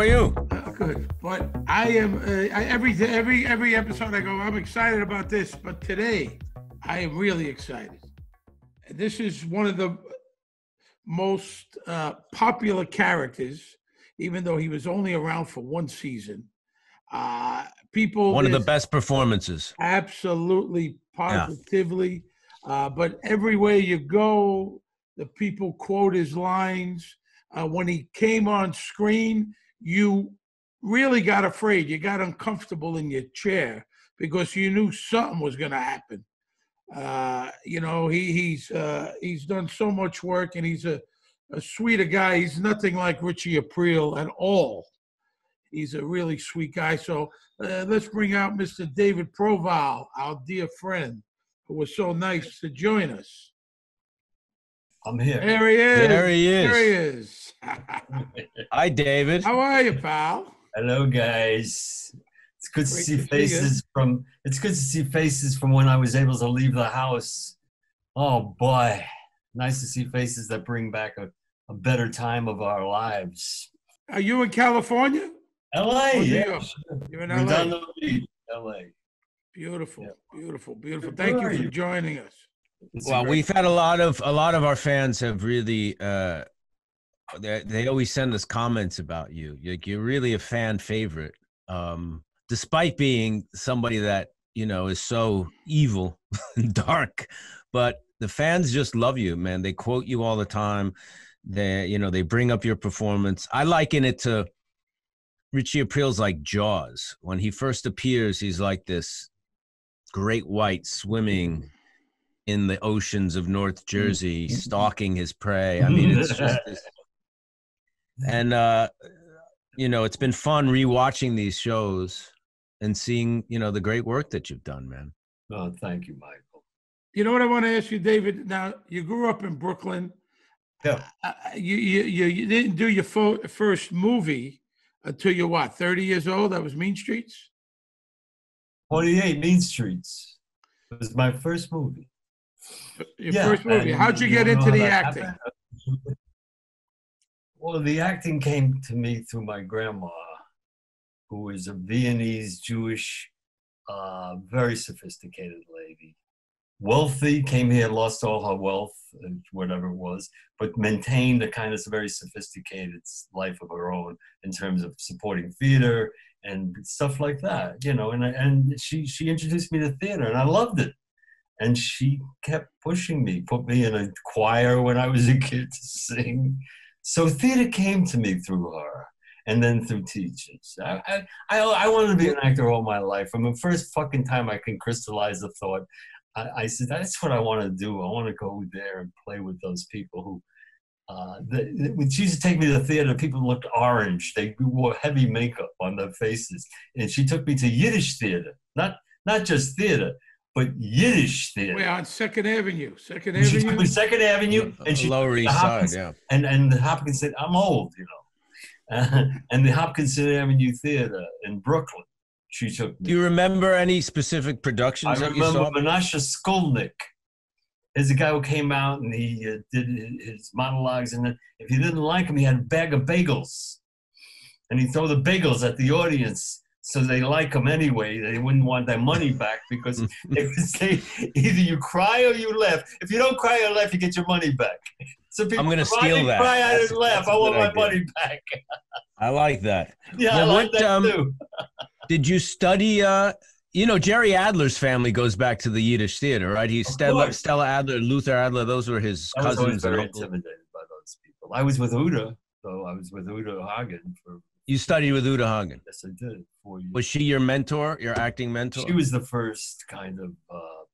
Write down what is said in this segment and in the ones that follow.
are you? Good, but I am every episode I go, I'm excited about this, but today I am really excited. This is one of the most popular characters, even though he was only around for one season. One of the best performances. Absolutely, positively. Yeah. But everywhere you go, the people quote his lines. When he came on screen, you really got afraid. You got uncomfortable in your chair because you knew something was going to happen. He's done so much work, and he's a sweeter guy. He's nothing like Richie Aprile at all. He's a really sweet guy. So let's bring out Mr. David Proval, our dear friend, who was so nice to join us. I'm here. There he is. There he is. There he is. Hi, David. How are you, pal? Hello, guys. It's good to see faces from. It's good to see faces from when I was able to leave the house. Oh boy, nice to see faces that bring back a better time of our lives. Are you in California? LA, yeah. You're in LA. Redondo Beach, LA. Beautiful, beautiful, beautiful. Thank you for joining us. Well, we've had a lot of our fans have really they always send us comments about you. You're really a fan favorite, despite being somebody that is so evil and dark. But the fans just love you, man. They quote you all the time. They bring up your performance. I liken it to Richie Aprile's like Jaws. When he first appears, he's like this great white swimming in the oceans of North Jersey, stalking his prey. I mean, it's just this. And, it's been fun rewatching these shows and seeing, the great work that you've done, man. Oh, thank you, Michael. You know what I want to ask you, David? Now, you grew up in Brooklyn. Yeah. You didn't do your first movie until you're what, 30 years old? That was Mean Streets? 28 Mean Streets. It was my first movie. Your first movie. How'd you get into the acting? Well, the acting came to me through my grandma, who was a Viennese Jewish, very sophisticated lady. Wealthy, came here, lost all her wealth, whatever it was, but maintained a kind of very sophisticated life of her own in terms of supporting theater and stuff like that, and she introduced me to theater, and I loved it. And she kept pushing me, put me in a choir when I was a kid to sing. So theater came to me through her, and then through teachers. I wanted to be an actor all my life. From the first fucking time I can crystallize the thought, I said, that's what I want to do. I want to go there and play with those people who, when she used to take me to the theater, people looked orange. They wore heavy makeup on their faces. And she took me to Yiddish theater, not just theater, but Yiddish theater. We're on Second Avenue. Second Avenue. She took me Second Avenue, and she Lower East Side, yeah. And the Hopkinson. I'm old, and the Hopkinson Avenue Theater in Brooklyn. She took me. Do you remember any specific productions that you saw? I remember Menashe Skolnick. There's a guy who came out and he did his monologues, and then if you didn't like him, he had a bag of bagels, and he'd throw the bagels at the audience. So they like them anyway. They wouldn't want their money back because they would say either you cry or you laugh. If you don't cry or laugh, you get your money back. So people, I'm going to steal that. Cry, I didn't laugh. I want my money back. I like that. Yeah, I like that too. Did you study? Jerry Adler's family goes back to the Yiddish theater, right? He's Stella Adler, Luther Adler. Those were his cousins. I was very intimidated by those people. I was with Uda, so I was with Uda Hagen for. You studied with Uda Hagen? Yes, I did. 4 years. Was she your mentor, your acting mentor? She was the first kind of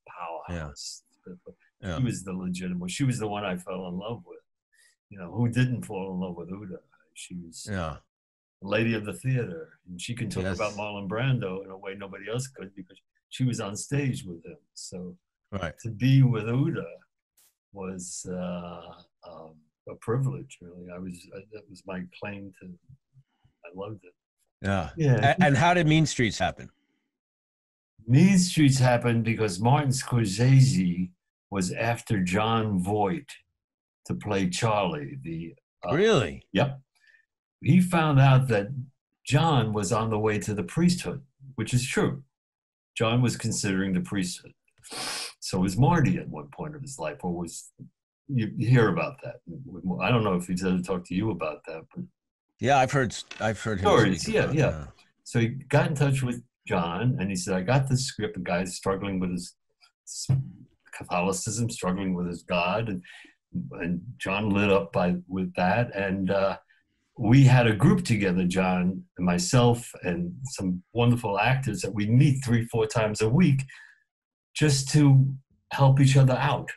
powerhouse. Yeah. She was the legitimate. She was the one I fell in love with. Who didn't fall in love with Uda? She was the lady of the theater. And she can talk about Marlon Brando in a way nobody else could because she was on stage with him. So to be with Uda was a privilege, really. That was my claim to. I loved it. Yeah. And how did Mean Streets happen? Mean Streets happened because Martin Scorsese was after John Voight to play Charlie. Really? Yep. He found out that John was on the way to the priesthood, which is true. John was considering the priesthood. So was Marty at one point of his life, or was you hear about that? I don't know if he's ever talked to you about that, but Yeah, I've heard him stories. speak Yeah, about yeah. that. So he got in touch with John, and he said, "I got this script. A guy's struggling with his Catholicism, struggling with his God," and John lit up with that, and we had a group together, John and myself and some wonderful actors that we meet 3-4 times a week just to help each other out.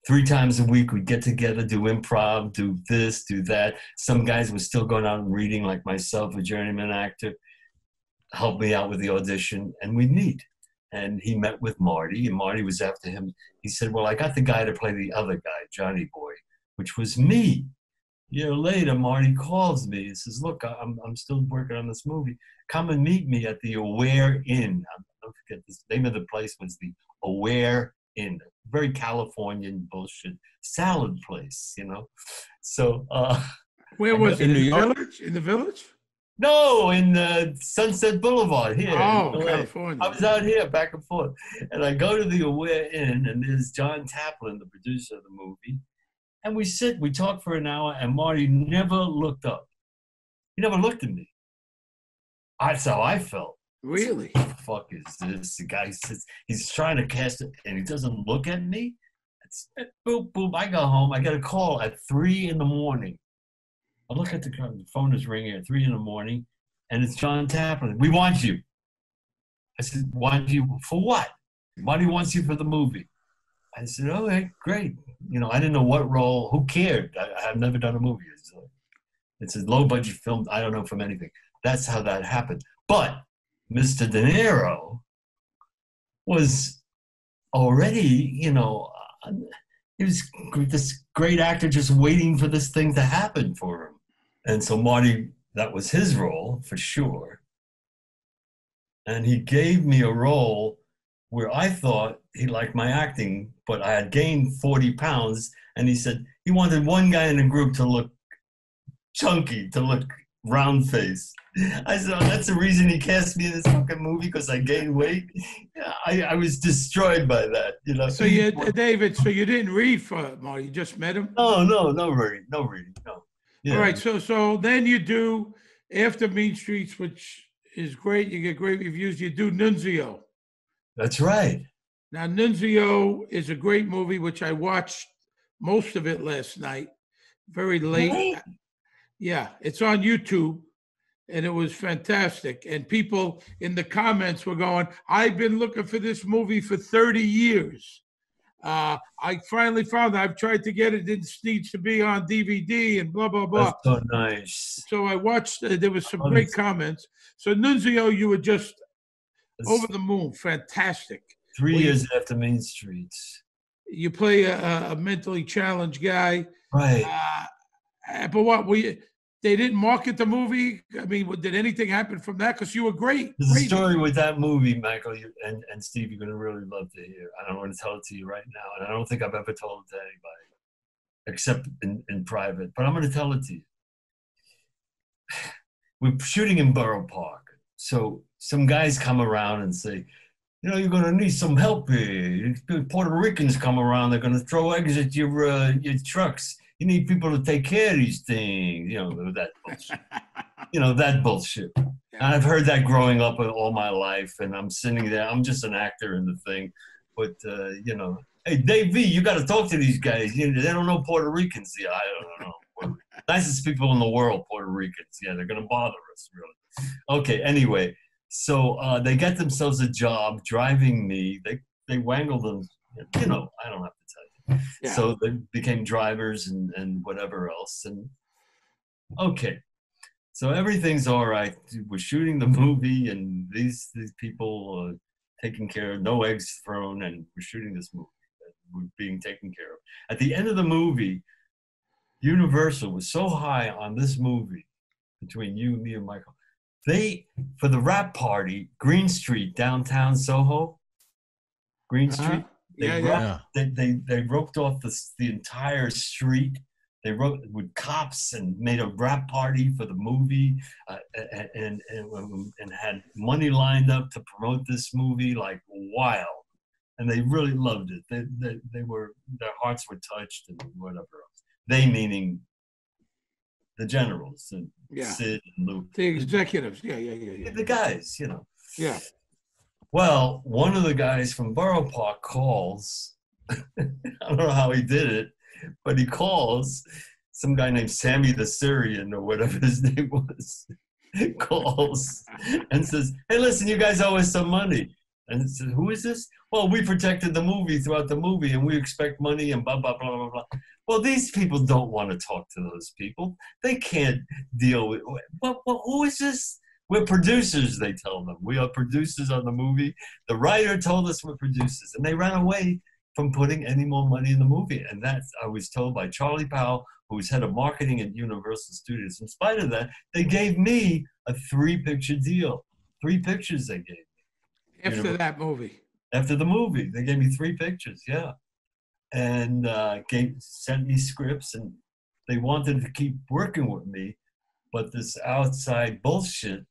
3 times a week, we'd get together, do improv, do this, do that. Some guys were still going out and reading, like myself, a journeyman actor, help me out with the audition, and we'd meet. And he met with Marty, and Marty was after him. He said, well, I got the guy to play the other guy, Johnny Boy, which was me. A year later, Marty calls me and says, look, I'm still working on this movie. Come and meet me at the Aware Inn. Don't forget, the name of the place was the Aware Inn. Very Californian bullshit salad place, you know? So, where was it? in New York? Village? In the Village? no, in Sunset Boulevard here. Oh, California. I was out here back and forth. And I go to the Aware Inn, and there's John Taplin, the producer of the movie. And we talk for an hour, and Marty never looked up. He never looked at me. That's how I felt. Really? What the fuck is this? The guy sits, he's trying to cast it, and he doesn't look at me. It's, boop, boop. I go home. I get a call at 3 in the morning. I look at the phone is ringing at 3 in the morning, and it's John Taplin. We want you. I said, want you for what? Marty wants you for the movie. I said, okay, great. You know, I didn't know what role. Who cared? I've never done a movie. It's a low-budget film. I don't know from anything. That's how that happened. But Mr. De Niro was already, you know, he was this great actor just waiting for this thing to happen for him. And so Marty, that was his role for sure. And he gave me a role where I thought he liked my acting, but I had gained 40 pounds. And he said he wanted one guy in the group to look chunky, to look round face. I said, oh, that's the reason he cast me in this fucking movie, because I gained weight. I was destroyed by that, you know. So you, David, so you didn't read for Marty, you just met him? No reading, no. Yeah. All right, so then you do, after Mean Streets, which is great, you get great reviews, you do Nunzio. That's right. Now, Nunzio is a great movie, which I watched most of it last night, very late. Really? Yeah, it's on YouTube, and it was fantastic. And people in the comments were going, I've been looking for this movie for 30 years. I finally found it. I've tried to get it. It needs to be on DVD and blah, blah, blah. That's so nice. So I watched, there was some great comments. So Nunzio, you were just over the moon. Fantastic. 3 years after Main Streets. You play a mentally challenged guy. Right. But what, they didn't market the movie? I mean, did anything happen from that? Because you were great. There's a story with that movie, Michael, and Steve, you're going to really love to hear. I don't want to tell it to you right now, and I don't think I've ever told it to anybody, except in private. But I'm going to tell it to you. We're shooting in Borough Park. So some guys come around and say, you know, you're going to need some help here. Puerto Ricans come around. They're going to throw eggs at your trucks. You need people to take care of these things. You know, that bullshit. That bullshit. And I've heard that growing up all my life, and I'm sitting there. I'm just an actor in the thing. But, hey, Dave V, you got to talk to these guys. They don't know Puerto Ricans. Yeah, I don't know. Nicest people in the world, Puerto Ricans. Yeah, they're going to bother us, really. Okay, anyway. So they get themselves a job driving me. They wangle them. I don't have to tell you. Yeah. So they became drivers and whatever else. And okay, so everything's all right. We're shooting the movie, and these people taking care of, no eggs thrown, and we're shooting this movie. We're being taken care of. At the end of the movie, Universal was so high on this movie between you, me, and Michael. They, for the rap party, Green Street, downtown Soho, Green Street, they roped off the entire street. They wrote with cops and made a rap party for the movie, and had money lined up to promote this movie like wild. And they really loved it. They were, their hearts were touched and whatever else. They meaning the generals, and Sid and Lou. The executives, The guys, you know. Yeah. Well, one of the guys from Borough Park calls. I don't know how he did it, but he calls. Some guy named Sammy the Syrian or whatever his name was, calls and says, "Hey, listen, you guys owe us some money." And I said, "Who is this?" "Well, we protected the movie throughout the movie, and we expect money and blah, blah, blah, blah, blah." Well, these people don't want to talk to those people. They can't deal with, well, who is this? "We're producers," they tell them. "We are producers on the movie. The writer told us we're producers." And they ran away from putting any more money in the movie. And that's, I was told by Charlie Powell, who was head of marketing at Universal Studios. In spite of that, they gave me a 3-picture deal. 3 pictures they gave me. After that movie. After the movie, they gave me 3 pictures, yeah. And sent me scripts, and they wanted to keep working with me, but this outside bullshit,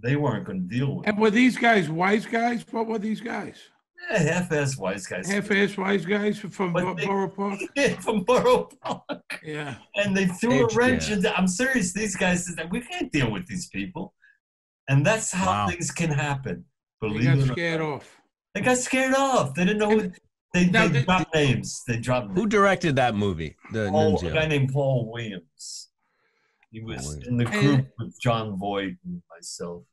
they weren't going to deal with. And were these guys wise guys? What were these guys? Half-ass wise guys. Half-ass wise guys from Borough Park? Yeah, from Borough Park. Yeah. And they threw a wrench into, I'm serious, these guys said, we can't deal with these people. And that's how things can happen. Believe it or not. They got scared off. They got scared off. They didn't know. They dropped names. They dropped names. Who directed that movie? A guy named Paul Williams. He was in the group with John Voight and myself.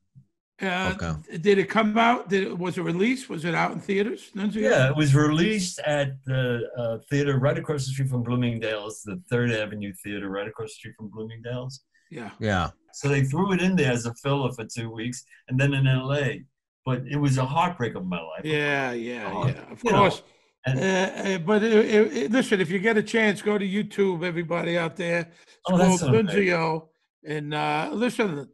Did it come out? Was it released? Was it out in theaters? Yeah, it was released at the theater right across the street from Bloomingdale's, the 3rd Avenue Theater right across the street from Bloomingdale's. Yeah. Yeah. So they threw it in there as a filler for 2 weeks, and then in LA. But it was a heartbreak of my life. Yeah. Of course. But listen, if you get a chance, go to YouTube, everybody out there. It's called Nunzio. And listen,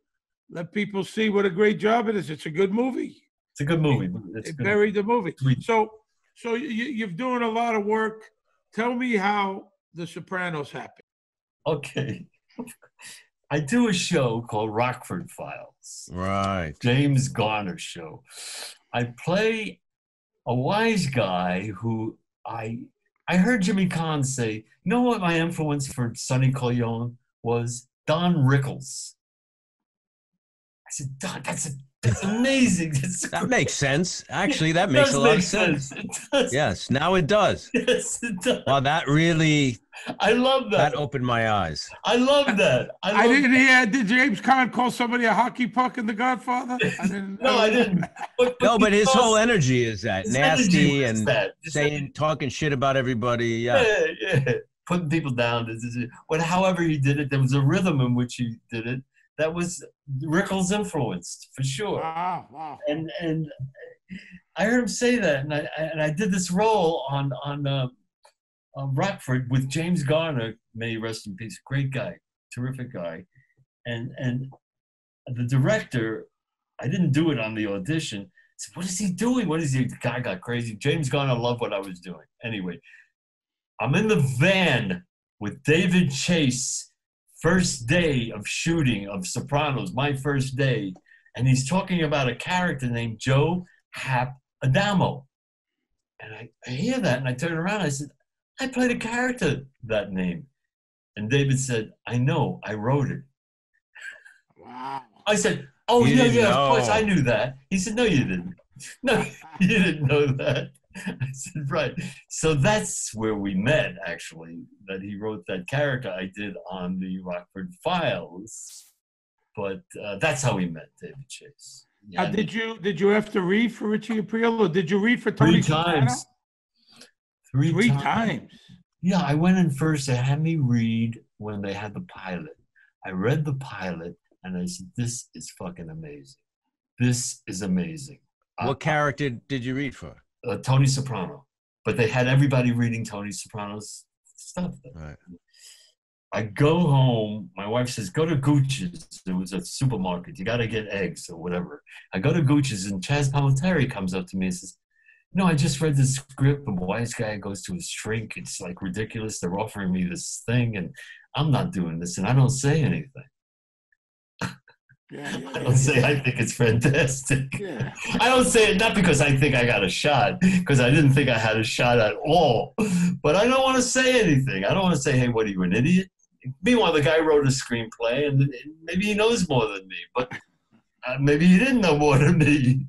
let people see what a great job it is. It's a good movie. It's a good movie. They buried the movie. So you're doing a lot of work. Tell me how The Sopranos happened. Okay. I do a show called Rockford Files. Right. James Garner show. I play a wise guy who I heard Jimmy Kahn say, you know what my influence for Sonny Corleone was? Don Rickles. I said, Don, that's amazing. That makes sense. Actually, that makes a lot of sense. It does. Yes, now it does. Yes, it does. Well, that really... I love that. That opened my eyes. I love that. I didn't hear. Did James Caan call somebody a hocky puck in The Godfather? I didn't. But his whole energy is that nasty and talking shit about everybody. Yeah. Putting people down. But however he did it, there was a rhythm in which he did it that was Rickles influenced for sure. Wow. And I heard him say that, and I did this role on Rockford with James Garner, may he rest in peace, great guy, terrific guy, and the director, I didn't do it on the audition. I said, what is he doing? What is he? The guy got crazy. James Garner loved what I was doing. Anyway, I'm in the van with David Chase, first day of shooting of Sopranos, my first day, and he's talking about a character named Joe Hap Adamo. And I hear that, and I turn around, I said, I played a character that name. And David said, I know, I wrote it. Wow. I said, oh, yeah, of course, I knew that. He said, no, you didn't. No, you didn't know that. I said, right. So that's where we met, actually, that he wrote that character I did on the Rockford Files. But that's how we met, David Chase. Yeah. Did you have to read for Richie Aprile, or did you read for Tony 3 times? Soprano? 3 times. Yeah, I went in first. They had me read when they had the pilot. I read the pilot, and I said, this is fucking amazing. This is amazing. What character did you read for? Tony Soprano. But they had everybody reading Tony Soprano's stuff. Right. I go home. My wife says, go to Gooch's. It was a supermarket. You got to get eggs or whatever. I go to Gooch's, and Chaz Palminteri comes up to me and says, No, I just read the script. The wise guy goes to his shrink. It's like ridiculous. They're offering me this thing, and I'm not doing this, and I don't say anything. I don't say I think it's fantastic. Yeah. I don't say it not because I think I got a shot, because I didn't think I had a shot at all. But I don't want to say anything. I don't want to say, hey, what are you, an idiot? Meanwhile, the guy wrote a screenplay, and maybe he knows more than me, but maybe he didn't know more than me.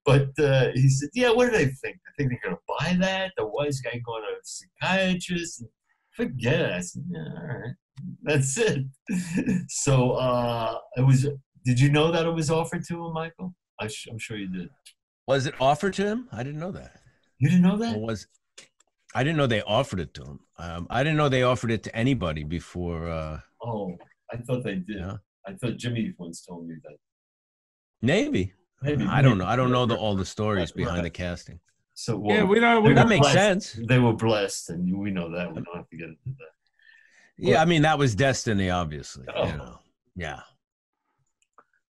But he said, yeah, what do they think? I think they're going to buy that? The wise guy going to a psychiatrist? Forget it. I said, yeah, all right. That's it. So it was. Did you know that it was offered to him, Michael? I'm sure you did. Was it offered to him? I didn't know that. You didn't know that? Or I didn't know they offered it to him. I didn't know they offered it to anybody before. Oh, I thought they did. Yeah. I thought Jimmy once told me that. Maybe. I don't know. I don't know all the stories behind the casting. So Yeah, we don't. That makes sense. They were blessed, and we know that. We don't have to get into that. Yeah, I mean that was destiny, obviously. Oh. You know. Yeah.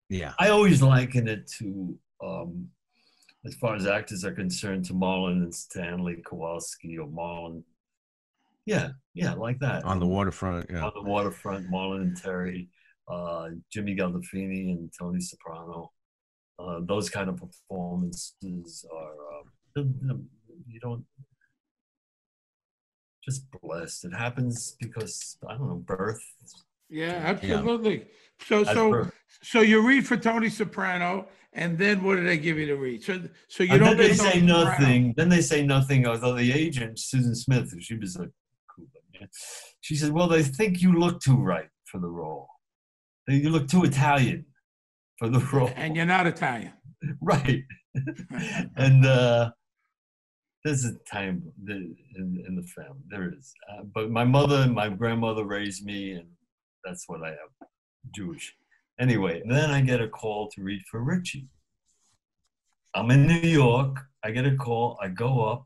Yeah. I always liken it to, as far as actors are concerned, to Marlon and Stanley Kowalski or Marlon. Yeah, like that. On the waterfront, yeah. On the waterfront, Marlon and Terry, Jimmy Gandolfini and Tony Soprano. Those kind of performances are, you don't, just blessed. It happens because, I don't know, birth. Yeah, absolutely. Yeah. So you read for Tony Soprano, and then what do they give you to read? So you don't. Then they say nothing. Then they say nothing. Although the agent Susan Smith, she was like, cool, yeah. She said, "Well, they think you look too right for the role. You look too Italian for the role, and you're not Italian, right?" And there's a time in the family. There is, but my mother and my grandmother raised me, and that's what I am, Jewish. Anyway, then I get a call to read for Richie. I'm in New York. I get a call. I go up,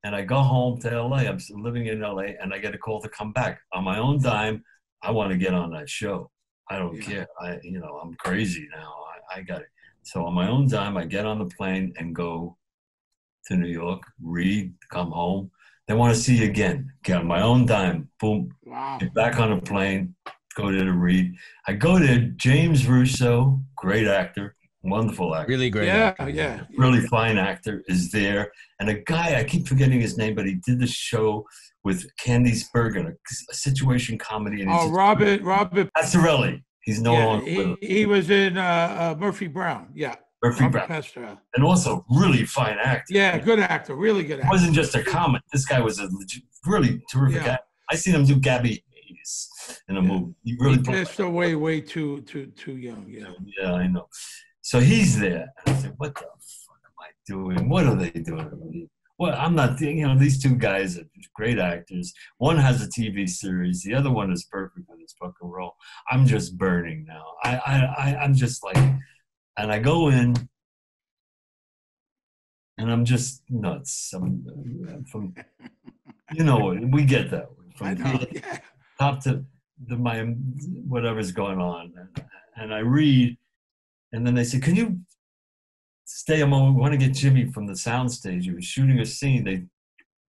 and I go home to LA. I'm living in LA, and I get a call to come back on my own dime. I want to get on that show. I don't care. I'm crazy now. I got it. So on my own dime, I get on the plane and go to New York, read, come home. They want to see you again. Get on my own dime. Boom. Wow. Get back on a plane. Go there to read. I go there. James Russo, great actor, wonderful actor. Really great actor. Yeah. Really fine actor is there. And a guy, I keep forgetting his name, but he did the show with Candice Bergen, a situation comedy. And Robert Passarelli. He's no longer with us. He was in Murphy Brown. Yeah. Murphy Brown. Pastor. And also really fine actor. Yeah, good actor. Really good actor. It wasn't just a comic. This guy was a really terrific actor. I seen him do Gabby Hayes in a movie. He passed away way too young. Yeah. Yeah, I know. So he's there. And I said, what the fuck am I doing? What are they doing? Well, I'm not, these two guys are great actors. One has a TV series. The other one is perfect for this fucking role. I'm just burning now. I'm just like, and I go in, and I'm just nuts. From, we get that. From top to my whatever's going on. And I read, and then they say, can you stay a moment? We want to get Jimmy from the soundstage. He was shooting a scene. They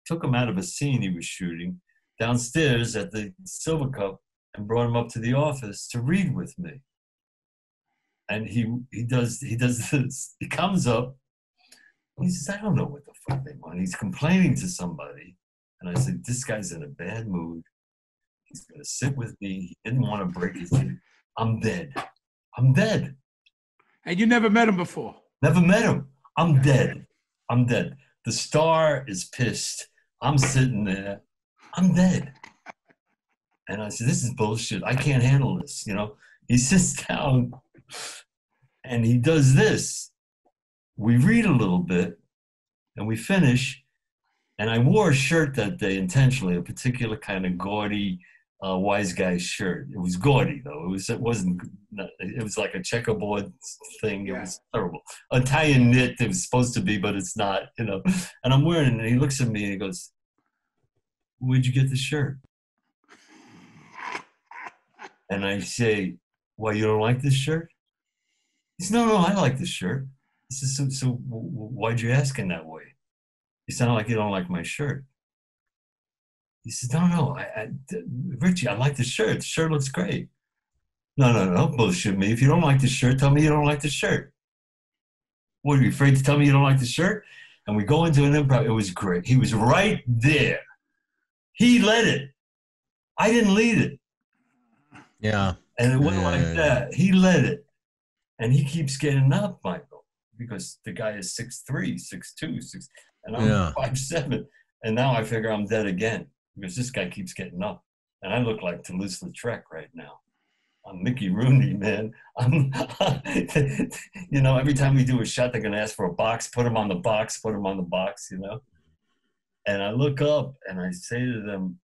took him out of a scene he was shooting downstairs at the Silver Cup and brought him up to the office to read with me. And he does this. He comes up. He says, I don't know what the fuck they want. He's complaining to somebody. And I said, this guy's in a bad mood. He's going to sit with me. He didn't want to break his teeth. I'm dead. I'm dead. And you never met him before? Never met him. I'm dead. I'm dead. The star is pissed. I'm sitting there. I'm dead. And I said, this is bullshit. I can't handle this. He sits down and he does this. We read a little bit and we finish. And I wore a shirt that day intentionally, a particular kind of gaudy, wise guy shirt. It was gaudy though. It was like a checkerboard thing. It was terrible. Italian knit it was supposed to be, but it's not, And I'm wearing it and he looks at me and he goes, where'd you get the shirt? And I say, why, you don't like this shirt? He says, no, I like this shirt. I says, so why'd you ask in that way? You sound like you don't like my shirt. He says, no, Richie, I like the shirt. The shirt looks great. No, don't bullshit me. If you don't like the shirt, tell me you don't like the shirt. What, are you afraid to tell me you don't like the shirt? And we go into an improv. It was great. He was right there. He led it. I didn't lead it. Yeah. And it went like that. He led it. And he keeps getting up, Michael, because the guy is 6'3", 6'2", 6, and I'm 5'7". And now I figure I'm dead again because this guy keeps getting up. And I look like Toulouse-Lautrec right now. I'm Mickey Rooney, man. I'm, you know, every time we do a shot, they're going to ask for a box, put him on the box, you know. And I look up and I say to them,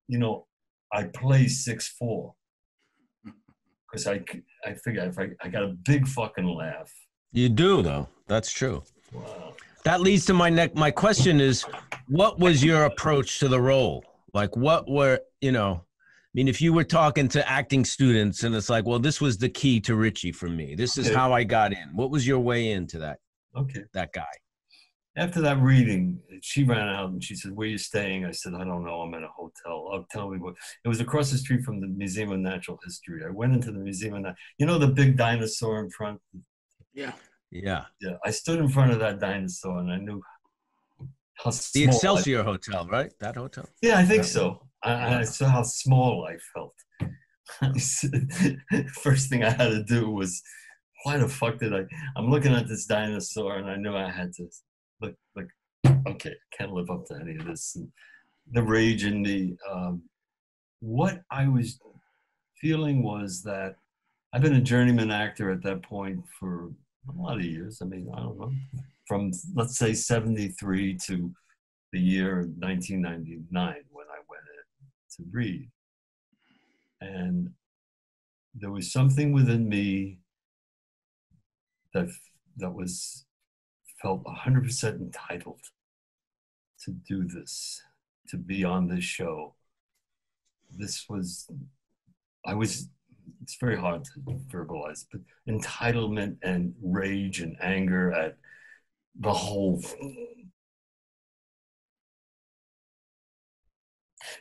you know, I play 6'4". Because I figure if I got a big fucking laugh. You do, though. That's true. Wow. That leads to my question is, what was your approach to the role? Like, what were, you know, I mean, if you were talking to acting students and it's like, well, this was the key to Richie for me. This is how I got in. What was your way into that? That guy. After that reading, she ran out and she said, where are you staying? I said, I don't know. I'm at a hotel. Oh, tell me what. It was across the street from the Museum of Natural History. I went into the Museum of you know, the big dinosaur in front? Yeah. I stood in front of that dinosaur and I knew how small. The Excelsior Hotel, right? That hotel? Yeah, I think so. I saw how small I felt. First thing I had to do was, why the fuck did I'm looking at this dinosaur and I knew I had to look, okay, I can't live up to any of this. And the rage in me. What I was feeling was that I've been a journeyman actor at that point for a lot of years. I mean, I don't know, from let's say 73 to the year 1999 when I went in to read. And there was something within me that was felt 100% entitled to do this, to be on this show. This was, it's very hard to verbalize, but entitlement and rage and anger at the whole thing.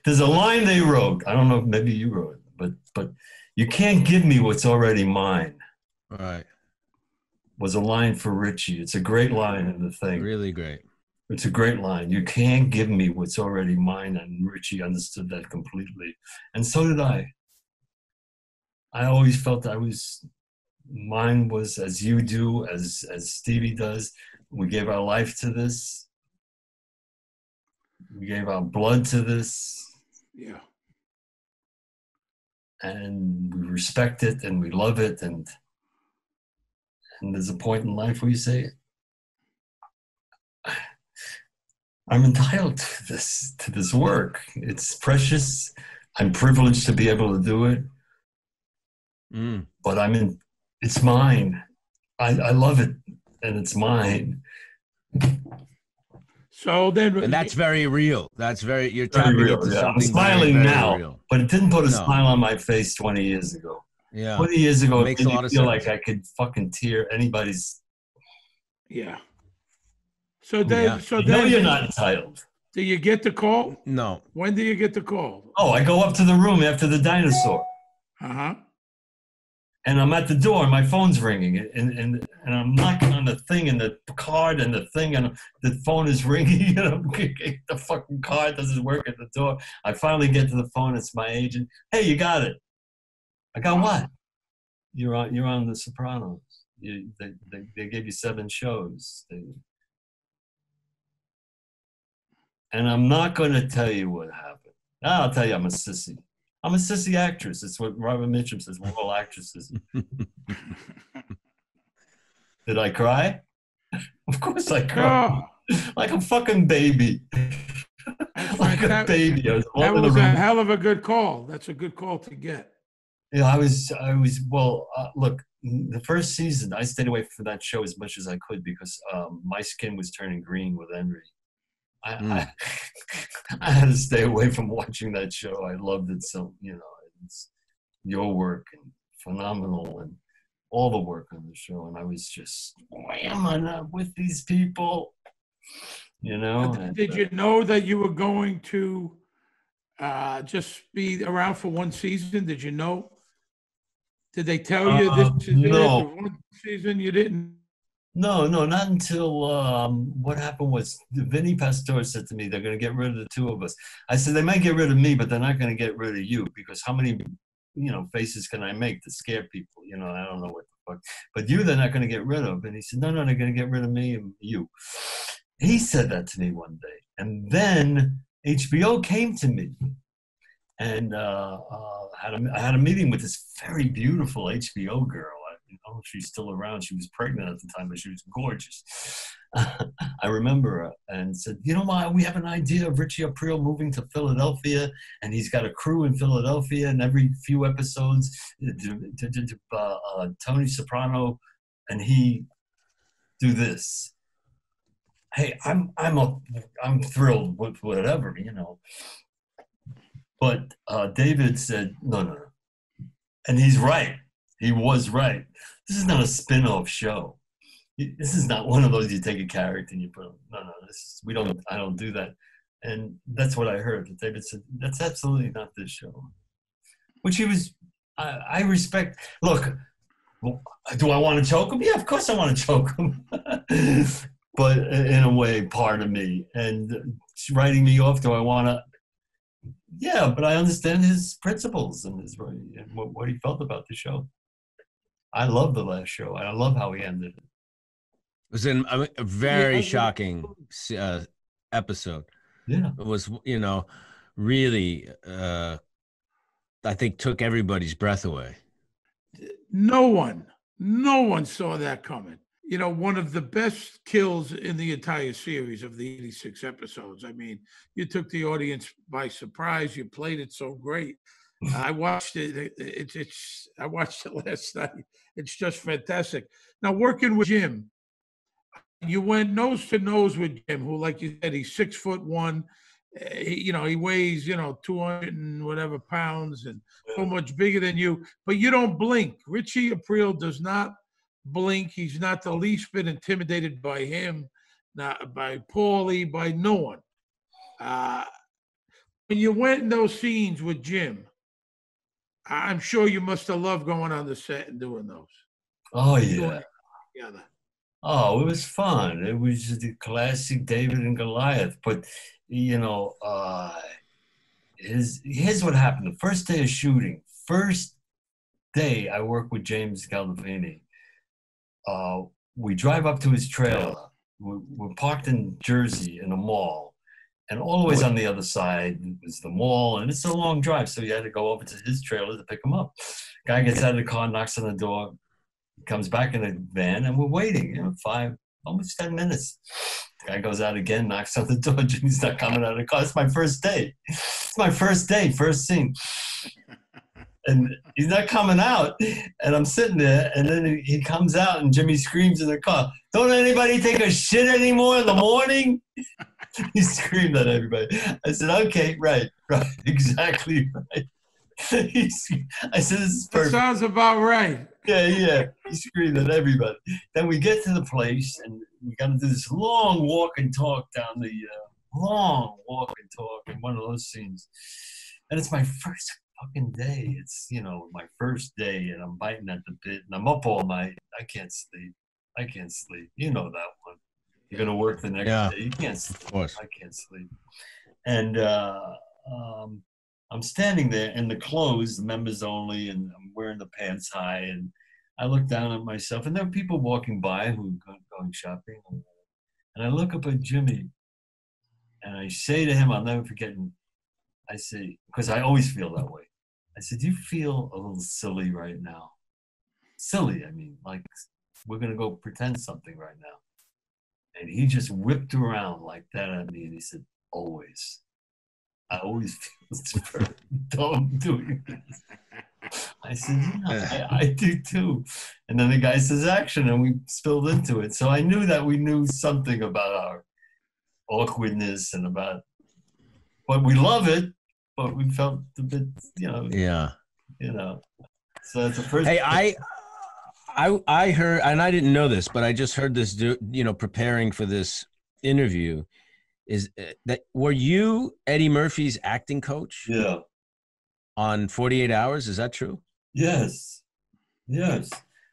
There's a line they wrote, I don't know if maybe you wrote it, but you can't give me what's already mine. Right. Was a line for Richie. It's a great line in the thing. Really great. It's a great line. You can't give me what's already mine. And Richie understood that completely. And so did I. I always felt mine was as you do, as Stevie does. We gave our life to this. We gave our blood to this. Yeah. And we respect it and we love it. And there's a point in life where you say, I'm entitled to this work. It's precious. I'm privileged to be able to do it. But it's mine. I love it and it's mine. So then, and that's very real. That's you're very tapping real, into yeah. something I'm smiling very, very now, real. but it didn't put a smile on my face 20 years ago. Yeah. 20 years ago, it makes made a lot me of feel sense. like I could fucking tear anybody's. Yeah. So then, you're not entitled. Do you get the call? No. When do you get the call? Oh, I go up to the room after the dinosaur. Uh-huh. And I'm at the door and my phone's ringing and I'm knocking on the thing and the card and the thing and the phone is ringing and the fucking card doesn't work at the door. I finally get to the phone. It's my agent. Hey, you got it. I got what? You're on The Sopranos. They gave you 7 shows. And I'm not going to tell you what happened. I'll tell you I'm a sissy. I'm a sissy actress. It's what Robert Mitchum says. We're all actresses. Did I cry? Of course I cried. Oh. Like a fucking baby. Like a baby. That was a hell of a good call. That's a good call to get. Yeah, I was. Well, look, the first season, I stayed away from that show as much as I could because my skin was turning green with envy. I had to stay away from watching that show. I loved it so, it's your work and phenomenal and all the work on the show. And I was just, why am I not with these people? you know. And, Did you know that you were going to just be around for one season? Did you know? Did they tell you this is it? no, The one season you didn't? no, not until what happened was Vinny Pastore said to me, they're going to get rid of the two of us. I said, they might get rid of me, but they're not going to get rid of you, because how many, faces can I make to scare people? I don't know what the fuck. But you, they're not going to get rid of. And he said, no, they're going to get rid of me and you. He said that to me one day. And then HBO came to me. And I had a meeting with this very beautiful HBO girl. I don't know if she's still around. She was pregnant at the time, but she was gorgeous. I remember her, and said, we have an idea of Richie Aprile moving to Philadelphia, and he's got a crew in Philadelphia, and every few episodes, Tony Soprano and he do this. Hey, I'm thrilled with whatever, But David said, no. And he's right. He was right. This is not a spin-off show. This is not one of those you take a character and you put, I don't do that. And that's what I heard. That David said, that's absolutely not this show. Which I respect. Look, do I want to choke him? Yeah, of course I want to choke him. But in a way, part of me. And writing me off, do I want to? Yeah, but I understand his principles and what he felt about the show. I love the last show. I love how he ended it. It was a very shocking episode. Yeah. It was, really, I think took everybody's breath away. No one saw that coming. One of the best kills in the entire series of the 86 episodes. I mean, you took the audience by surprise. You played it so great. I watched it. I watched it last night. It's just fantastic. Now, working with Jim, you went nose to nose with Jim, who, like you said, he's 6'1". He weighs 200 and whatever pounds, and so much bigger than you. But you don't blink. Richie Aprile does not blink. He's not the least bit intimidated by him, not by Paulie, by no one. When you went in those scenes with Jim, I'm sure you must have loved going on the set and doing those. Oh, yeah. Oh, it was fun. It was just the classic David and Goliath. But, here's what happened. The first day of shooting, first day I worked with James Gandolfini. We drive up to his trailer. We're parked in Jersey in a mall. And always on the other side is the mall, and it's a long drive, so you had to go over to his trailer to pick him up. Guy gets out of the car, knocks on the door, comes back in the van, and we're waiting, almost 10 minutes. The guy goes out again, knocks on the door, Jimmy's not coming out of the car. It's my first day. It's my first day, first scene. And he's not coming out, and I'm sitting there, and then he comes out, and Jimmy screams in the car, "Don't anybody take a shit anymore in the morning?" He screamed at everybody. I said, "Okay, right, exactly right." I said, "This is perfect." That sounds about right. Yeah. He screamed at everybody. Then we get to the place, and we got to do this long walk and talk down the in one of those scenes. And it's my first fucking day. It's, my first day, and I'm biting at the bit, and I'm up all night. I can't sleep. You know that one. You're going to work the next day. You can't sleep. Of course. I can't sleep. And I'm standing there in the clothes, the members only, and I'm wearing the pants high, and I look down at myself, and there are people walking by who are going shopping. And I look up at Jimmy, and I say to him, I'll never forget, I say, because I always feel that way. I said, "Do you feel a little silly right now?" Silly, I mean, like we're going to go pretend something right now. And he just whipped around like that at me, and he said, "Always. I always feel it's dumb doing this." I said, I do too. And then the guy says action, and we spilled into it. So I knew that we knew something about our awkwardness and about, but we love it, but we felt a bit, Yeah. So it's the first. Hey, I heard, and I didn't know this, but I just heard this, preparing for this interview. is that were you Eddie Murphy's acting coach Yeah. on 48 Hours? Is that true? Yes. Yes.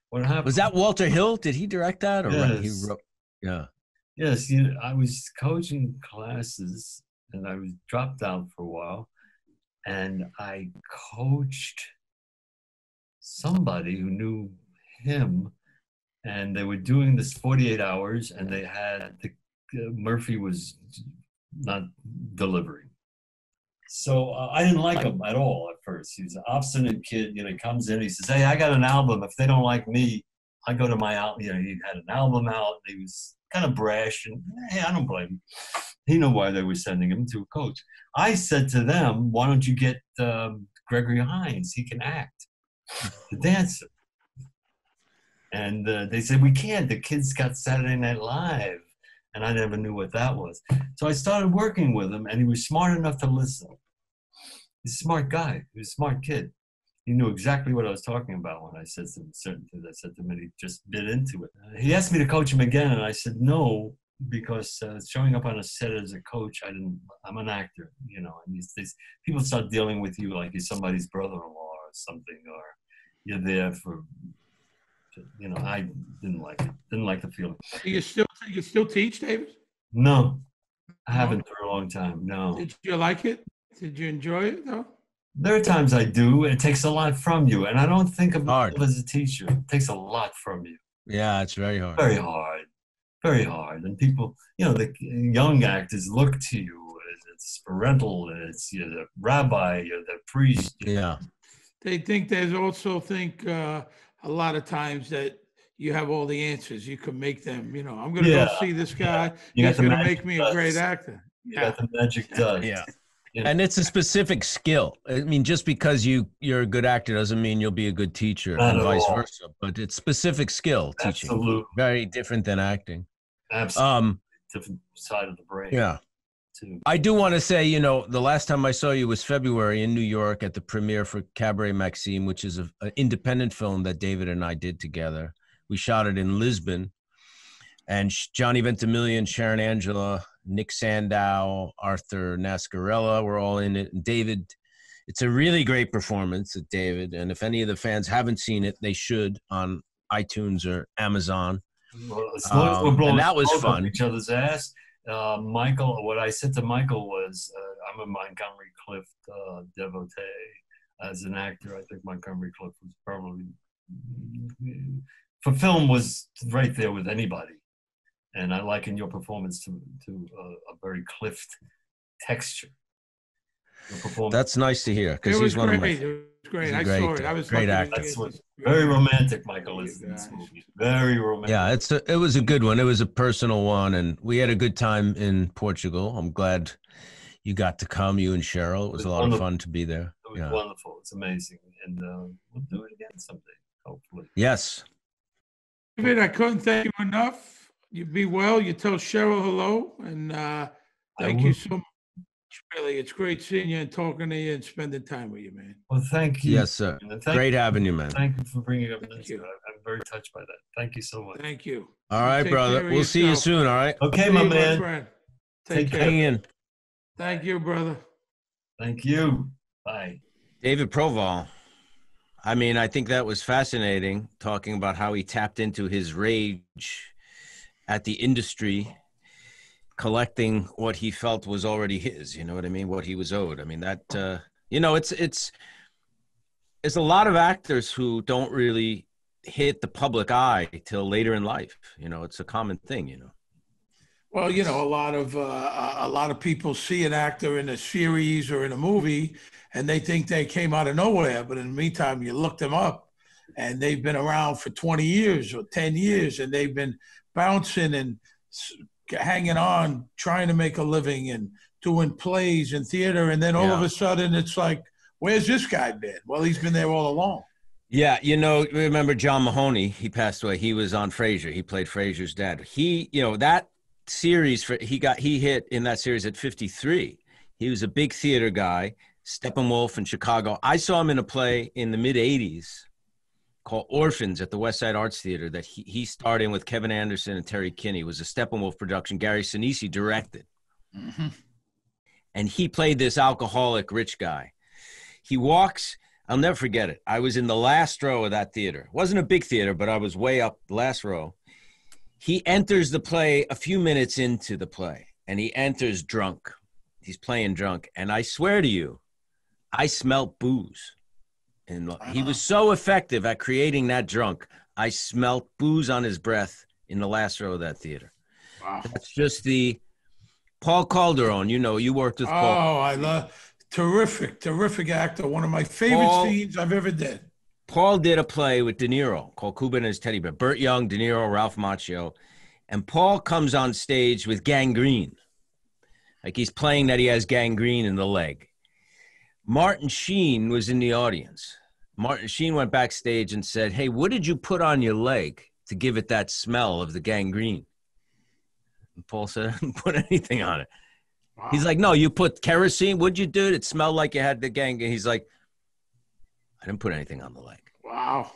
What happened? Was that Walter Hill? Did he direct that, or he Yes. wrote? Yeah. Yes. I was coaching classes, and I was dropped out for a while, and I coached somebody who knew him, and they were doing this 48 hours, and they had Murphy was not delivering. So I didn't like him at all at first. He was an obstinate kid. He comes in, he says, "Hey, I got an album. If they don't like me, I go to my album." He had an album out. He was kind of brash, and hey, I don't blame him. He knew why they were sending him to a coach. I said to them, "Why don't you get Gregory Hines? He can act, the dancer." And they said, "We can't. The kid's got Saturday Night Live." And I never knew what that was. So I started working with him, and he was smart enough to listen. He's a smart guy. He was a smart kid. He knew exactly what I was talking about when I said some certain things. I said to him, and he just bit into it. He asked me to coach him again, and I said no, because showing up on a set as a coach, I'm an actor, and these people start dealing with you like you're somebody's brother-in-law or something, or you're there for, I didn't like it. Didn't like the feeling. You still teach, David? No, I haven't for a long time. No. Did you like it? Did you enjoy it though? There are times I do. It takes a lot from you, and I don't think of Hard. myself as a teacher. It takes a lot from you. Yeah, it's very hard. Very hard. Very hard. And people, the young actors look to you. It's parental. You're the rabbi. You're the priest. Yeah. They also think a lot of times that you have all the answers. You can make them, I'm going to go see this guy. He's going to make me a great actor. You got the magic dust. Yeah. And it's a specific skill. I mean, just because you're a good actor doesn't mean you'll be a good teacher, and vice versa. But it's specific skill teaching. Absolutely. Very different than acting. Absolutely. Different side of the brain. Yeah. Too. I do want to say, the last time I saw you was February in New York at the premiere for Cabaret Maxime, which is an independent film that David and I did together. We shot it in Lisbon. And Johnny Ventimiglia, Sharon Angela, Nick Sandow, Arthur Nascarella were all in it. And David, it's a really great performance at David. And if any of the fans haven't seen it, they should on iTunes or Amazon. Well, as long as we're blowing and that was fun. Each other's ass. Michael, what I said to Michael was, I'm a Montgomery Clift devotee. As an actor, I think Montgomery Clift was probably, for film, was right there with anybody. And I liken your performance to a very Clift texture. That's nice to hear, because he's one of my. It was great. I saw it. I was great actor. Very romantic, Michael, is in this movie. Very romantic. Yeah, it was a good one. It was a personal one, and we had a good time in Portugal. I'm glad you got to come, you and Cheryl. It was a lot of fun to be there. It was wonderful. It's amazing, and we'll do it again someday, hopefully. Yes. David, I couldn't thank you enough. You be well. You tell Cheryl hello, and thank you so much. Really, it's great seeing you and talking to you and spending time with you, man. Well, thank you. Yes, sir. Great having you, man. Thank you for bringing up this. I'm very touched by that. Thank you so much. Thank you. All right, brother. We'll see you soon, all right? Okay, my man. Take care. Hang in. Thank you, brother. Thank you. Bye. David Proval. I mean, I think that was fascinating, talking about how he tapped into his rage at the industry, collecting what he felt was already his, you know what I mean? What he was owed. I mean, that, it's a lot of actors who don't really hit the public eye till later in life. It's a common thing, Well, a lot of people see an actor in a series or in a movie and they think they came out of nowhere. But in the meantime, you look them up and they've been around for 20 years or 10 years and they've been bouncing and hanging on, trying to make a living and doing plays and theater. And then all of a sudden it's like, where's this guy been? Well, he's been there all along. Yeah. Remember John Mahoney, he passed away. He was on Frasier. He played Frasier's dad. That series, he hit in that series at 53. He was a big theater guy, Steppenwolf in Chicago. I saw him in a play in the mid 80s called Orphans at the West Side Arts Theater that he starred in with Kevin Anderson and Terry Kinney. It was a Steppenwolf production. Gary Sinise directed. Mm-hmm. And he played this alcoholic rich guy. He walks, I'll never forget it. I was in the last row of that theater. It wasn't a big theater, but I was way up the last row. He enters the play a few minutes into the play, and he enters drunk. He's playing drunk. And I swear to you, I smelt booze. And he was so effective at creating that drunk. I smelt booze on his breath in the last row of that theater. Wow. That's just the Paul Calderon. You know, you worked with Paul. Oh, I love terrific actor. One of my favorite scenes I've ever did. Paul did a play with De Niro called Cuba and His Teddy Bear. Burt Young, De Niro, Ralph Macchio. And Paul comes on stage with gangrene. Like he's playing that he has gangrene in the leg. Martin Sheen was in the audience. Martin Sheen went backstage and said, hey, what did you put on your leg to give it that smell of the gangrene? And Paul said, I didn't put anything on it. Wow. He's like, no, you put kerosene. What'd you do? It smelled like you had the gangrene. He's like, I didn't put anything on the leg. Wow.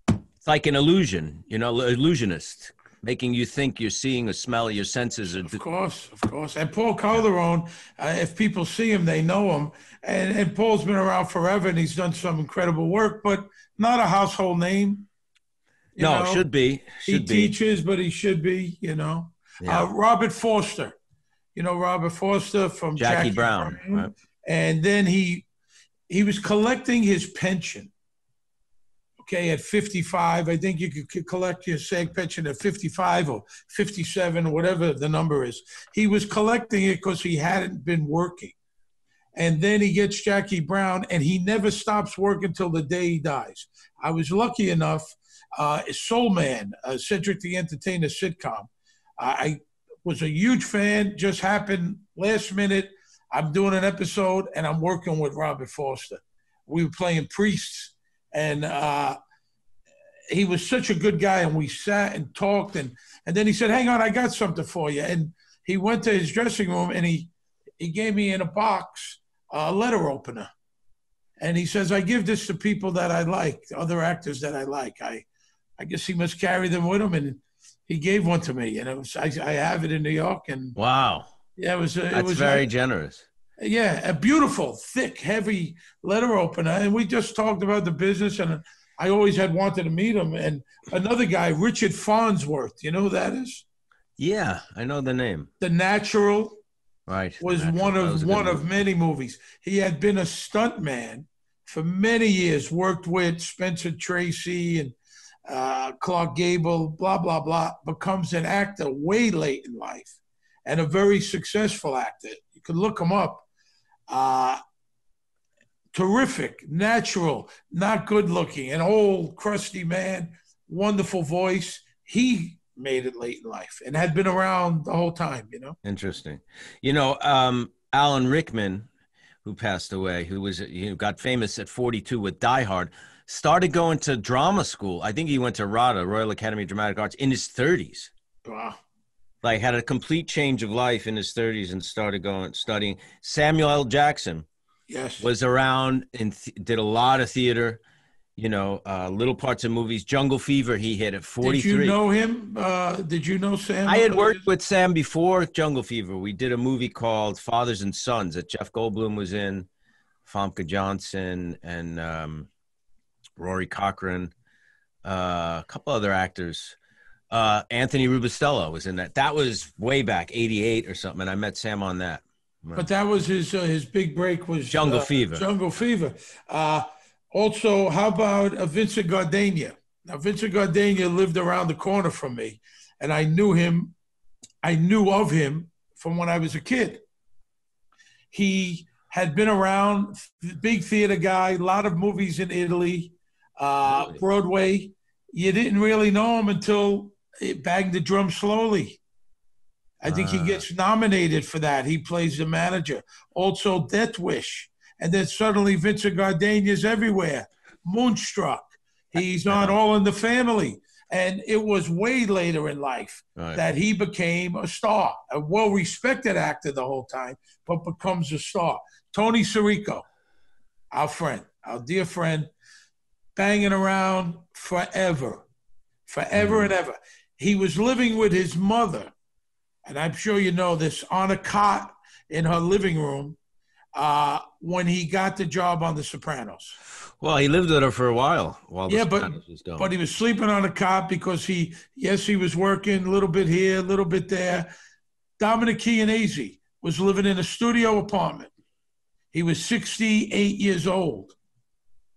It's like an illusion, you know, illusionist, making you think you're seeing or smelling, your senses are. Of course. And Paul Calderon, if people see him, they know him. And Paul's been around forever, and he's done some incredible work, but not a household name. No, should be. He teaches, but he should be, you know. Yeah. Robert Forster. You know Robert Forster from Jackie Brown. Right? And then he was collecting his pension. Okay, at 55, I think you could collect your SAG pension at 55 or 57 or whatever the number is. He was collecting it because he hadn't been working. And then he gets Jackie Brown, and he never stops working until the day he dies. I was lucky enough, Soul Man, Cedric the Entertainer sitcom. I was a huge fan, just happened last minute. I'm doing an episode, and I'm working with Robert Forster. We were playing priests, and he was such a good guy, and we sat and talked, and then he said, hang on, I got something for you. And he went to his dressing room, and he gave me in a box a letter opener. And he says, I give this to people that I like, other actors that I like. I guess he must carry them with him, and he gave one to me, and it was I have it in New York. And wow, yeah, it was very generous. Yeah, a beautiful, thick, heavy letter opener, and we just talked about the business, and I always had wanted to meet him. And another guy, Richard Farnsworth, you know who that is? Yeah, I know the name. The Natural, right? Was one of many movies. He had been a stuntman for many years, worked with Spencer Tracy and Clark Gable, blah, blah, blah, becomes an actor way late in life and a very successful actor. You could look him up. Terrific, natural, not good looking, an old, crusty man, wonderful voice. He made it late in life and had been around the whole time, you know? Interesting. You know, Alan Rickman, who passed away, who got famous at 42 with Die Hard, started going to drama school. I think he went to RADA, Royal Academy of Dramatic Arts, in his 30s. Wow. Like had a complete change of life in his 30s and started studying. Samuel L. Jackson was around and did a lot of theater, you know, little parts of movies. Jungle Fever, he hit at 43. Did you know him? Did you know Sam? I had worked with Sam before Jungle Fever. We did a movie called Fathers and Sons that Jeff Goldblum was in, Famke Johnson, and Rory Cochrane, a couple other actors. Anthony Rubistello was in that. That was way back, 88 or something, and I met Sam on that. But that was his big break was Jungle Fever. Jungle Fever. Also, how about Vincent Gardenia? Now, Vincent Gardenia lived around the corner from me, and I knew of him from when I was a kid. He had been around, big theater guy, a lot of movies in Italy, Broadway. You didn't really know him until it Banged the Drum Slowly. I think he gets nominated for that. He plays the manager. Also, Death Wish. And then suddenly Vincent Gardenia's everywhere. Moonstruck. He's on All in the Family. And it was way later in life that he became a star, a well-respected actor the whole time, but becomes a star. Tony Sirico, our friend, our dear friend, banging around forever and ever. He was living with his mother and I'm sure you know this, on a cot in her living room when he got the job on The Sopranos. Well, he lived with her for a while The Sopranos was going. But he was sleeping on a cot because he was working a little bit here, a little bit there. Dominic Chianese was living in a studio apartment. He was 68 years old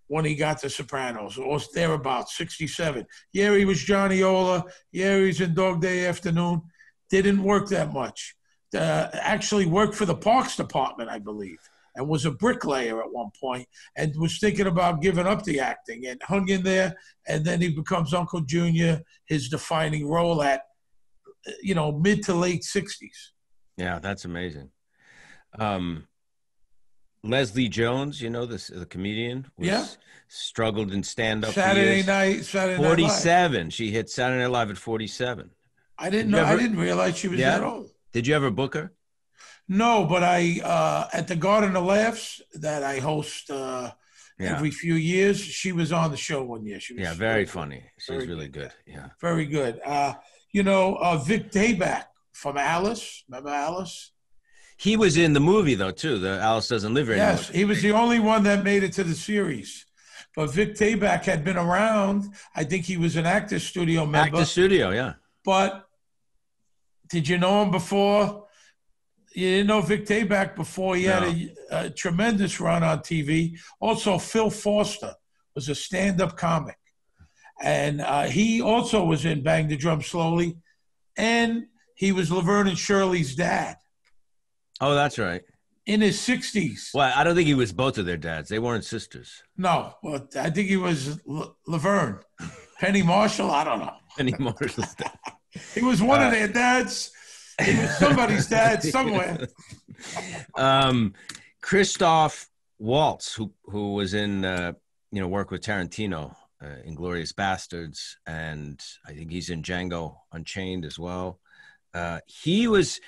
when he got The Sopranos, or thereabouts, 67. Yeah, he was Johnny Ola. Yeah, he was in Dog Day Afternoon. Didn't work that much. Actually worked for the Parks Department, I believe, and was a bricklayer at one point, and was thinking about giving up the acting, and hung in there, and then he becomes Uncle Junior, his defining role at, mid to late 60s. Yeah, that's amazing. Leslie Jones, the comedian, struggled in stand-up. Saturday Night 47. Live. She hit Saturday Night Live at 47. I didn't realize she was that old. Did you ever book her? No, but I at the Garden of Laughs that I host every few years, she was on the show one year. She was very funny. She was really good. Yeah, very good. Vic Dayback from Alice. Remember Alice? He was in the movie though too. The Alice Doesn't Live Here Anymore. Yes, he was the only one that made it to the series. But Vic Dayback had been around. I think he was an Actors Studio member. Actors Studio, yeah. But did you know him before? You didn't know Vic Dayback before. He had a tremendous run on TV. Also, Phil Foster was a stand-up comic. And he also was in Bang the Drum Slowly. And he was Laverne and Shirley's dad. Oh, that's right. In his 60s. Well, I don't think he was both of their dads. They weren't sisters. No, well, I think he was Laverne. Penny Marshall, I don't know. Penny Marshall's dad. He was one of their dads. He was somebody's dad somewhere. Christoph Waltz, who was in, work with Tarantino in Glorious Bastards, and I think he's in Django Unchained as well. He was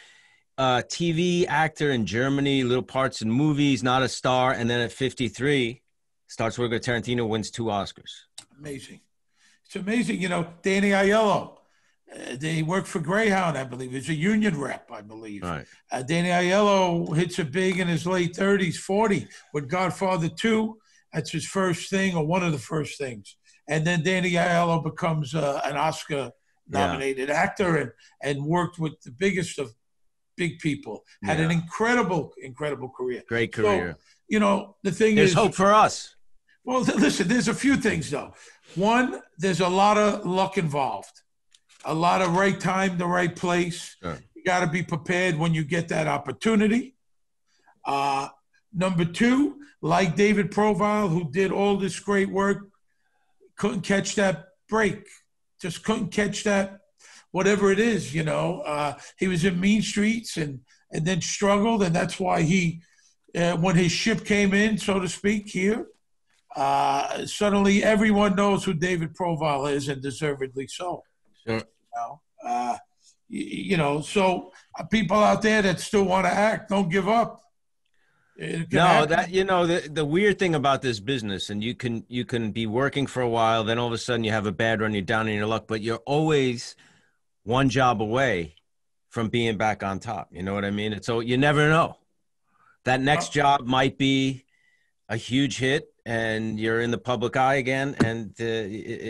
a TV actor in Germany, little parts in movies, not a star, and then at 53, starts working with Tarantino, wins 2 Oscars. Amazing. It's amazing. Danny Aiello. They worked for Greyhound, I believe. He's a union rep, I believe. Right. Danny Aiello hits it big in his late 30s, 40, with Godfather 2. That's his first thing, or one of the first things. And then Danny Aiello becomes an Oscar-nominated actor and worked with the biggest of big people. Had an incredible, incredible career. Great career. So, the thing There's hope for us. Well, listen, there's a few things, though. One, there's a lot of luck involved. A lot of right time, the right place. Sure. You got to be prepared when you get that opportunity. Number 2, like David Proval, who did all this great work, couldn't catch that break. Just couldn't catch that, whatever it is, He was in Mean Streets and then struggled, and that's why he, when his ship came in, so to speak, here, suddenly everyone knows who David Proval is, and deservedly so. Sure. So people out there that still want to act, don't give up. No, the weird thing about this business, and you can be working for a while, then all of a sudden you have a bad run, you're down in your luck, but you're always one job away from being back on top. You know what I mean? So you never know. That next job might be a huge hit, and you're in the public eye again, and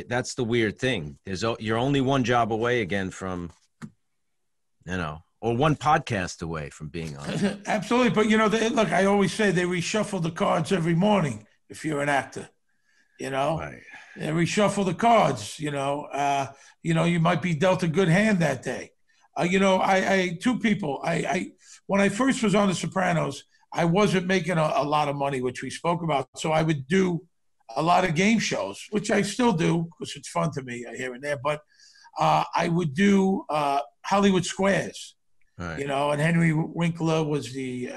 that's the weird thing. You're only one job away again from, or one podcast away from being on. Absolutely, but look, I always say they reshuffle the cards every morning. If you're an actor, right. They reshuffle the cards. You might be dealt a good hand that day. Two people. When I first was on The Sopranos, I wasn't making a lot of money, which we spoke about. So I would do a lot of game shows, which I still do because it's fun to me here and there. But I would do Hollywood Squares, right. And Henry Winkler was the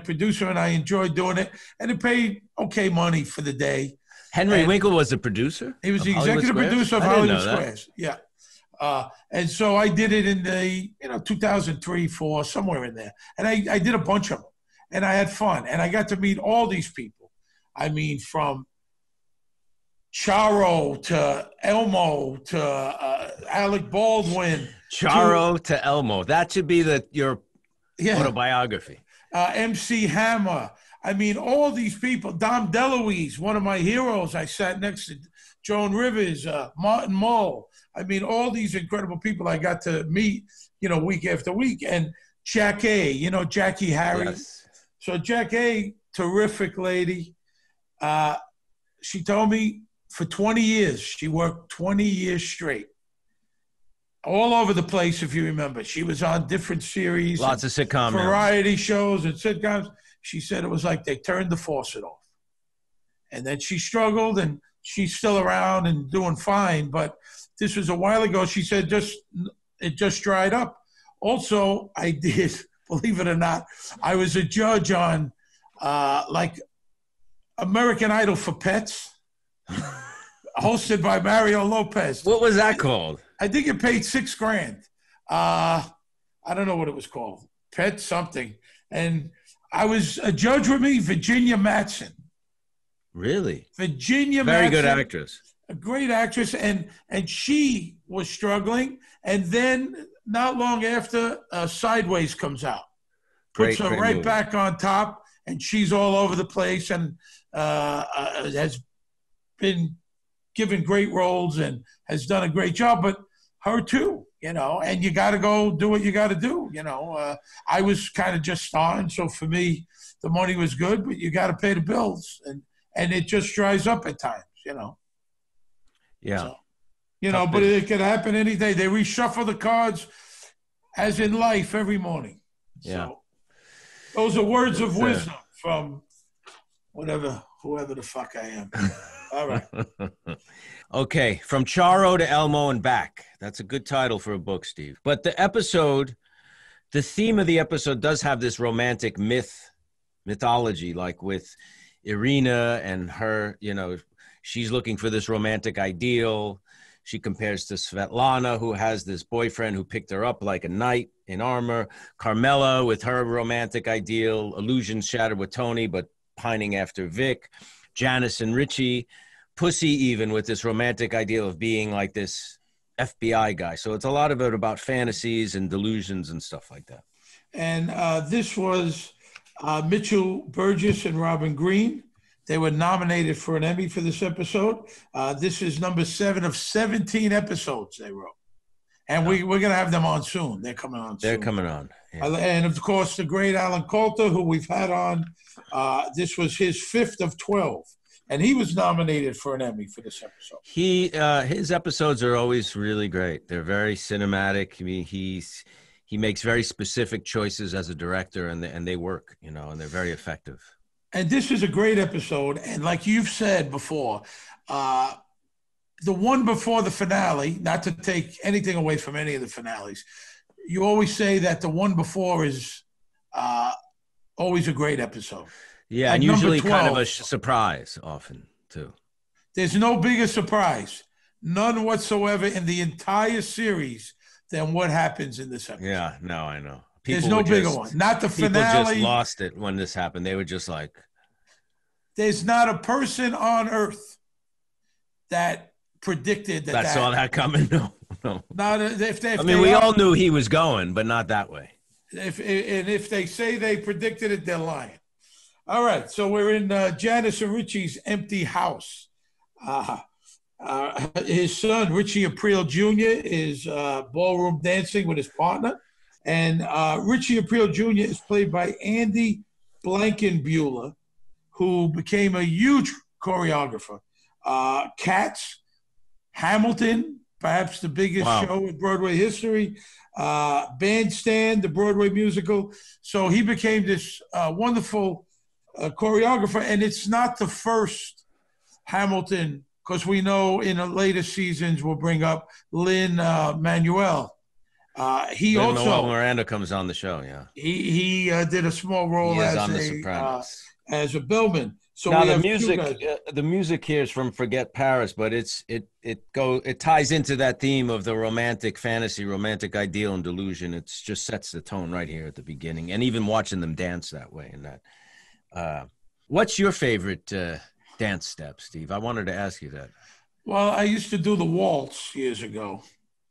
producer, and I enjoyed doing it. And it paid okay money for the day. Henry Winkler was the producer? He was the executive producer of Hollywood Squares. Yeah. And so I did it in the 2003, 4, somewhere in there. And I did a bunch of them. And I had fun. And I got to meet all these people. I mean, from Charo to Elmo to Alec Baldwin. Charo to Elmo. That should be your Yeah. autobiography. MC Hammer. I mean, all these people. Dom DeLuise, one of my heroes. I sat next to Joan Rivers, Martin Mull. I mean, all these incredible people I got to meet, week after week. And Jack A, Jackie Harry. Yes. So Jack A, terrific lady. She told me for 20 years, she worked 20 years straight. All over the place, if you remember. She was on different series. Lots of sitcom variety shows and sitcoms. She said it was like they turned the faucet off. And then she struggled, and she's still around and doing fine. But this was a while ago. She said it just dried up. Also, I did, believe it or not, I was a judge on like American Idol for Pets, hosted by Mario Lopez. What was that called? I think it paid $6,000. I don't know what it was called. Pet something. And I was a judge with me, Virginia Madsen. Really? Virginia Madsen. Very good actress. A great actress. And she was struggling. And then not long after, Sideways comes out. Puts her right back on top. And she's all over the place and has been given great roles and has done a great job. But her too, and you got to go do what you got to do. I was kind of just starting. So for me, the money was good, but you got to pay the bills and it just dries up at times, Yeah. So, but it could happen any day. They reshuffle the cards as in life every morning. Yeah. So those are words of wisdom from whoever the fuck I am. All right. Okay, from Charo to Elmo and back. That's a good title for a book, Steve. But the theme of the episode does have this romantic mythology, like with Irina and her, she's looking for this romantic ideal. She compares to Svetlana, who has this boyfriend who picked her up like a knight in armor. Carmela with her romantic ideal. Illusions shattered with Tony, but pining after Vic. Janice and Richie. Pussy even with this romantic ideal of being like this FBI guy. So it's a lot of it about fantasies and delusions and stuff like that. And this was Mitchell Burgess and Robin Green. They were nominated for an Emmy for this episode. This is number 7 of 17 episodes they wrote. And we're going to have them on soon. They're coming on soon. They're coming on. Yeah. And, of course, the great Alan Coulter, who we've had on. This was his 5th of 12. And he was nominated for an Emmy for this episode. His episodes are always really great. They're very cinematic. I mean, he makes very specific choices as a director, and they work, and they're very effective. And this is a great episode. And like you've said before, the one before the finale, not to take anything away from any of the finales, you always say that the one before is always a great episode. Yeah, and usually 12, kind of a surprise often, too. There's no bigger surprise, none whatsoever in the entire series than what happens in this episode. Yeah, no, I know. There's no bigger one. Not the finale. People just lost it when this happened. They were just like... There's not a person on Earth that predicted that saw that coming. No. Not if they. We all knew he was going, but not that way. If they say they predicted it, they're lying. All right, so we're in Janice and Richie's empty house. His son, Richie Aprile Jr., is ballroom dancing with his partner. And Richie Aprile Jr. is played by Andy Blankenbuehler, who became a huge choreographer. Cats, Hamilton, perhaps the biggest show in Broadway history, Bandstand, the Broadway musical. So he became this wonderful choreographer, and it's not the first Hamilton, because we know in the later seasons we'll bring up Lin-Manuel. Lin-Manuel Miranda comes on the show. Yeah, he did a small role as a bellman. So now the music here is from Forget Paris, but it ties into that theme of the romantic fantasy, romantic ideal, and delusion. It just sets the tone right here at the beginning, and even watching them dance that way and that. What's your favorite dance step, Steve? I wanted to ask you that. Well, I used to do the waltz years ago.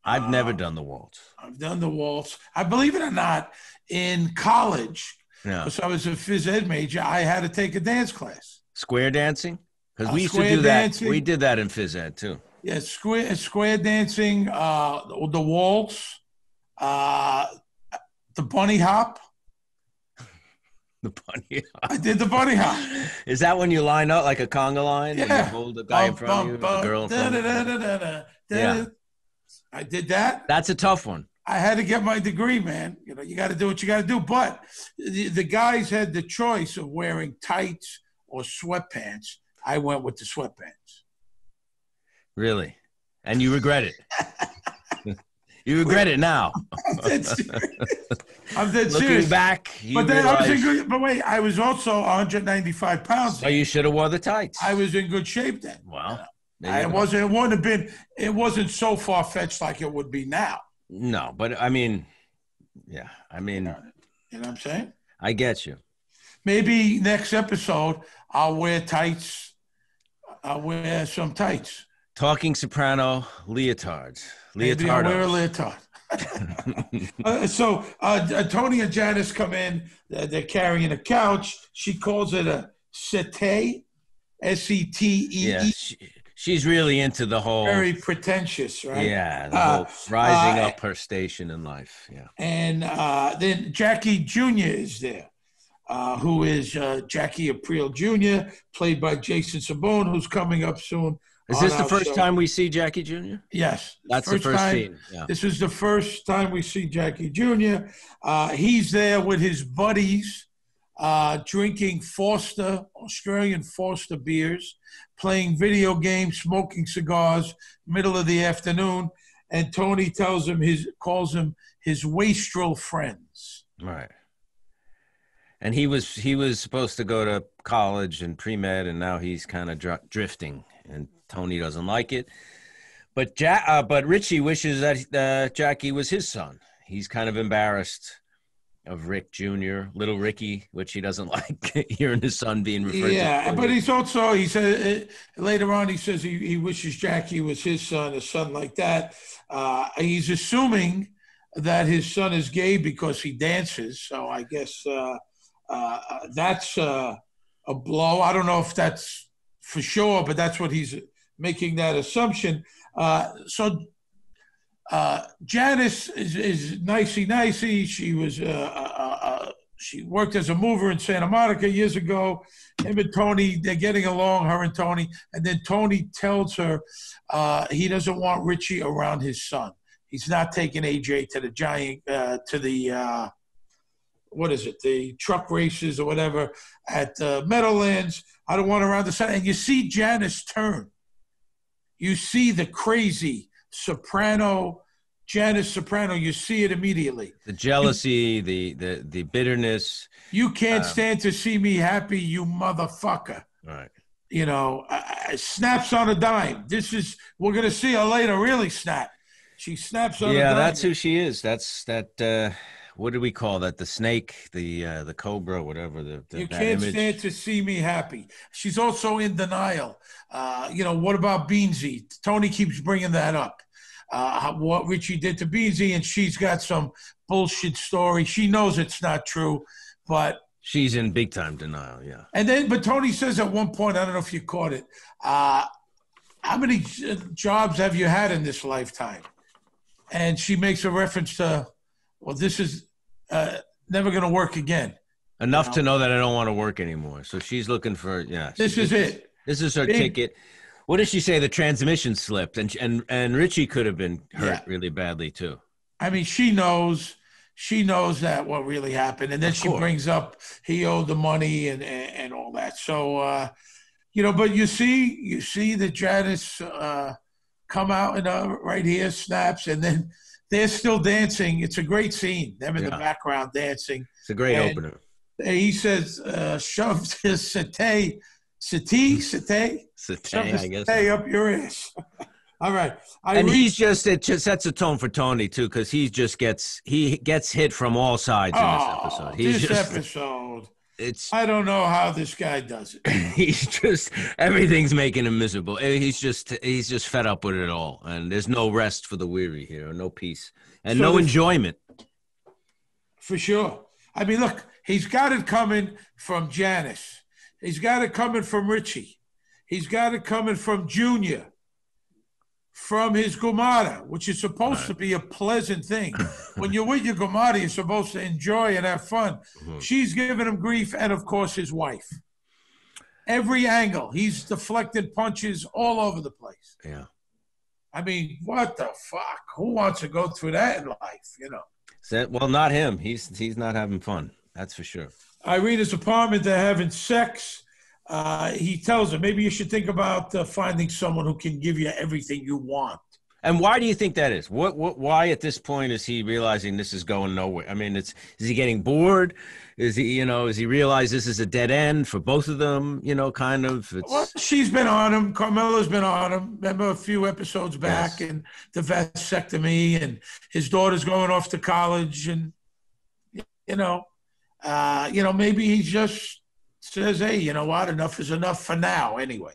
I've never done the waltz. I've done the waltz. I believe it or not, in college, because I was a phys ed major, I had to take a dance class. Square dancing? Because we used to do dancing. that. We did that in phys ed too. Yeah, square dancing, the waltz, the bunny hop. The bunny hop. I did the bunny hop. Is that when you line up like a conga line? Yeah. And you hold the guy in front of you, the girl in front of you? Yeah. I did that. That's a tough one. I had to get my degree, man. You know, you got to do what you got to do. But the guys had the choice of wearing tights or sweatpants. I went with the sweatpants. Really? And you regret it? You regret it now. I'm dead serious. I'm dead Looking serious. back, but then I was in good. But wait, I was also 195 pounds. So you should have wore the tights. I was in good shape then. Well, it wasn't. It wouldn't have been. It wasn't so far fetched like it would be now. No, but I mean, yeah. I mean, you know what I'm saying? I get you. Maybe next episode I'll wear tights. I'll wear some tights. Talking Soprano leotards. Maybe I'll wear a leotard. So Tony and Janice come in. They're carrying a couch. She calls it a settee, Setee. Yeah, she's really into the whole. Very pretentious, right? Yeah, the whole rising up her station in life. Yeah. And then Jackie Jr. is there, who is Jackie Aprile Jr., played by Jason Sabone, who's coming up soon. Is this the first time we see Jackie Jr.? Yes. That's the first scene. Yeah. This is the first time we see Jackie Jr. He's there with his buddies, drinking Australian Foster beers, playing video games, smoking cigars, middle of the afternoon. And Tony calls him his wastrel friends. Right. And he was supposed to go to college and pre-med, and now he's kind of drifting, and Tony doesn't like it. But Richie wishes that Jackie was his son. He's kind of embarrassed of Rick Jr., little Ricky, which he doesn't like hearing his son being referred to. Yeah, but he said later on, he says he wishes Jackie was his son, a son like that. He's assuming that his son is gay because he dances. So I guess that's a blow. I don't know if that's for sure, but that's what he's making that assumption. So Janice is nicey. She was she worked as a mover in Santa Monica years ago. Him and Tony, they're getting along, her and Tony. And then Tony tells her he doesn't want Richie around his son. He's not taking AJ to the the truck races or whatever at Meadowlands. I don't want her around the son. And you see Janice turn. You see the crazy Janice Soprano. You see it immediately. The jealousy, the bitterness. You can't stand to see me happy, you motherfucker. Right. You know, snaps on a dime. We're going to see her later really snap. She snaps on a dime. Yeah, that's who she is. That's that. What do we call that? The snake, the cobra, whatever. You can't stand to see me happy. She's also in denial. What about Beansy? Tony keeps bringing that up. What Richie did to Beansy, and she's got some bullshit story. She knows it's not true, but she's in big time denial. Yeah. But Tony says at one point, I don't know if you caught it. How many jobs have you had in this lifetime? And she makes a reference to, well, this is never going to work again. Enough to know that I don't want to work anymore. So she's looking for, This is it. This is her ticket. What did she say? The transmission slipped, and Richie could have been hurt really badly too. I mean, she knows that what really happened, and then she brings up he owed the money and all that. So, but you see the Janice come out and right here snaps, and then they're still dancing. It's a great scene. Them in the background dancing. It's a great opener. He says, "Shove his setee, I guess. Setee up your ass." All right. It just sets a tone for Tony too, because he gets hit from all sides in this episode. Episode. I don't know how this guy does it. He's just, everything's making him miserable. He's just fed up with it all. And there's no rest for the weary here, no peace, and no enjoyment. For sure. I mean, look, he's got it coming from Janice. He's got it coming from Richie. He's got it coming from Junior, from his gumada, which is supposed to be a pleasant thing. When you're with your gumada, you're supposed to enjoy and have fun. She's giving him grief, and of course, his wife. Every angle, he's deflected punches all over the place. Yeah. I mean, what the fuck? Who wants to go through that in life, you know? Well, not him. He's not having fun. That's for sure. Irina's apartment, they're having sex. He tells her, maybe you should think about finding someone who can give you everything you want. And why do you think that is? Why at this point is he realizing this is going nowhere? I mean, is he getting bored? Is he realize this is a dead end for both of them? Kind of. Well, she's been on him. Carmela's been on him. Remember a few episodes back, and the vasectomy, and his daughter's going off to college, and maybe he just says, hey, you know what? Enough is enough for now anyway.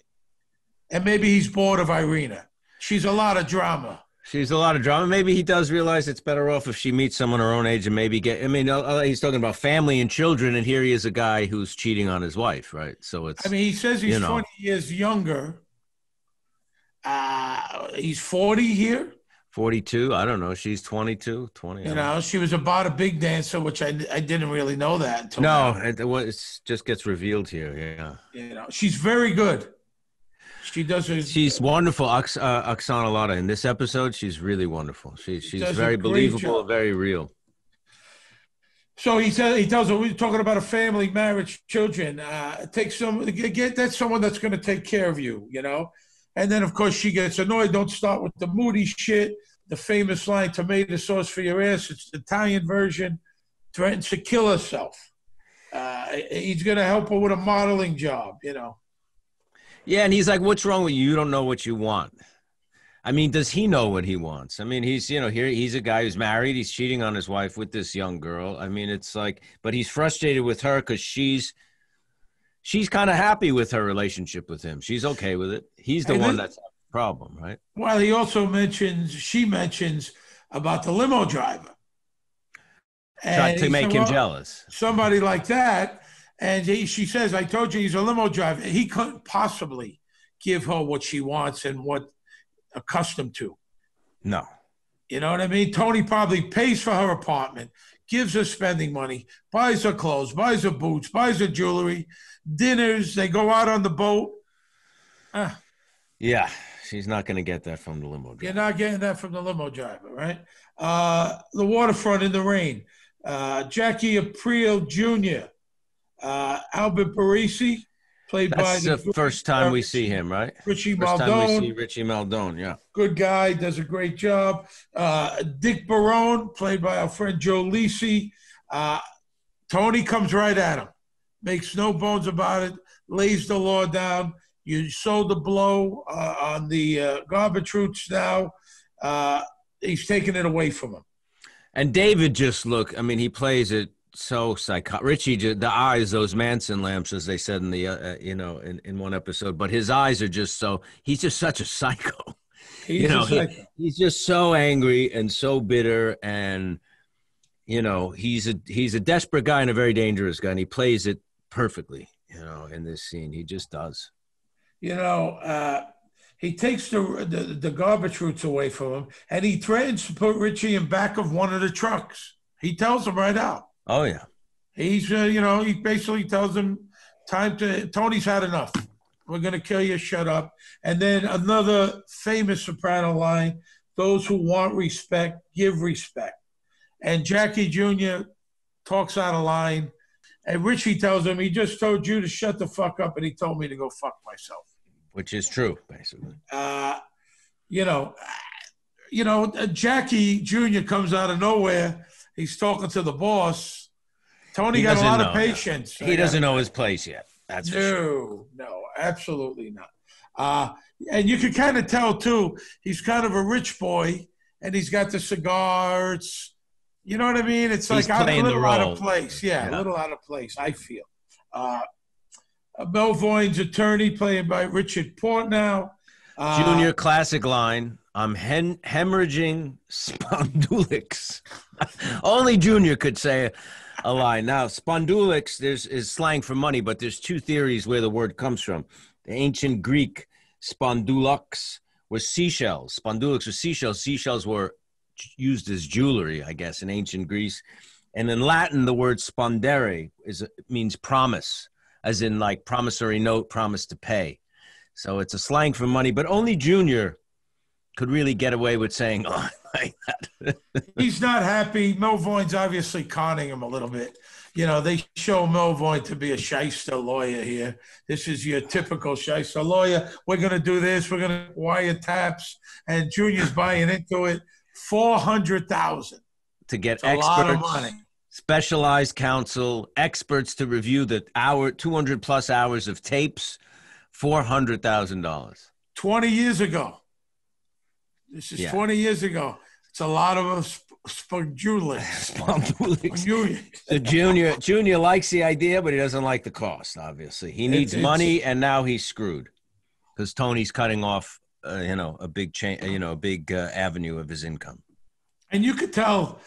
And maybe he's bored of Irina. She's a lot of drama. Maybe he does realize it's better off if she meets someone her own age and maybe he's talking about family and children, and here he is, a guy who's cheating on his wife, right? So he says he's 20 years younger. He's 40 here. 42. I don't know. She's 22, 20. She was about a big dancer, which I didn't really know that until now. It just gets revealed here. Yeah. She's very good. She does. She's wonderful. Oksana Lada in this episode, she's really wonderful. She's very believable, very real. So he tells her, we're talking about a family, marriage, children. Get someone that's going to take care of you, And then, of course, she gets annoyed. Don't start with the moody shit. The famous line, tomato sauce for your ass. It's the Italian version. Threatens to kill herself. He's going to help her with a modeling job, Yeah, and he's like, what's wrong with you? You don't know what you want. I mean, does he know what he wants? I mean, he's, here, he's a guy who's married. He's cheating on his wife with this young girl. I mean, it's like, but he's frustrated with her because she's kind of happy with her relationship with him. She's okay with it. He's the one that's having the problem, right? Well, she mentions about the limo driver. Tried to make him jealous. Somebody like that. And she says, I told you he's a limo driver. He couldn't possibly give her what she wants and what accustomed to. No. You know what I mean? Tony probably pays for her apartment, gives her spending money, buys her clothes, buys her boots, buys her jewelry, dinners. They go out on the boat. Yeah, she's not going to get that from the limo driver. You're not getting that from the limo driver, right? The waterfront in the rain. Jackie Aprile Jr., Albert Parisi, played by the first time we see him, right? Richie First Maldon. time we see Richie Maldon, yeah. Good guy, does a great job. Dick Barone, played by our friend Joe Lisi. Tony comes right at him. Makes no bones about it. Lays the law down. You sold the blow on the garbage roots now. He's taking it away from him. And David he plays it so psychotic. Richie, the eyes, those Manson lamps, as they said in the, in one episode, but his eyes are just he's just such a psycho. He's just so angry and so bitter, and, he's a desperate guy and a very dangerous guy, and he plays it perfectly, in this scene. He just does. He takes the garbage roots away from him, and he threatens to put Richie in back of one of the trucks. He tells him right out. Oh, yeah. He's, he basically tells him, Tony's had enough. We're going to kill you, shut up. And then another famous Soprano line, those who want respect, give respect. And Jackie Jr. talks out of line, and Richie tells him, he just told you to shut the fuck up, and he told me to go fuck myself. Which is true, basically. Jackie Jr. comes out of nowhere. He's talking to the boss. Tony got a lot of patience. He doesn't know his place yet. That's for sure. No, absolutely not. And you can kind of tell, too, he's kind of a rich boy, and he's got the cigars. You know what I mean? It's like a little out of place. Yeah, a little out of place, I feel. Melvoin's attorney, played by Richard Portnow. Junior classic line. I'm hemorrhaging spondulics. Only Junior could say a line. Now, spondulics is slang for money, but there's two theories where the word comes from. The ancient Greek spondulux was seashells. Spondulics were seashells. Seashells were used as jewelry, I guess, in ancient Greece. And in Latin, the word spondere means promise, as in like promissory note, promise to pay. So it's a slang for money, but only Junior could really get away with saying, oh, like that. He's not happy. Melvoin's obviously conning him a little bit. You know, they show Melvoin to be a shyster lawyer here. This is your typical shyster lawyer. We're going to do this. We're going to wiretaps. And Junior's buying into it. $400,000 to get experts, a lot of money. Specialized counsel, experts to review the 200 plus hours of tapes, $400,000. 20 years ago. This is 20 years ago. It's a lot of us spondulics. The Junior likes the idea, but he doesn't like the cost, obviously. He needs money, and now he's screwed because Tony's cutting off, a big avenue of his income. And you could tell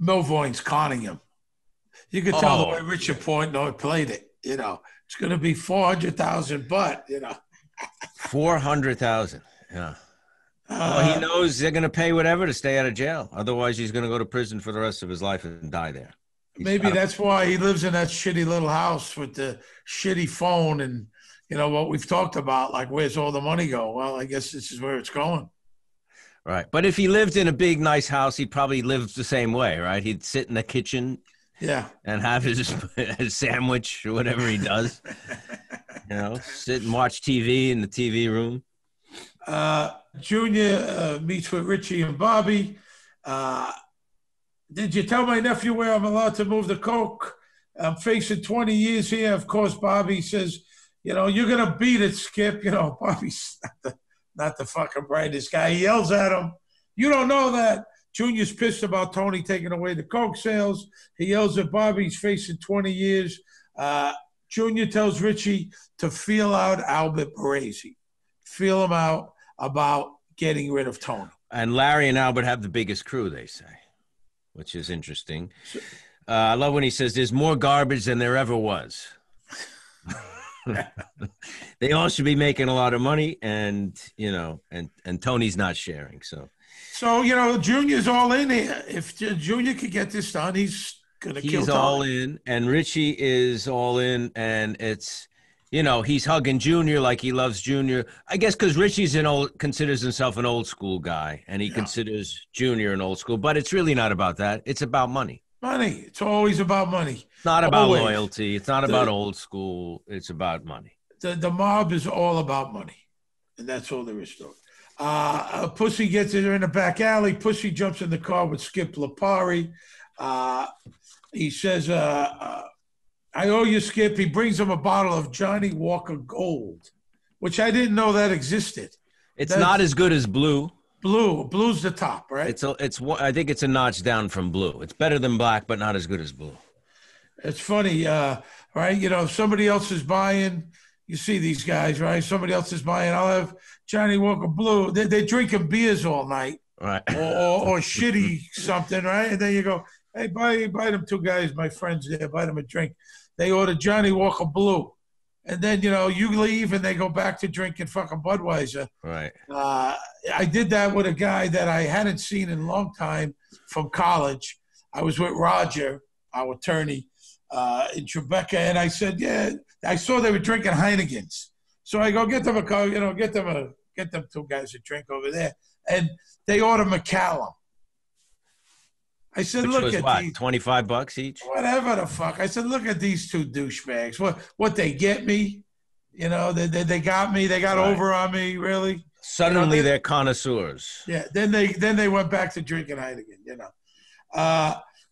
Melvoin's conning him. You could tell the way Richard Portnoy played it. You know, it's going to be $400,000, but, you know. 400,000. Yeah. Well, he knows they're going to pay whatever to stay out of jail. Otherwise, he's going to go to prison for the rest of his life and die there. Maybe that's why he lives in that shitty little house with the shitty phone and, you know, what we've talked about, like, where's all the money go? Well, I guess this is where it's going. Right. But if he lived in a big, nice house, he'd probably live the same way, right? He'd sit in the kitchen and have his sandwich or whatever he does. You know, sit and watch TV in the TV room. Junior meets with Richie and Bobby. Did you tell my nephew where I'm allowed to move the coke? I'm facing 20 years here. Of course, Bobby says, you know, you're going to beat it, Skip. You know, Bobby's not the fucking brightest guy. He yells at him. You don't know that. Junior's pissed about Tony taking away the coke sales. He yells at Bobby. He's facing 20 years. Junior tells Richie to feel out Albert Baresi. Feel him out about getting rid of Tony. And Larry and Albert have the biggest crew, they say, which is interesting. I love when he says there's more garbage than there ever was. They all should be making a lot of money, and you know, and Tony's not sharing. So you know, Junior's all in here. If Junior could get this done, he's gonna kill Tony. He's all in, and Richie is all in, and it's, you know, he's hugging Junior like he loves Junior. I guess because Richie's considers himself an old school guy, and he considers Junior an old school. But it's really not about that. It's about money. Money. It's always about money. It's not about loyalty. It's not about old school. It's about money. The mob is all about money, and that's all there is to it. Pussy gets her in the back alley. Pussy jumps in the car with Skip Lipari. He says, I owe you, Skip. He brings him a bottle of Johnny Walker Gold, which I didn't know that existed. That's not as good as Blue. Blue's the top, right? I think it's a notch down from Blue. It's better than Black, but not as good as Blue. It's funny, right? You know, if somebody else is buying, you see these guys, right? Somebody else is buying. I'll have Johnny Walker Blue. They're drinking beers all night, right? Or shitty something, right? And then you go, hey, buy them two guys, my friends there, buy them a drink. They order Johnny Walker Blue. And then, you know, you leave and they go back to drinking fucking Budweiser. Right. I did that with a guy that I hadn't seen in a long time from college. I was with Roger, our attorney, in Tribeca, and I said, yeah, I saw they were drinking Heinekens. So I go, get them two guys a drink over there. And they order Macallan. I said, which look was at what, these, $25 each? Whatever the fuck. I said, look at these two douchebags. What they get me? You know, they got me. They got over on me, really. Suddenly, they're connoisseurs. Yeah. Then they went back to drinking Heineken. You know.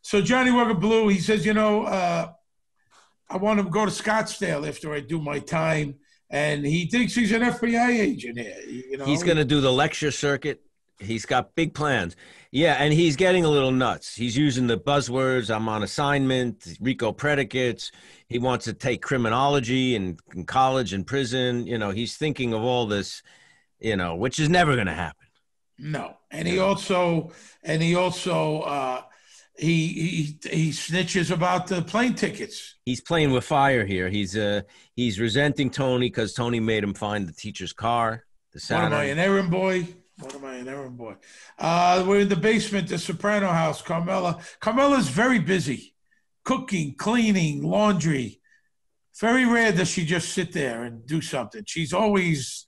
So Johnny Walker Blue, he says, you know, I want to go to Scottsdale after I do my time, and he thinks he's an FBI agent here. You know, he's going to do the lecture circuit He's got big plans. Yeah, and he's getting a little nuts. He's using the buzzwords. I'm on assignment, RICO predicates. He wants to take criminology in college and prison. He's thinking of all this, which is never going to happen. No. And he also he snitches about the plane tickets. He's playing with fire here. He's resenting Tony because Tony made him find the teacher's car, the Satin. What am I, an errand boy? We're in the basement, the Soprano house. Carmela's very busy, cooking, cleaning, laundry. Very rare does she just sit there and do something. She's always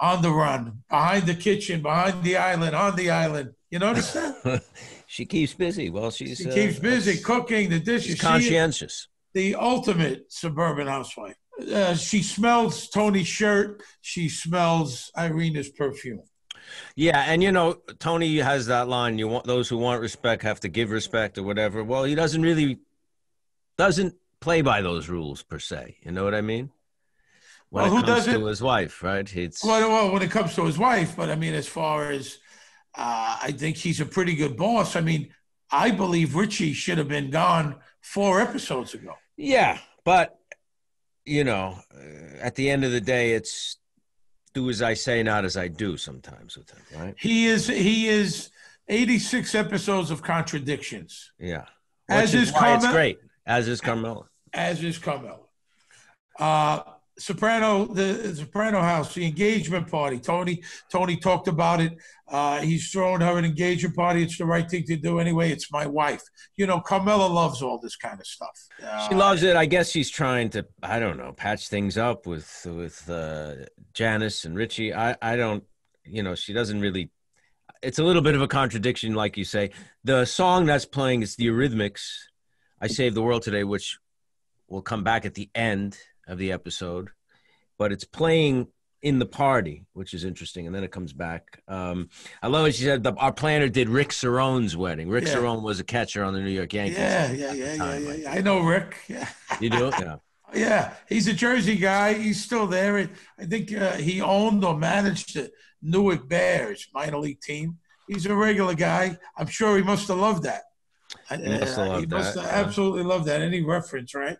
on the run, behind the kitchen, behind the island, on the island. You notice that? She keeps busy. Well, she keeps busy cooking the dishes. She's conscientious. The ultimate suburban housewife. She smells Tony's shirt. She smells Irina's perfume. Yeah, and Tony has that line, those who want respect have to give respect or whatever. Well, he doesn't play by those rules per se. You know what I mean? When it comes to his wife, right? Well, when it comes to his wife, but I mean, as far as I think he's a pretty good boss. I mean, I believe Richie should have been gone 4 episodes ago. Yeah, but at the end of the day, it's do as I say, not as I do sometimes with him, right? He is 86 episodes of contradictions. Yeah. As is Carmela. It's great. As is Carmela. The Soprano house, the engagement party. Tony talked about it. He's throwing her an engagement party. It's the right thing to do anyway. It's my wife. Carmela loves all this kind of stuff. She loves it. I guess she's trying to, I don't know, patch things up with Janice and Richie. I don't, she doesn't really. It's a little bit of a contradiction, like you say. The song that's playing is the Eurythmics, I Saved the World Today, which will come back at the end of the episode, but it's playing in the party, which is interesting, and then it comes back. I love what she said. Our planner did Rick Cerrone's wedding. Rick Cerrone was a catcher on the New York Yankees. Yeah. I know Rick. Yeah. You do? Yeah. Yeah, he's a Jersey guy. He's still there. I think he owned or managed the Newark Bears minor league team. He's a regular guy. I'm sure he must have loved that. He must have absolutely loved that. Any reference, right?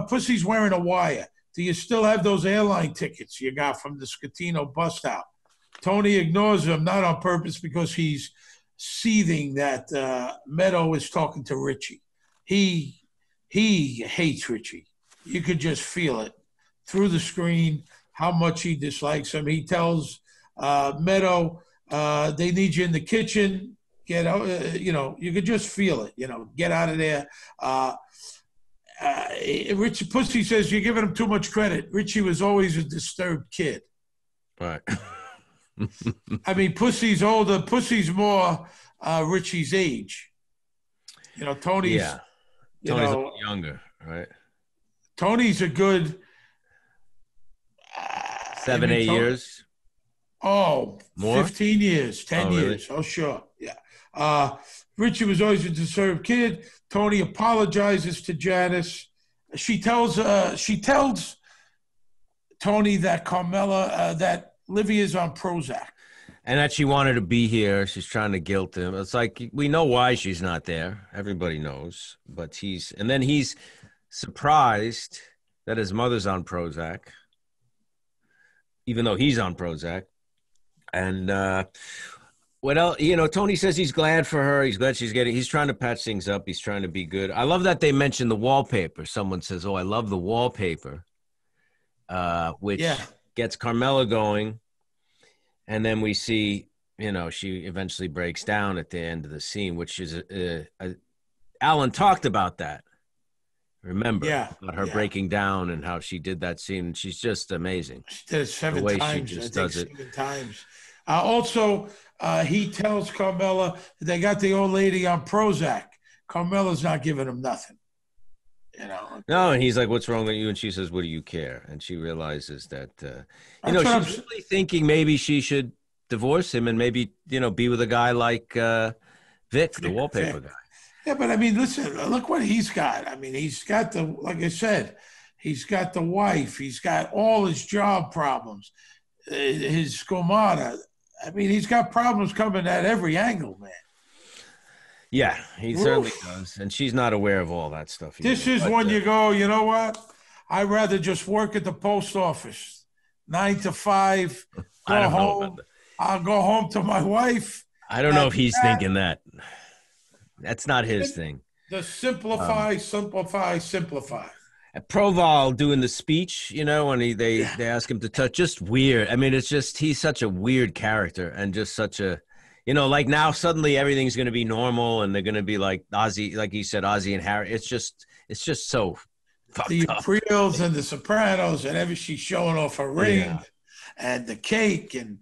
Pussy's wearing a wire. Do you still have those airline tickets you got from the Scatino bust out? Tony ignores him, not on purpose, because he's seething that Meadow is talking to Richie. He hates Richie. You could just feel it through the screen how much he dislikes him. He tells Meadow, they need you in the kitchen. Get out, you could just feel it. Get out of there. Richie Pussy says you're giving him too much credit. Richie was always a disturbed kid. Right. I mean, Pussy's older. Pussy's more Richie's age. Tony's. Yeah. Tony's a little younger, right? Tony's a good 7, 8 years. Oh, more? 15 years, 10 years. Really? Oh, sure. Yeah. Richie was always a disturbed kid. Tony apologizes to Janice. She tells Tony that Carmela, that Livia's on Prozac. And that she wanted to be here. She's trying to guilt him. It's like, we know why she's not there. Everybody knows. But he's surprised that his mother's on Prozac, even though he's on Prozac. And what else? Tony says he's glad for her. He's glad he's trying to patch things up. He's trying to be good. I love that they mentioned the wallpaper. Someone says, I love the wallpaper, which gets Carmela going. And then we see, she eventually breaks down at the end of the scene, which is Alan talked about that. Remember, about her breaking down and how she did that scene. She's just amazing. She did it 7 times. She just does it 7 times. Also, he tells Carmela they got the old lady on Prozac. Carmela's not giving him nothing. No, and he's like, "What's wrong with you?" And she says, "What do you care?" And she realizes that, she's really thinking maybe she should divorce him and maybe, be with a guy like Vic, the wallpaper guy. Yeah, but I mean, listen, look what he's got. I mean, he's got like I said, he's got the wife. He's got all his job problems. his Scomata. I mean, he's got problems coming at every angle, man. Yeah, he certainly does. And she's not aware of all that stuff either. This is when you go, you know what? I'd rather just work at the post office, 9 to 5, go home. I'll go home to my wife. I don't know if he's thinking that. That's not his thing. The simplify. Proval doing the speech, you know, when they ask him to touch, just weird. I mean, it's just, he's such a weird character and just such a, you know, like now suddenly everything's going to be normal and they're going to be like Ozzy, like he said, Ozzy and Harry. It's just so fucked the up. Apriles and the Sopranos and she's showing off her ring and the cake and,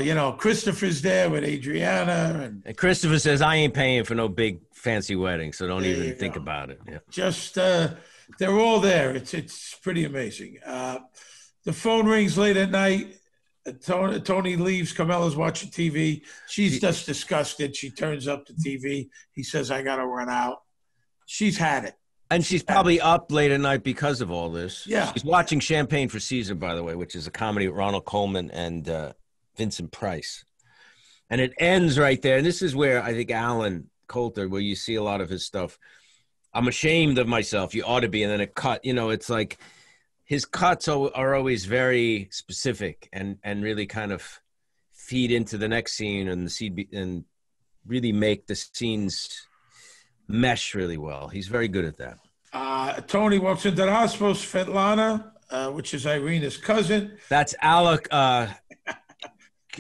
you know, Christopher's there with Adriana. And Christopher says, I ain't paying for no big fancy wedding, so don't even think about it. Yeah. Just, they're all there. It's pretty amazing. The phone rings late at night. Tony leaves. Carmela's watching TV. She's just disgusted. She turns up the TV. He says, I got to run out. She's had it. And she's probably up late at night because of all this. Yeah. She's watching Champagne for Caesar, by the way, which is a comedy with Ronald Coleman and Vincent Price. And it ends right there. And this is where I think Alan Coulter, where you see a lot of his stuff. I'm ashamed of myself. You ought to be. And then a cut, you know, it's like his cuts are always very specific and really kind of feed into the next scene and really make the scenes mesh really well. He's very good at that. Tony walks into the hospital. Svetlana, which is Irina's cousin. That's Alec.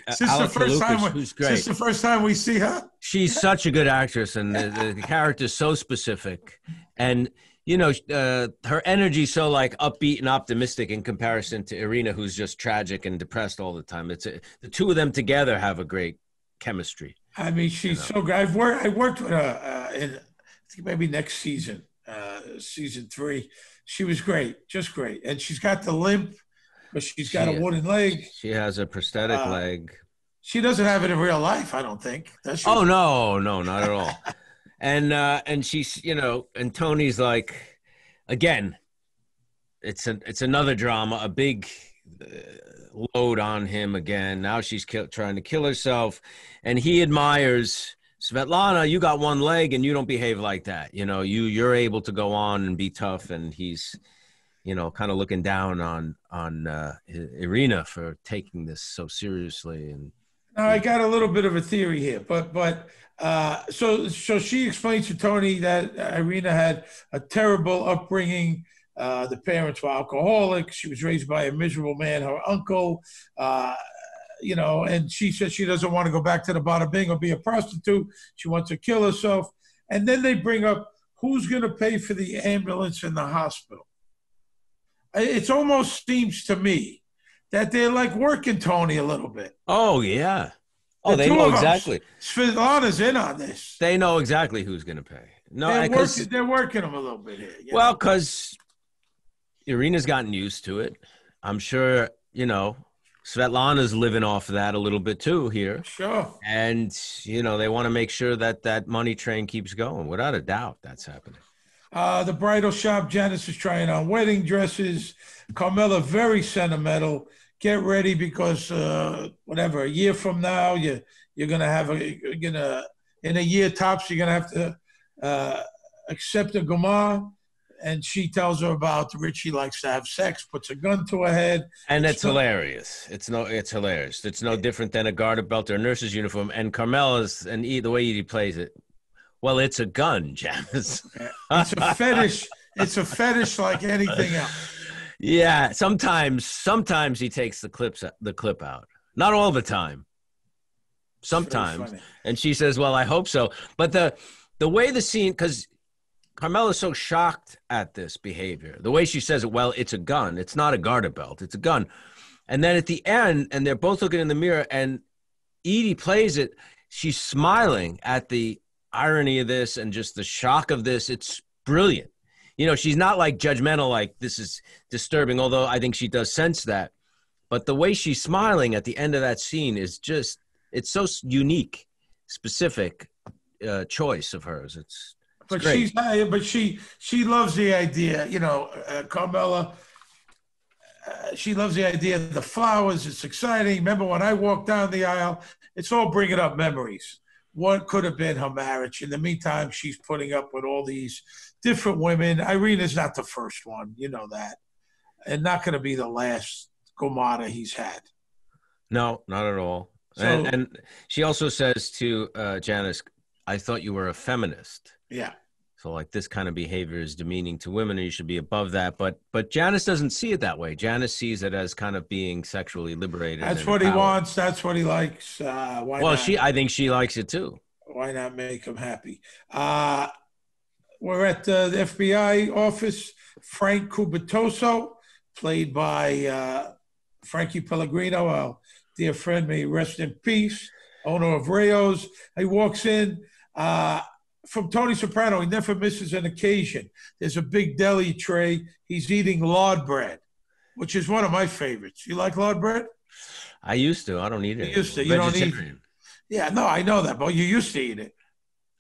This is the first time we see her. She's such a good actress, and the character is so specific. And, you know, her energy is so, like, upbeat and optimistic in comparison to Irina, who's just tragic and depressed all the time. The two of them together have a great chemistry. I mean, she's so good. I worked with her in, I think maybe next season, season 3. She was great, just great. And she's got the limp. But she's got a wooden leg. She has a prosthetic leg. She doesn't have it in real life, I don't think. Does she? Oh, no, not at all. And she's, you know, and Tony's like, again, it's another drama, a big load on him again. Now she's trying to kill herself. And he admires Svetlana. You got one leg and you don't behave like that. You know, you're able to go on and be tough. And he's, you know, kind of looking down on Irina for taking this so seriously. And now, I got a little bit of a theory here, but so she explains to Tony that Irina had a terrible upbringing. The parents were alcoholics. She was raised by a miserable man, her uncle. You know, and she said she doesn't want to go back to the bada bing or be a prostitute. She wants to kill herself. And then they bring up who's going to pay for the ambulance in the hospital. It almost seems to me that they're like working Tony a little bit. Oh, yeah. Oh, they know exactly. Svetlana's in on this. They know exactly who's going to pay. No, they're working him a little bit here. Well, because Irina's gotten used to it. I'm sure, you know, Svetlana's living off of that a little bit too here. Sure. And, you know, they want to make sure that money train keeps going. Without a doubt, that's happening. The bridal shop, Janice is trying on wedding dresses. Carmela, very sentimental. Get ready because whatever, a year from now, you're gonna have in a year tops, you're gonna have to accept a goma. And she tells her about Richie likes to have sex, puts a gun to her head. And it's hilarious. It's hilarious. It's no different than a garter belt or a nurse's uniform. And Carmela's and the way he plays it. Well, it's a gun, Janice. It's a fetish. It's a fetish like anything else. Yeah, sometimes he takes the clip out. Not all the time. Sometimes. And she says, "Well, I hope so." But the way the scene, because Carmela's so shocked at this behavior. The way she says it, well, it's a gun. It's not a garter belt. It's a gun. And then at the end, and they're both looking in the mirror, and Edie plays it. She's smiling at the irony of this and just the shock of this. It's brilliant. You know, she's not like judgmental, like this is disturbing, although I think she does sense that. But the way she's smiling at the end of that scene is just, it's so unique, specific choice of hers. But great. She loves the idea, you know, Carmela, she loves the idea of the flowers. It's exciting. Remember when I walked down the aisle? It's all bringing up memories. What could have been her marriage? In the meantime, she's putting up with all these different women. Irina's not the first one. You know that. And not going to be the last Gomata he's had. No, not at all. So, and she also says to Janice, I thought you were a feminist. Yeah. So like this kind of behavior is demeaning to women and you should be above that. But Janice doesn't see it that way. Janice sees it as kind of being sexually liberated. That's what he wants. That's what he likes. Why not? I think she likes it too. Why not make him happy? We're at the FBI office. Frank Cubitoso, played by Frankie Pellegrino, our dear friend, may he rest in peace, owner of Rayo's. He walks in from Tony Soprano. He never misses an occasion. There's a big deli tray. He's eating lard bread, which is one of my favorites. You like lard bread? I used to. I don't eat it. You used to. You don't eat it. Yeah, no, I know that, but you used to eat it.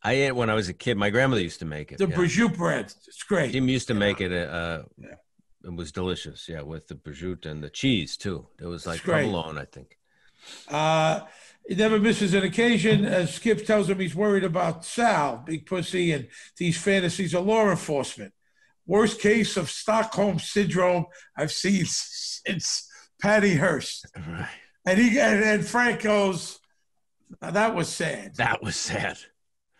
I ate it when I was a kid. My grandmother used to make it. The prosciutto bread. It's great. She used to make it. It was delicious, yeah, with the prosciutto and the cheese, too. It was like provolone, I think. He never misses an occasion. Skip tells him he's worried about Sal, big pussy, and these fantasies of law enforcement. Worst case of Stockholm syndrome I've seen since Patty Hearst. Right. And Frank goes, that was sad. That was sad.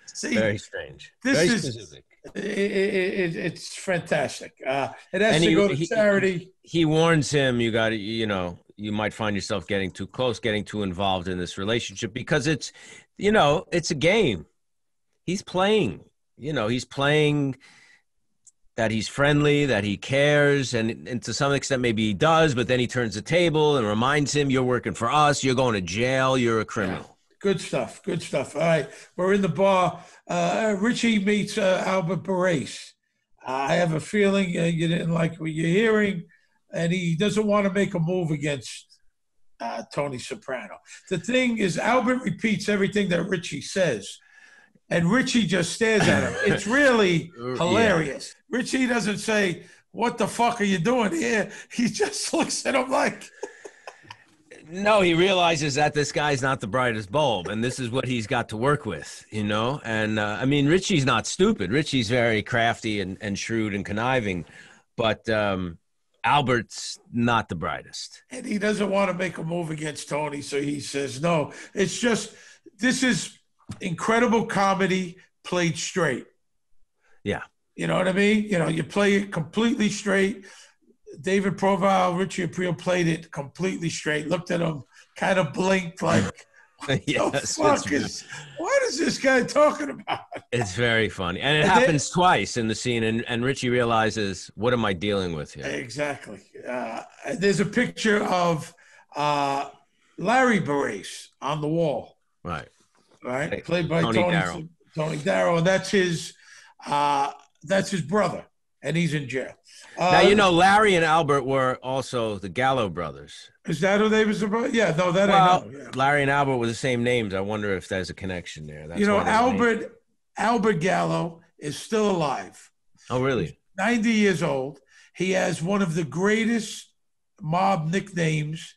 See, very strange. Very specific. It's fantastic. It has to go to charity. He warns him, you got to, you might find yourself getting too close, getting too involved in this relationship because it's, it's a game. He's playing, he's playing that he's friendly, that he cares. And to some extent, maybe he does, but then he turns the table and reminds him, you're working for us. You're going to jail. You're a criminal. Yeah. Good stuff. Good stuff. All right. We're in the bar. Richie meets Albert Barrace. I have a feeling you didn't like what you're hearing, and he doesn't want to make a move against Tony Soprano. The thing is, Albert repeats everything that Richie says, and Richie just stares at him. It's really hilarious. Yeah. Richie doesn't say, what the fuck are you doing here? He just looks at him like... No, he realizes that this guy's not the brightest bulb, and this is what he's got to work with, And, I mean, Richie's not stupid. Richie's very crafty and shrewd and conniving, but Albert's not the brightest. And he doesn't want to make a move against Tony, so he says, no. It's just, this is incredible comedy played straight. Yeah. You know what I mean? You play it completely straight. David Proval, Richie Aprile played it completely straight, looked at him, kind of blinked like, yes, what is this guy talking about? It's very funny. And it happens twice in the scene, and Richie realizes, what am I dealing with here? Exactly. There's a picture of Larry Barrace on the wall. Right. Played by Tony Darrow, and that's his brother, and he's in jail. Now, Larry and Albert were also the Gallo brothers. Is that who they was about? Yeah, no, that I know. Yeah. Larry and Albert were the same names. I wonder if there's a connection there. That's Albert Gallo is still alive. Oh, really? He's 90 years old. He has one of the greatest mob nicknames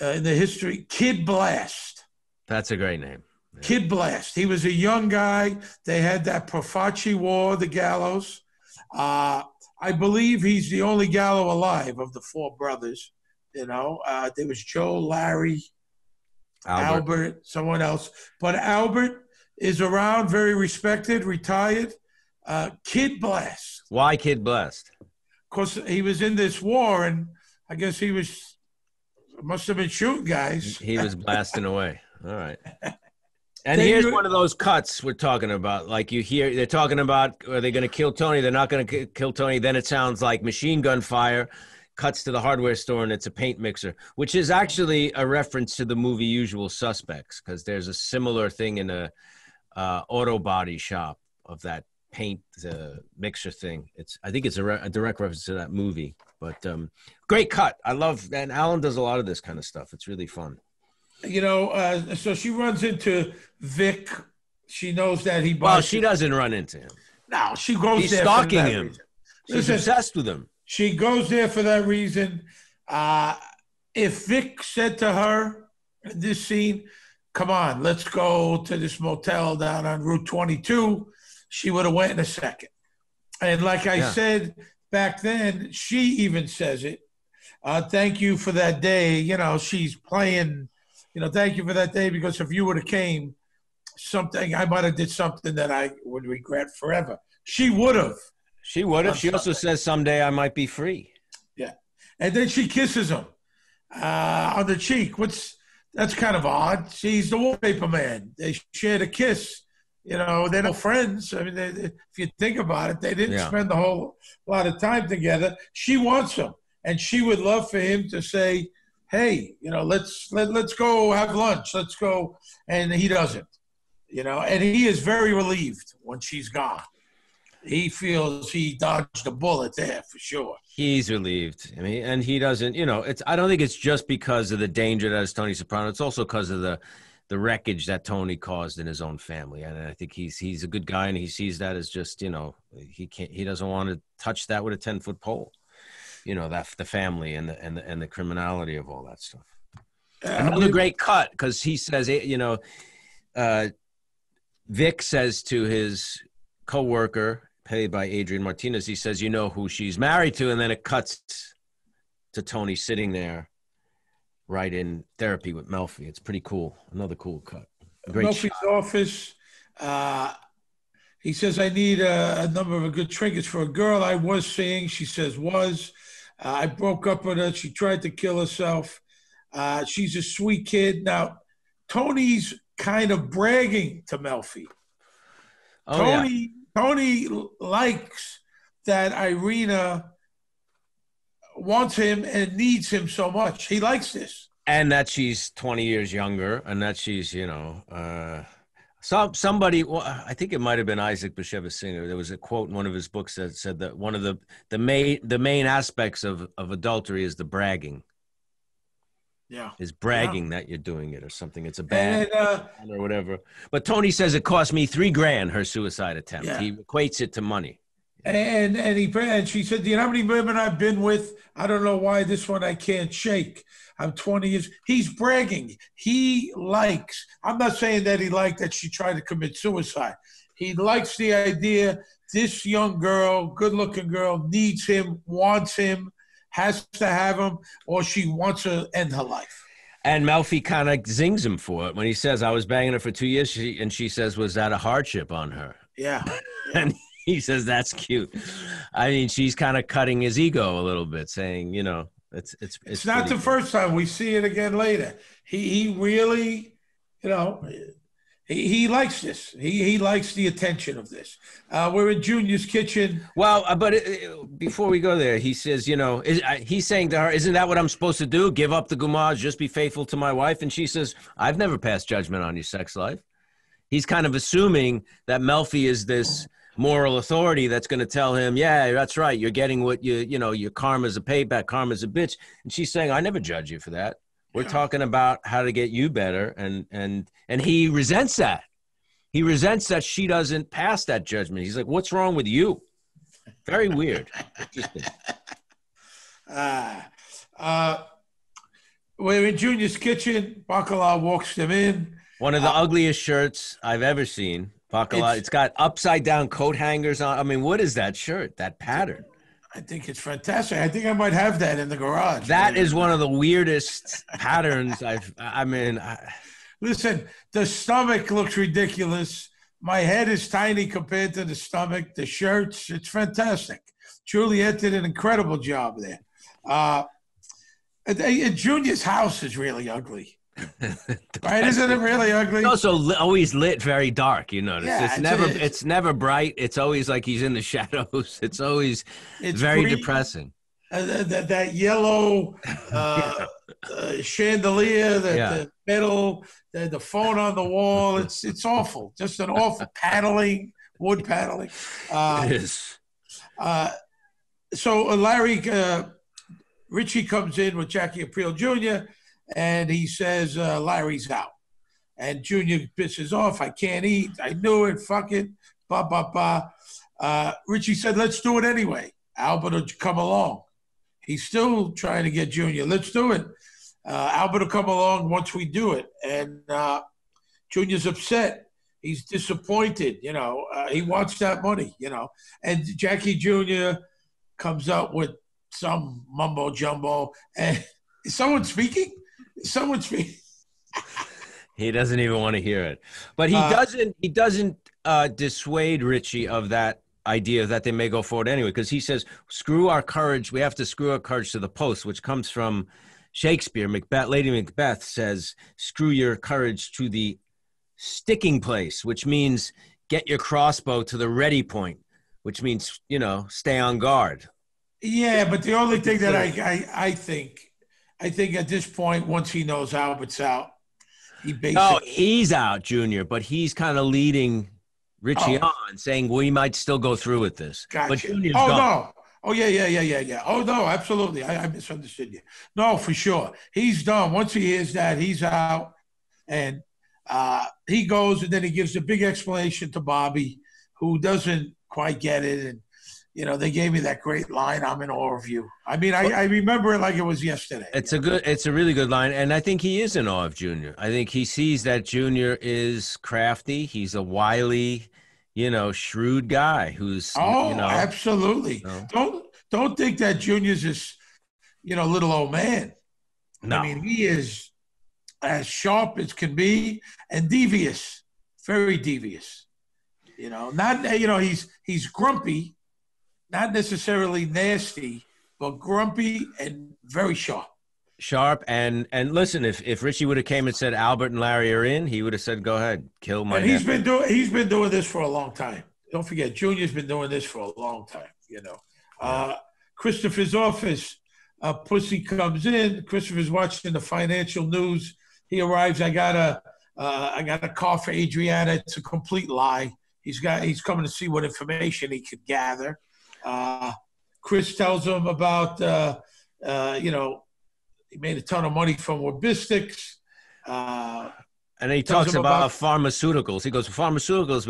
in the history, Kid Blast. That's a great name. Yeah. Kid Blast. He was a young guy. They had that Profaci War, the Gallos. I believe he's the only Gallo alive of the four brothers. There was Joe, Larry, Albert, someone else. But Albert is around, very respected, retired. Kid Blast. Why Kid Blast? Because he was in this war, and I guess he must have been shooting guys. He was blasting away. All right. And here's one of those cuts we're talking about. Like you hear, they're talking about, are they going to kill Tony? They're not going to kill Tony. Then it sounds like machine gun fire, cuts to the hardware store, and it's a paint mixer, which is actually a reference to the movie Usual Suspects, because there's a similar thing in a auto body shop of that paint mixer thing. I think it's a direct reference to that movie. But great cut. I love, and Alan does a lot of this kind of stuff. It's really fun. So she runs into Vic. She knows that he. Well, she doesn't run into him. No, she goes He's there. He's stalking him. She's obsessed with him. She goes there for that reason. If Vic said to her in this scene, come on, let's go to this motel down on Route 22, she would have went in a second. And like I said back then, she even says it. Thank you for that day. You know, she's playing, you know, thank you for that day, because if you would have came, something, I might have did something that I would regret forever. She would have. She would have. She also says someday I might be free. Yeah. And then she kisses him on the cheek. That's kind of odd. She's the wallpaper man. They shared a kiss. You know, they're no friends. I mean, if you think about it, they didn't spend a whole lot of time together. She wants him, and she would love for him to say, hey, you know, let's go have lunch. Let's go. And he doesn't, you know, and he is very relieved when she's gone. He feels he dodged a bullet there for sure. He's relieved. I mean, and he doesn't, you know, I don't think it's just because of the danger that is Tony Soprano. It's also because of the wreckage that Tony caused in his own family. And I think he's a good guy, and he sees that as just, you know, he doesn't want to touch that with a 10-foot pole, you know, that the family and the criminality of all that stuff. Another great cut, because he says, you know, Vic says to his coworker, played by Adrian Martinez, he says, you know who she's married to, and then it cuts to Tony sitting there right in therapy with Melfi. It's pretty cool. Another cool cut. Great Melfi's shot. office. He says, I need a number of good trinkets for a girl I was seeing. She says, I broke up with her. She tried to kill herself. She's a sweet kid. Now, Tony's kind of bragging to Melfi. Tony likes that Irina wants him and needs him so much. He likes this. And that she's 20 years younger, and that she's, you know, somebody, well, I think it might have been Isaac Bashevis Singer. There was a quote in one of his books that said that one of the main aspects of adultery is the bragging. Yeah. Is bragging that you're doing it or something. It's a bad or whatever. But Tony says it cost me $3,000, her suicide attempt. Yeah. He equates it to money. And she said, do you know how many women I've been with? I don't know why this one I can't shake. I'm 20 years. He's bragging. He likes, I'm not saying that he liked that she tried to commit suicide. He likes the idea this young girl, good-looking girl, needs him, wants him, has to have him, or she wants to end her life. And Melfi kind of zings him for it when he says, I was banging her for 2 years, and she says, was that a hardship on her? Yeah. And he says, that's cute. I mean, she's kind of cutting his ego a little bit, saying, you know, it's not the first time. We see it again later. He really, you know, he likes this. He likes the attention of this. We're in Junior's kitchen. Well, but before we go there, he says, you know, he's saying to her, isn't that what I'm supposed to do? Give up the gumage, just be faithful to my wife? And she says, I've never passed judgment on your sex life. He's kind of assuming that Melfi is this moral authority that's going to tell him, yeah, that's right. You're getting what you know, your karma's a payback, karma's a bitch. And she's saying, I never judge you for that. We're talking about how to get you better. And he resents that. He resents that she doesn't pass that judgment. He's like, what's wrong with you? Very weird. Interesting. We're in Junior's kitchen. Bacala walks them in. One of the ugliest shirts I've ever seen. Bacala. It's got upside down coat hangers on. I mean, what is that shirt? That pattern? I think it's fantastic. I think I might have that in the garage. That is one of the weirdest patterns Listen, the stomach looks ridiculous. My head is tiny compared to the stomach. The shirts, it's fantastic. Juliet did an incredible job there. Junior's house is really ugly. Right? Isn't it really ugly? It's also always lit very dark, you notice. Yeah, it's never bright. It's always like he's in the shadows. It's always very green, depressing. That yellow chandelier, the metal, the phone on the wall. It's awful. Just an awful paneling, wood paneling. It is. So Richie comes in with Jackie Aprile Jr., and he says, Larry's out. And Junior pisses off. I can't eat. I knew it. Fuck it. Ba, ba, ba. Richie said, let's do it anyway. Albert will come along. He's still trying to get Junior. Let's do it. Albert will come along once we do it. And Junior's upset. He's disappointed. He wants that money, And Jackie Jr. comes up with some mumbo jumbo. And is someone speaking? He doesn't even want to hear it. But he doesn't dissuade Richie of that idea that they may go forward anyway, because he says, screw our courage. We have to screw our courage to the post, which comes from Shakespeare. Lady Macbeth says, screw your courage to the sticking place, which means get your crossbow to the ready point, which means, stay on guard. Yeah, but the only thing that I think at this point, once he knows Albert's out, he's out, Junior, but he's kind of leading Richie on, saying we might still go through with this. Gotcha. But Junior's gone. No. Oh, yeah. Oh, no, absolutely. I misunderstood you. No, for sure. He's done. Once he hears that, he's out. And he goes, and then he gives a big explanation to Bobby, who doesn't quite get it. And, they gave me that great line, I'm in awe of you. I mean, I remember it like it was yesterday. It's a really good line. And I think he is in awe of Junior. I think he sees that Junior is crafty. He's a wily, shrewd guy who's, absolutely. Don't think that Junior's this, little old man. No. I mean, he is as sharp as can be and devious, very devious. He's grumpy, not necessarily nasty, but grumpy and very sharp. And listen, if Richie would have came and said Albert and Larry are in, he would have said, go ahead, kill my. And he's been doing this for a long time. Don't forget, Junior's been doing this for a long time. Christopher's office, Pussy comes in. Christopher's watching the financial news. He arrives. I got a car for Adriana. It's a complete lie. He's coming to see what information he could gather. Chris tells him about he made a ton of money from Wabisticks. And he talks about pharmaceuticals. He goes, for pharmaceuticals,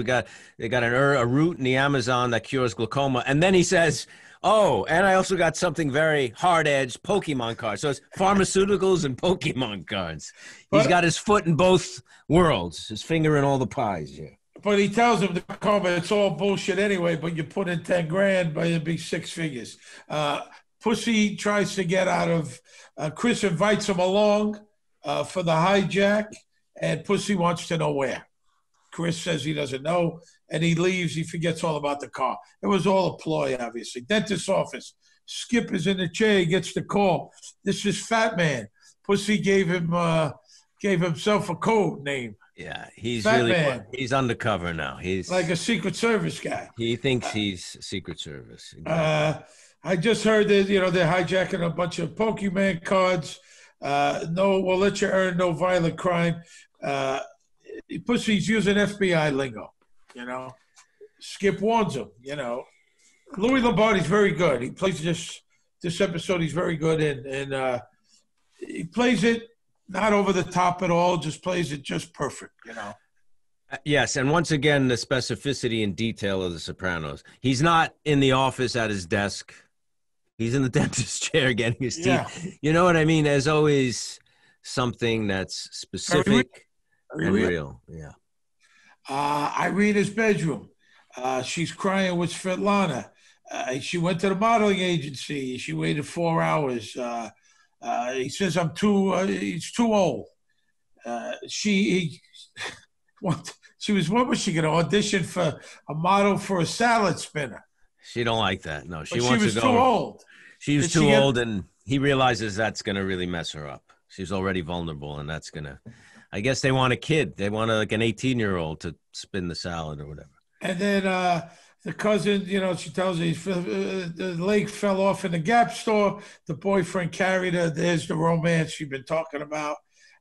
they got a root in the Amazon that cures glaucoma. And then he says, and I also got something very hard-edged, Pokemon cards. So it's pharmaceuticals and Pokemon cards. He's got his foot in both worlds, his finger in all the pies here. But he tells him the karma, it's all bullshit anyway, but you put in 10 grand, but it'd be 6 figures. Pussy tries to get out of, Chris invites him along for the hijack, and Pussy wants to know where. Chris says he doesn't know, and he leaves. He forgets all about the car. It was all a ploy, obviously. Dentist's office. Skip is in the chair. He gets the call. This is Fat Man. Pussy gave himself a code name. Yeah, he's Fat Man. He's undercover now. He's like a Secret Service guy. He thinks he's Secret Service. I just heard that they're hijacking a bunch of Pokemon cards. We'll let you earn no violent crime. Pussy's using FBI lingo. Skip warns him. Louis Lombardi's very good. He plays this episode. He's very good, and he plays it. Not over the top at all, just plays it just perfect, Yes, and once again, the specificity and detail of The Sopranos. He's not in the office at his desk. He's in the dentist's chair getting his teeth. Yeah. You know what I mean? There's always something that's specific and real. Yeah. Irina's bedroom. She's crying with Svetlana. She went to the modeling agency. She waited 4 hours. He says he's too old. What was she going to audition for a model for a salad spinner? She don't like that. No, she was too old. She was too old, and he realizes that's going to really mess her up. She's already vulnerable, and that's going to, I guess they want a kid. They want like an 18-year-old to spin the salad or whatever. And then the cousin, she tells her the leg fell off in the Gap store. The boyfriend carried her. There's the romance you've been talking about.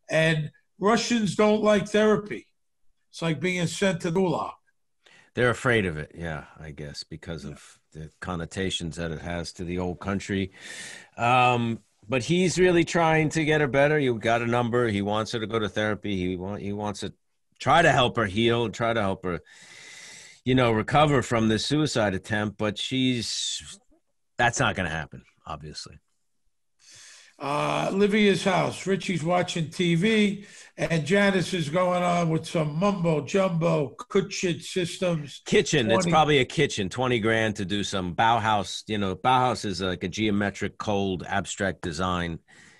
And Russians don't like therapy. It's like being sent to Gulag. They're afraid of it, yeah, I guess, because of the connotations that it has to the old country. But he's really trying to get her better. You got a number. He wants her to go to therapy. He wants to try to help her heal, try to help her recover from this suicide attempt, but that's not going to happen, obviously. Livia's house. Richie's watching TV, and Janice is going on with some mumbo jumbo kitchen systems. Kitchen. 20. It's probably a kitchen. 20 grand to do some Bauhaus. You know, Bauhaus is like a geometric, cold, abstract design.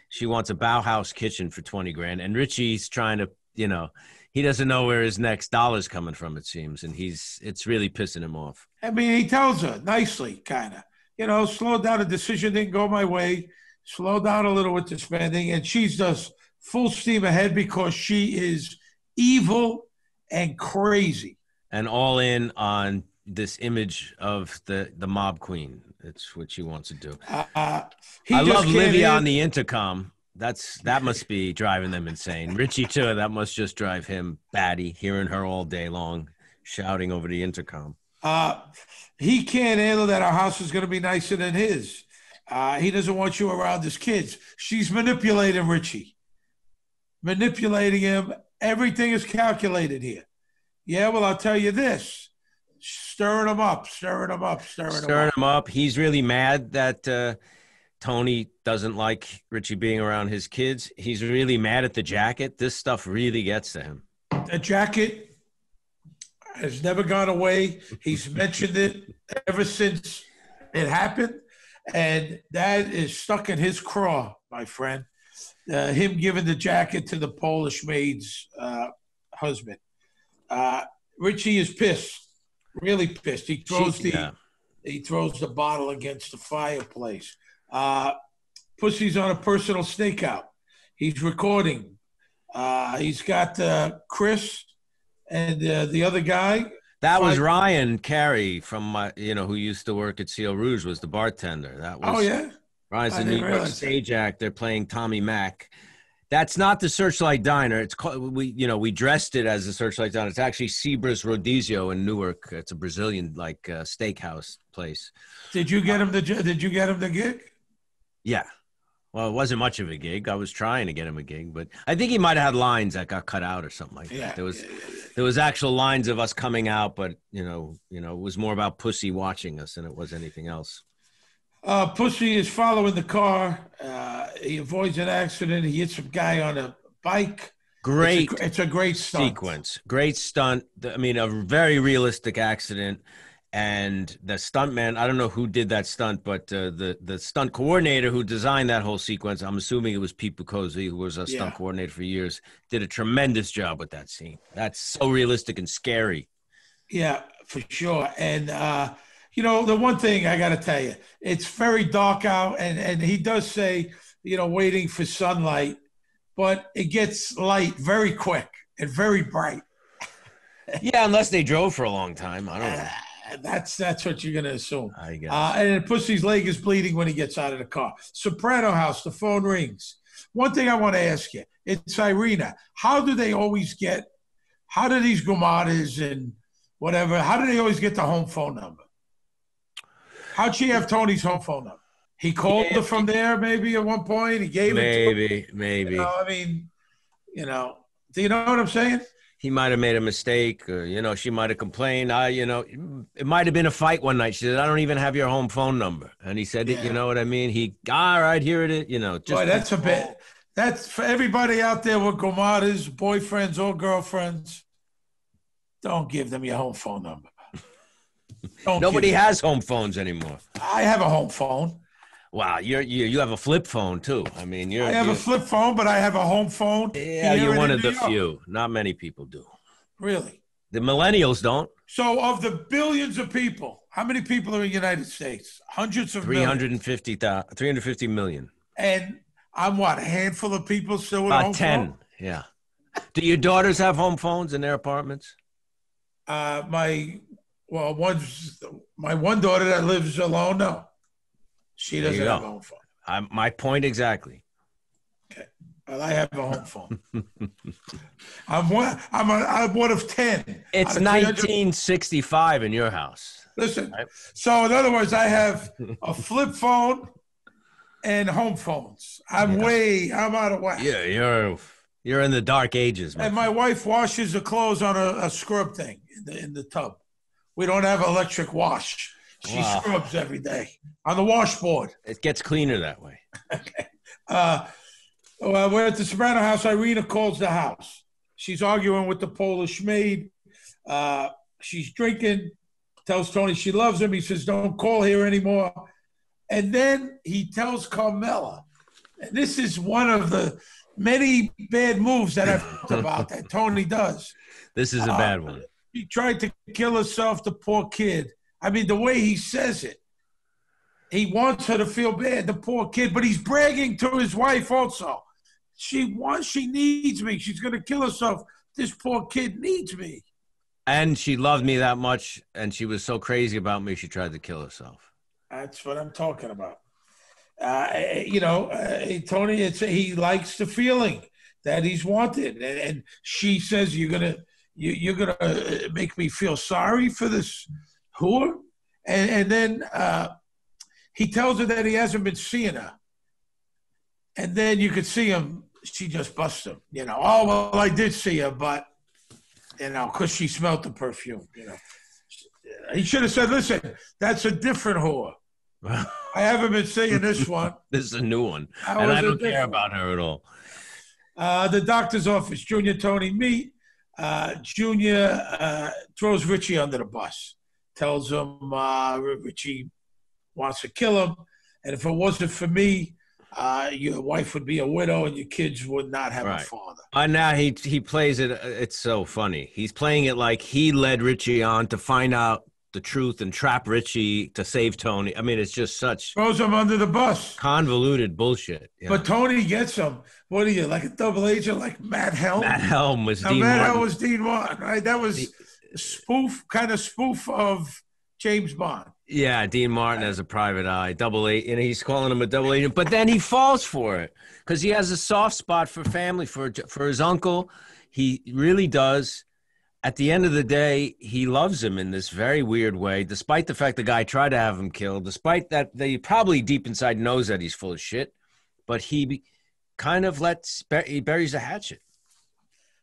She wants a Bauhaus kitchen for 20 grand, and Richie's trying to, you know, he doesn't know where his next dollar's coming from, it seems, and it's really pissing him off. I mean, he tells her nicely, kind of, you know, slow down. The decision didn't go my way. Slow down a little with the spending. And she's just full steam ahead because she is evil and crazy. And all in on this image of the mob queen. It's what she wants to do. I love Livia on the intercom. That must be driving them insane. Richie too. That must just drive him batty, hearing her all day long, shouting over the intercom. He can't handle that our house is going to be nicer than his. He doesn't want you around his kids. She's manipulating Richie, manipulating him. Everything is calculated here. Yeah, well, I'll tell you this. Stirring him up. He's really mad that Tony doesn't like Richie being around his kids. He's really mad at the jacket. This stuff really gets to him. The jacket has never gone away. He's mentioned it ever since it happened. And that is stuck in his craw, my friend. Him giving the jacket to the Polish maid's husband. Richie is pissed, really pissed. He throws the bottle against the fireplace. Pussy's on a personal stakeout. He's recording. He's got Chris and the other guy. That was Ryan Carey from who used to work at Ciel Rouge, was the bartender. That was Ryan's a New York stage actor playing Tommy Mack. That's not the Searchlight Diner. It's called, we dressed it as the Searchlight Diner. It's actually Sebra's Rodizio in Newark. It's a Brazilian steakhouse place. Did you get him the gig? Yeah. Well, it wasn't much of a gig. I was trying to get him a gig, but I think he might have had lines that got cut out or something like that. There was actual lines of us coming out, but it was more about Pussy watching us than it was anything else. Pussy is following the car. He avoids an accident. He hits a guy on a bike. Great. It's a great stunt. Sequence. Great stunt. I mean, a very realistic accident. And the stuntman, I don't know who did that stunt, but the stunt coordinator who designed that whole sequence, I'm assuming it was Pete Bucozzi, who was a stunt coordinator for years, did a tremendous job with that scene. That's so realistic and scary. Yeah, for sure. And, the one thing I got to tell you, it's very dark out, and he does say, waiting for sunlight, but it gets light very quick and very bright. Yeah, unless they drove for a long time. I don't know. That's what you're going to assume. I guess. And then Pussy's leg is bleeding when he gets out of the car. Soprano house, the phone rings. One thing I want to ask you, it's Irina. How do these Gumadas and whatever, how do they always get the home phone number? How'd she have Tony's home phone number? He called her from there maybe at one point. He gave it to her. Maybe. Do you know what I'm saying? He might have made a mistake, or, she might have complained. It might have been a fight one night. She said, I don't even have your home phone number. And he said, you know what I mean? All right, here it is. Boy, that's a bit. That's for everybody out there with Gomadas, boyfriends or girlfriends. Don't give them your home phone number. Nobody has home phones anymore. I have a home phone. Wow, you have a flip phone too. I mean, I have a flip phone, but I have a home phone. Yeah, you're one of the few. Not many people do. Really? The millennials don't. So, of the billions of people, how many people are in the United States? Hundreds of 350 million. And I'm what, a handful of people still with about a home 10. phone? Yeah. Do your daughters have home phones in their apartments? My one daughter that lives alone, no. She doesn't have a home phone. My point exactly. Okay. Well, I have a home phone. I'm one of 10. It's 1965 in your house. Listen, right? So in other words, I have a flip phone and home phones. I'm out of whack. Yeah, you're in the dark ages, man. And my wife washes the clothes on a scrub thing in the tub. We don't have electric wash. She scrubs every day on the washboard. It gets cleaner that way. Okay. We're at the Soprano house. Irina calls the house. She's arguing with the Polish maid. She's drinking, tells Tony she loves him. He says, don't call here anymore. And then he tells Carmela, and this is one of the many bad moves that I've talked about that Tony does. This is a bad one. She tried to kill herself, the poor kid. I mean, the way he says it, he wants her to feel bad, the poor kid, but he's bragging to his wife also. She needs me. She's going to kill herself. This poor kid needs me. And she loved me that much, and she was so crazy about me, she tried to kill herself. That's what I'm talking about. Tony, he likes the feeling that he's wanted. And she says, you're gonna make me feel sorry for this whore? And then he tells her that he hasn't been seeing her. And then you could see him, she just busts him, oh, well, I did see her, but, because she smelled the perfume, He should have said, listen, that's a different whore. I haven't been seeing this one. This is a new one. And I don't care about her at all. The doctor's office, Junior, Tony meet. Junior throws Richie under the bus, tells him Richie wants to kill him. And if it wasn't for me, your wife would be a widow and your kids would not have a father. And now he plays it. It's so funny. He's playing it like he led Richie on to find out the truth and trap Richie to save Tony. I mean, it's just such throws him under the bus, convoluted bullshit. But Tony gets him. What are you, like a double agent, like Matt Helm? Matt Helm was Dean Martin. Matt Helm was Dean Martin, right? That was spoof of James Bond. Yeah, Dean Martin as a private eye, double agent, and he's calling him a double agent. But then he falls for it because he has a soft spot for family, for his uncle. He really does. At the end of the day, he loves him in this very weird way, despite the fact the guy tried to have him killed, despite that they probably deep inside knows that he's full of shit, but he kind of he buries the hatchet.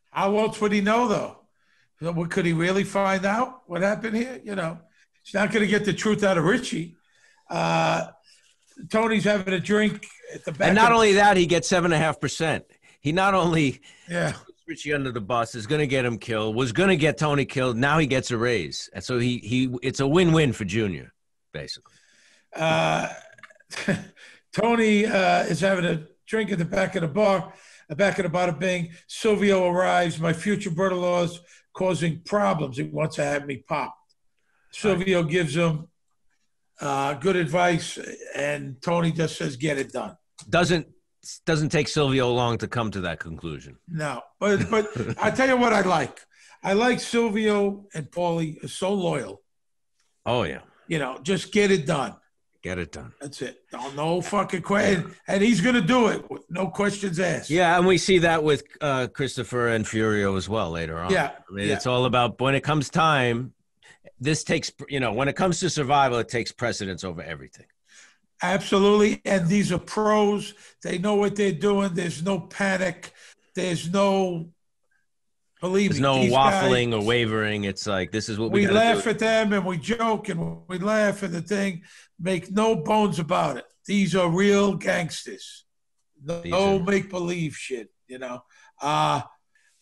How else would he know, though? Could he really find out what happened here? He's not going to get the truth out of Richie. Tony's having a drink at the back. And not only that, he gets 7.5%. He not only... Yeah. Richie under the bus is going to get him killed, was going to get Tony killed. Now he gets a raise. And so it's a win-win for Junior, basically. Tony is having a drink at the back of the bar, bada bing. Silvio arrives. My future brother-in-law's causing problems. He wants to have me popped. Silvio gives him good advice, and Tony just says, get it done. Doesn't take Silvio long to come to that conclusion. No, but I tell you what I like. I like Silvio and Paulie are so loyal. Oh, yeah. Just get it done. Get it done. That's it. No fucking question. And he's going to do it. No questions asked. Yeah, and we see that with Christopher and Furio as well later on. Yeah. I mean, it's all about when it comes time, this takes, when it comes to survival, it takes precedence over everything. Absolutely. And these are pros. They know what they're doing. There's no panic. There's no, believe me. There's no waffling or wavering. It's like, this is what we laugh at them and we joke and we laugh at the thing. Make no bones about it. These are real gangsters. No make-believe shit,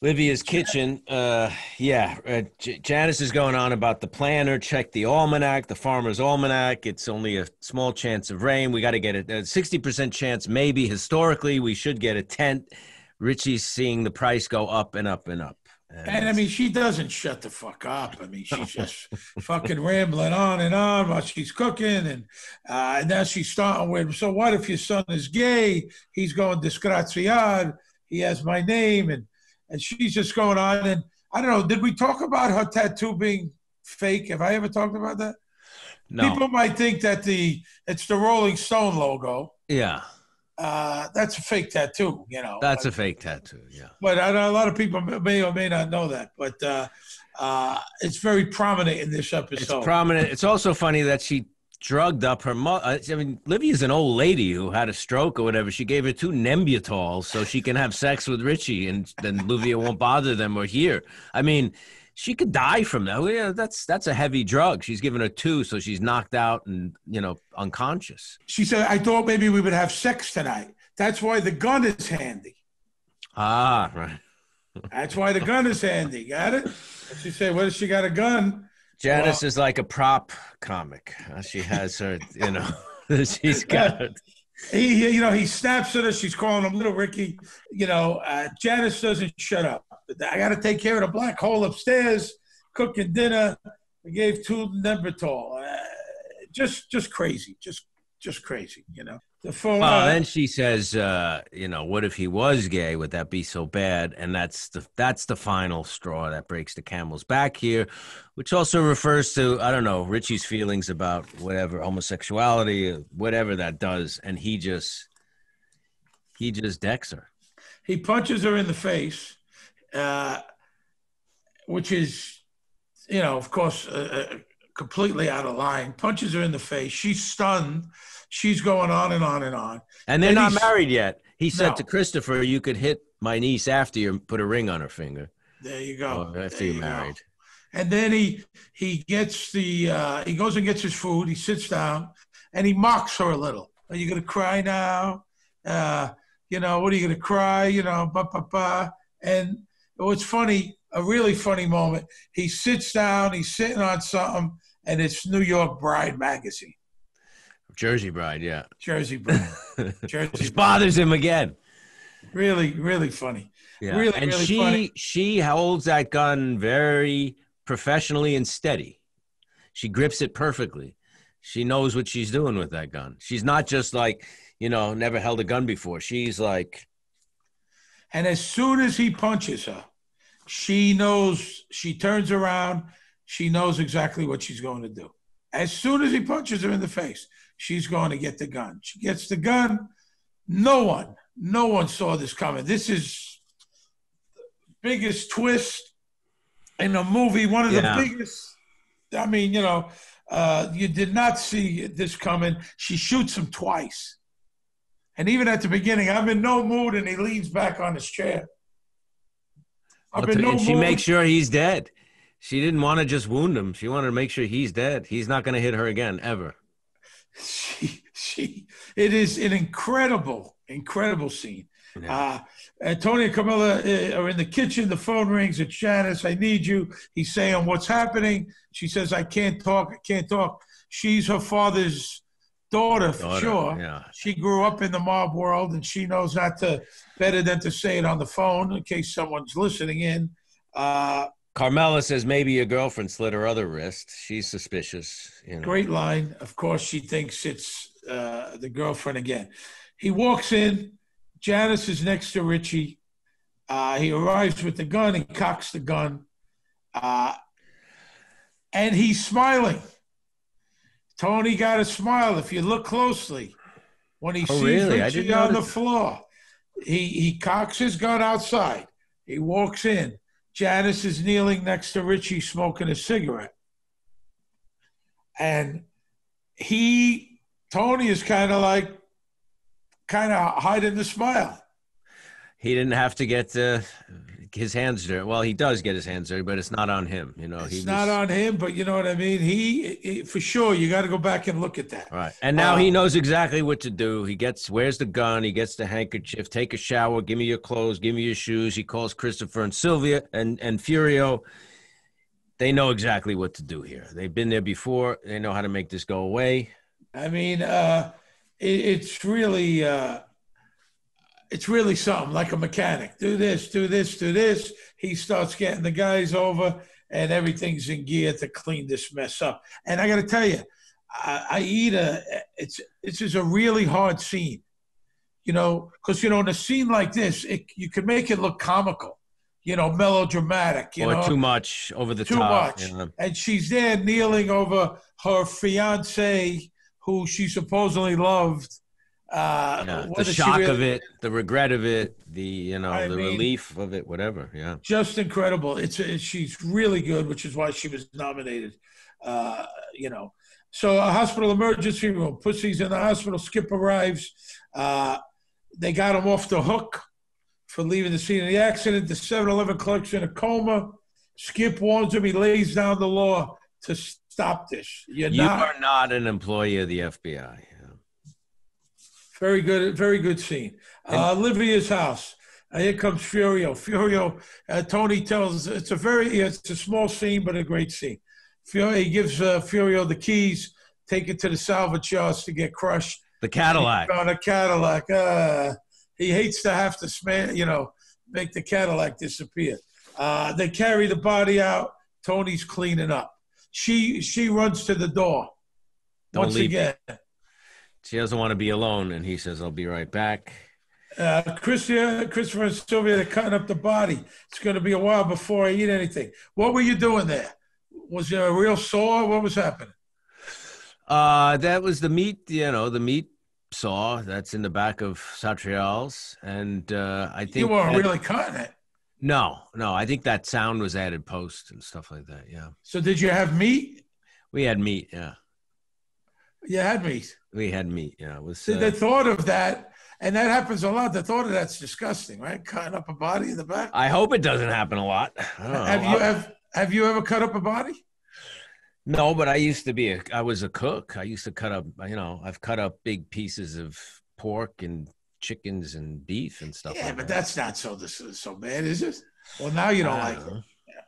Livia's kitchen. Janice is going on about the planner. Check the almanac, the farmer's almanac. It's only a small chance of rain. We got to get a 60% chance. Maybe historically we should get a tent. Richie's seeing the price go up and up and up. And I mean, she doesn't shut the fuck up. I mean, she's just fucking rambling on while she's cooking. And now she's starting with, so what if your son is gay? He's going disgraziad. He has my name. And she's just going on. And I don't know, did we talk about her tattoo being fake? Have I ever talked about that? No. People might think that it's the Rolling Stone logo. Yeah. That's a fake tattoo, That's a fake tattoo, yeah. But a lot of people may or may not know that. But it's very prominent in this episode. It's prominent. It's also funny that she drugged up her mother. I mean, Livia's an old lady who had a stroke or whatever. She gave her 2 Nembutols so she can have sex with Richie, and then Livia won't bother them or hear. I mean, she could die from that. Yeah, that's a heavy drug. She's given her 2, so she's knocked out and unconscious. She said, "I thought maybe we would have sex tonight." That's why the gun is handy. Ah, right. That's why the gun is handy. Got it? And she said, "What if she got a gun?" Janice is like a prop comic. She has her, she's got it. He snaps at her. She's calling him Little Ricky. Janice doesn't shut up. I got to take care of the black hole upstairs, cooking dinner. I gave 2 Neanderthal. Just crazy. Just crazy, The phone. Then she says, what if he was gay? Would that be so bad? And that's the final straw that breaks the camel's back here, which also refers to, I don't know, Richie's feelings about whatever, homosexuality, whatever that does. And he just decks her. He punches her in the face, which is, of course, completely out of line. Punches her in the face. She's stunned. She's going on and on and on. And they're not married yet. He said to Christopher, "You could hit my niece after you put a ring on her finger." There you go. After you're married. And then he gets he goes and gets his food. He sits down and he mocks her a little. Are you going to cry now? What are you going to cry? And what's funny, a really funny moment, he sits down, he's sitting on something, and it's New York Bride magazine. Jersey Bride, yeah. Jersey Bride. Which bothers him again. Really, really funny. Yeah. Really, and really funny. She holds that gun very professionally and steady. She grips it perfectly. She knows what she's doing with that gun. She's not just like, never held a gun before. She's like... And as soon as he punches her, she knows, she turns around, she knows exactly what she's going to do. As soon as he punches her in the face, she's going to get the gun. She gets the gun. No one saw this coming. This is the biggest twist in the movie. One of the biggest. I mean, you did not see this coming. She shoots him twice. And even at the beginning, I'm in no mood, and he leans back on his chair. She makes sure he's dead. She didn't want to just wound him. She wanted to make sure he's dead. He's not going to hit her again, ever. It is an incredible scene. Yeah. Tony and Camilla are in the kitchen. The phone rings. It's Janice. I need you. He's saying, what's happening? She says, I can't talk. She's her father's daughter, for sure. Yeah. She grew up in the mob world, and she knows better than to say it on the phone in case someone's listening in. Carmela says maybe your girlfriend slit her other wrist. She's suspicious. Great line. Of course, she thinks it's the girlfriend again. He walks in. Janice is next to Richie. He arrives with the gun. He cocks the gun. And he's smiling. Tony got a smile if you look closely. When he sees Richie on the floor, he cocks his gun outside. He walks in. Janice is kneeling next to Richie smoking a cigarette. And Tony is kind of hiding the smile. He didn't have to get his hands dirty. Well, he does get his hands dirty, but it's not on him. It's not on him, but you know what I mean? He for sure, you got to go back and look at that. Right. And now he knows exactly what to do. Where's the gun? He gets the handkerchief, take a shower, give me your clothes, give me your shoes. He calls Christopher and Sylvia and Furio. They know exactly what to do here. They've been there before. They know how to make this go away. I mean, it's really something, like a mechanic. Do this, do this, do this. He starts getting the guys over, and everything's in gear to clean this mess up. And I got to tell you, it's just a really hard scene, because, in a scene like this, you can make it look comical, melodramatic, or too much over the top. Too much. And she's there kneeling over her fiance, who she supposedly loved. The shock of it, the regret of it, the relief of it, whatever. Yeah, just incredible. She's really good, which is why she was nominated. So a hospital emergency room. Pussy's in the hospital. Skip arrives. They got him off the hook for leaving the scene of the accident. The 7-Eleven clerk's in a coma. Skip warns him. He lays down the law to stop this. You are not an employee of the FBI. Very good scene. Olivia's house. Here comes Furio. Furio, Tony tells, it's a small scene, but a great scene. He gives Furio the keys, take it to the salvage yards to get crushed. The Cadillac. On a Cadillac. He hates to have to make the Cadillac disappear. They carry the body out. Tony's cleaning up. She runs to the door. Don't once leave again. She doesn't want to be alone, and he says, I'll be right back. Christopher and Sylvia, they're cutting up the body. It's going to be a while before I eat anything. What were you doing there? Was there a real saw? What was happening? That was the meat, the meat saw that's in the back of Satrial's. And I think you weren't really cutting it. No. I think that sound was added post and stuff like that. Yeah. So did you have meat? We had meat. Yeah. You had meat. We had meat. Yeah. It was. See, the thought of that, and that happens a lot. The thought of that's disgusting, right? Cutting up a body in the back. I hope it doesn't happen a lot. Have you ever cut up a body? No, but I was a cook. I used to cut up, I've cut up big pieces of pork and chickens and beef and stuff. Yeah, like but that. that's not so bad, is it? Well, now you don't like it. Yeah.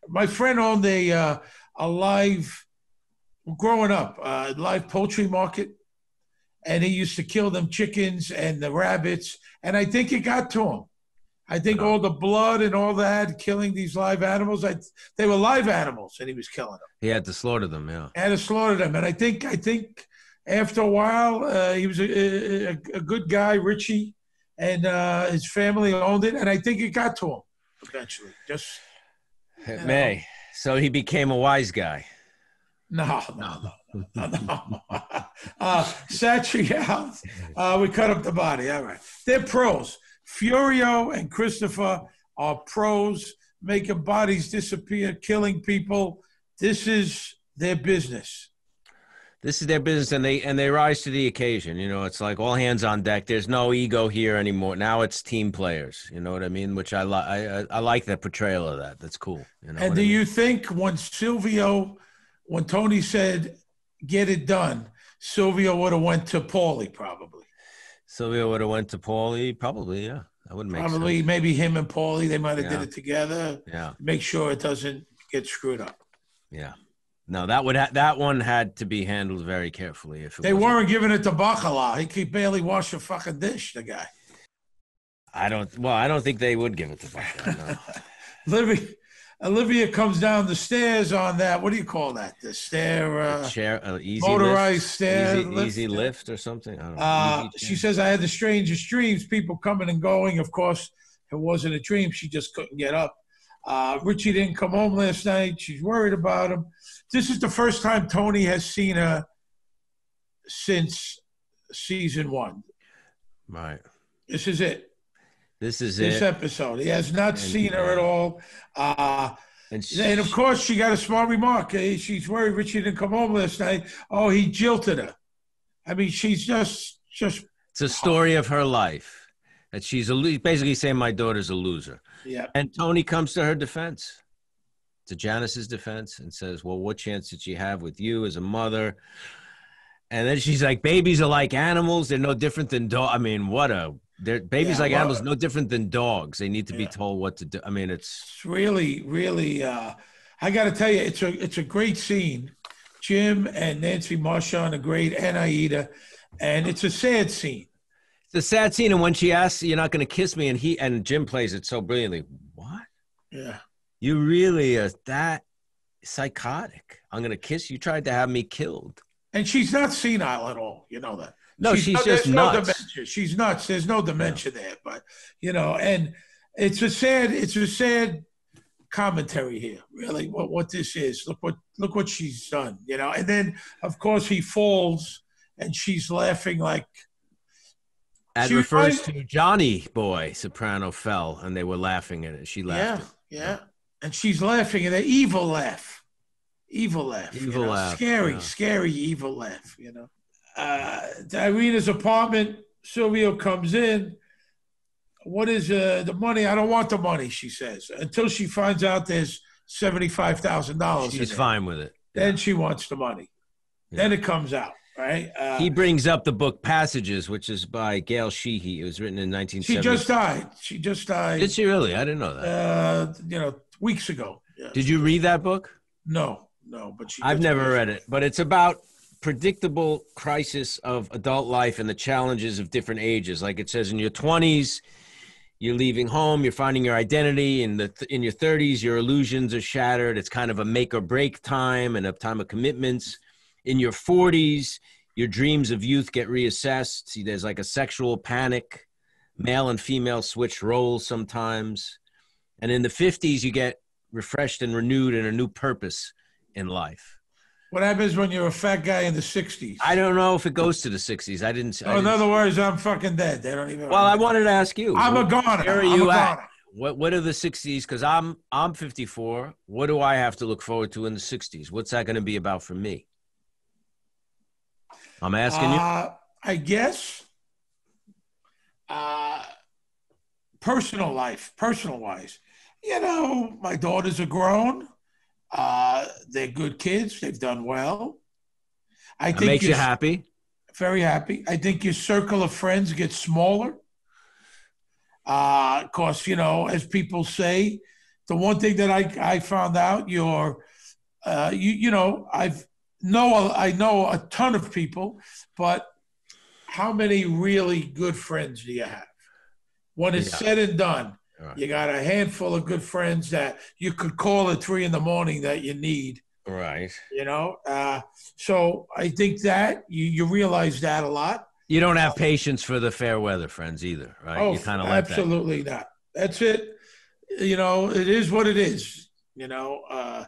My friend owned a live, growing up, live poultry market, and he used to kill them chickens and the rabbits, and I think it got to him. I think all the blood and all that, killing these live animals, they were live animals, and he was killing them. He had to slaughter them, yeah. Had to slaughter them, and I think after a while, he was a good guy, Richie, and his family owned it, and I think it got to him eventually. It may. So he became a wise guy. No. Satrial, we cut up the body. All right. They're pros. Furio and Christopher are pros, making bodies disappear, killing people. This is their business. This is their business, and they rise to the occasion. It's like all hands on deck. There's no ego here anymore. Now it's team players. You know what I mean? Which I like that portrayal of that. That's cool. And do you think when Tony said, get it done, Silvio would have went to Paulie probably? Sylvia would have went to Paulie, probably, yeah. That would make sense. Probably, maybe him and Paulie, they might have did it together. Yeah. Make sure it doesn't get screwed up. Yeah. No, that one had to be handled very carefully. They weren't giving it to Bacala. He could barely wash a fucking dish, the guy. I don't think they would give it to Bacala, no. Olivia comes down the stairs on that. What do you call that? The stair, chair, easy motorized lift, stair, easy lift or something. I don't know. She says, "I had the strangest dreams. People coming and going. Of course, it wasn't a dream. She just couldn't get up. Richie didn't come home last night. She's worried about him. This is the first time Tony has seen her since season 1. Right. This is it. This episode. He has not seen her at all. And of course, she got a smart remark. She's worried Richie didn't come home last night. Oh, he jilted her. I mean, she's just. It's a story of her life. That she's basically saying my daughter's a loser. Yeah. And Tony comes to her defense, to Janice's defense, and says, well, what chance did she have with you as a mother? And then she's like, babies are like animals. They're no different than dogs. I mean, babies like animals, no different than dogs. They need to be told what to do. I mean, it's really, really, I got to tell you, it's a great scene. Jim and Nancy Marchand are great, and Aida. And it's a sad scene. It's a sad scene. And when she asks, you're not going to kiss me, and Jim plays it so brilliantly. What? Yeah. You really are that psychotic. I'm going to kiss you. You tried to have me killed. And she's not senile at all. You know that. No, she's just nuts. No dementia. She's nuts. There's no dementia there, but and it's a sad commentary here. Really, what this is. Look what she's done. And then of course he falls, and she's laughing like. That refers to Johnny Boy Soprano fell, and they were laughing at it. She laughed. Yeah, and she's laughing, and an evil laugh. Evil laugh. Scary, evil laugh. To Irina's apartment, Silvio comes in. What is the money? I don't want the money, she says, until she finds out there's $75,000. She's fine with it. Then she wants the money. Yeah. Then it comes out. right? He brings up the book Passages, which is by Gail Sheehy. It was written in 1970. She just died. She just died. Did she really? I didn't know that. Weeks ago. Yeah, Did you read that book? No, but I've never read it, but it's about predictable crisis of adult life and the challenges of different ages. Like it says, in your 20s, you're leaving home, you're finding your identity. In your 30s, your illusions are shattered. It's kind of a make or break time and a time of commitments. In your 40s, your dreams of youth get reassessed. See, there's like a sexual panic. Male and female switch roles sometimes. And in the 50s, you get refreshed and renewed in a new purpose in life. What happens when you're a fat guy in the 60s? I don't know if it goes to the 60s. I didn't. In other words, I'm fucking dead. They don't even. Well, I wanted to ask you. I'm a goner. Where are you at? What are the 60s? Because I'm 54. What do I have to look forward to in the 60s? What's that going to be about for me? I'm asking you. I guess. Personal wise, my daughters are grown. They're good kids. They've done well. I think makes you happy. Very happy. I think your circle of friends gets smaller. Of course, as people say, the one thing that I found out, I know a ton of people, but how many really good friends do you have? When it's said and done, right. You got a handful of good friends that you could call at 3 a.m. that you need. Right. So I think that you realize that a lot. You don't have patience for the fair weather friends either, right? Oh, you kind of like absolutely not. That's it. It is what it is. I